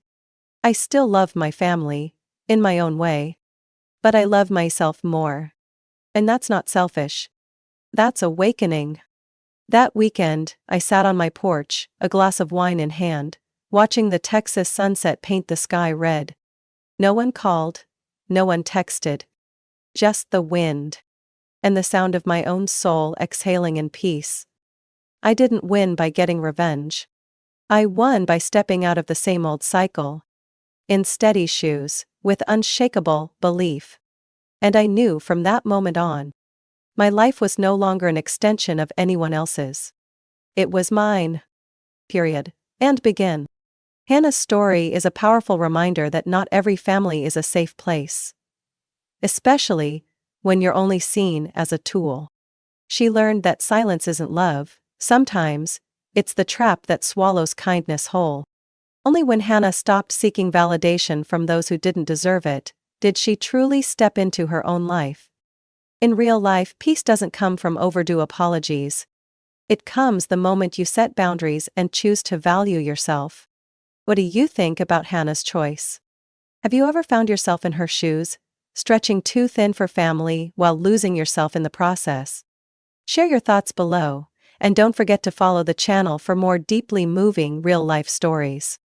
[SPEAKER 1] I still love my family, in my own way. But I love myself more. And that's not selfish. That's awakening. That weekend, I sat on my porch, a glass of wine in hand, watching the Texas sunset paint the sky red. No one called, no one texted. Just the wind. And the sound of my own soul exhaling in peace. I didn't win by getting revenge. I won by stepping out of the same old cycle. In steady shoes, with unshakable belief. And I knew from that moment on, my life was no longer an extension of anyone else's. It was mine. Period. And begin. Hannah's story is a powerful reminder that not every family is a safe place. Especially when you're only seen as a tool. She learned that silence isn't love, sometimes, it's the trap that swallows kindness whole. Only when Hannah stopped seeking validation from those who didn't deserve it, did she truly step into her own life. In real life, peace doesn't come from overdue apologies. It comes the moment you set boundaries and choose to value yourself. What do you think about Hannah's choice? Have you ever found yourself in her shoes, stretching too thin for family while losing yourself in the process? Share your thoughts below, and don't forget to follow the channel for more deeply moving real-life stories.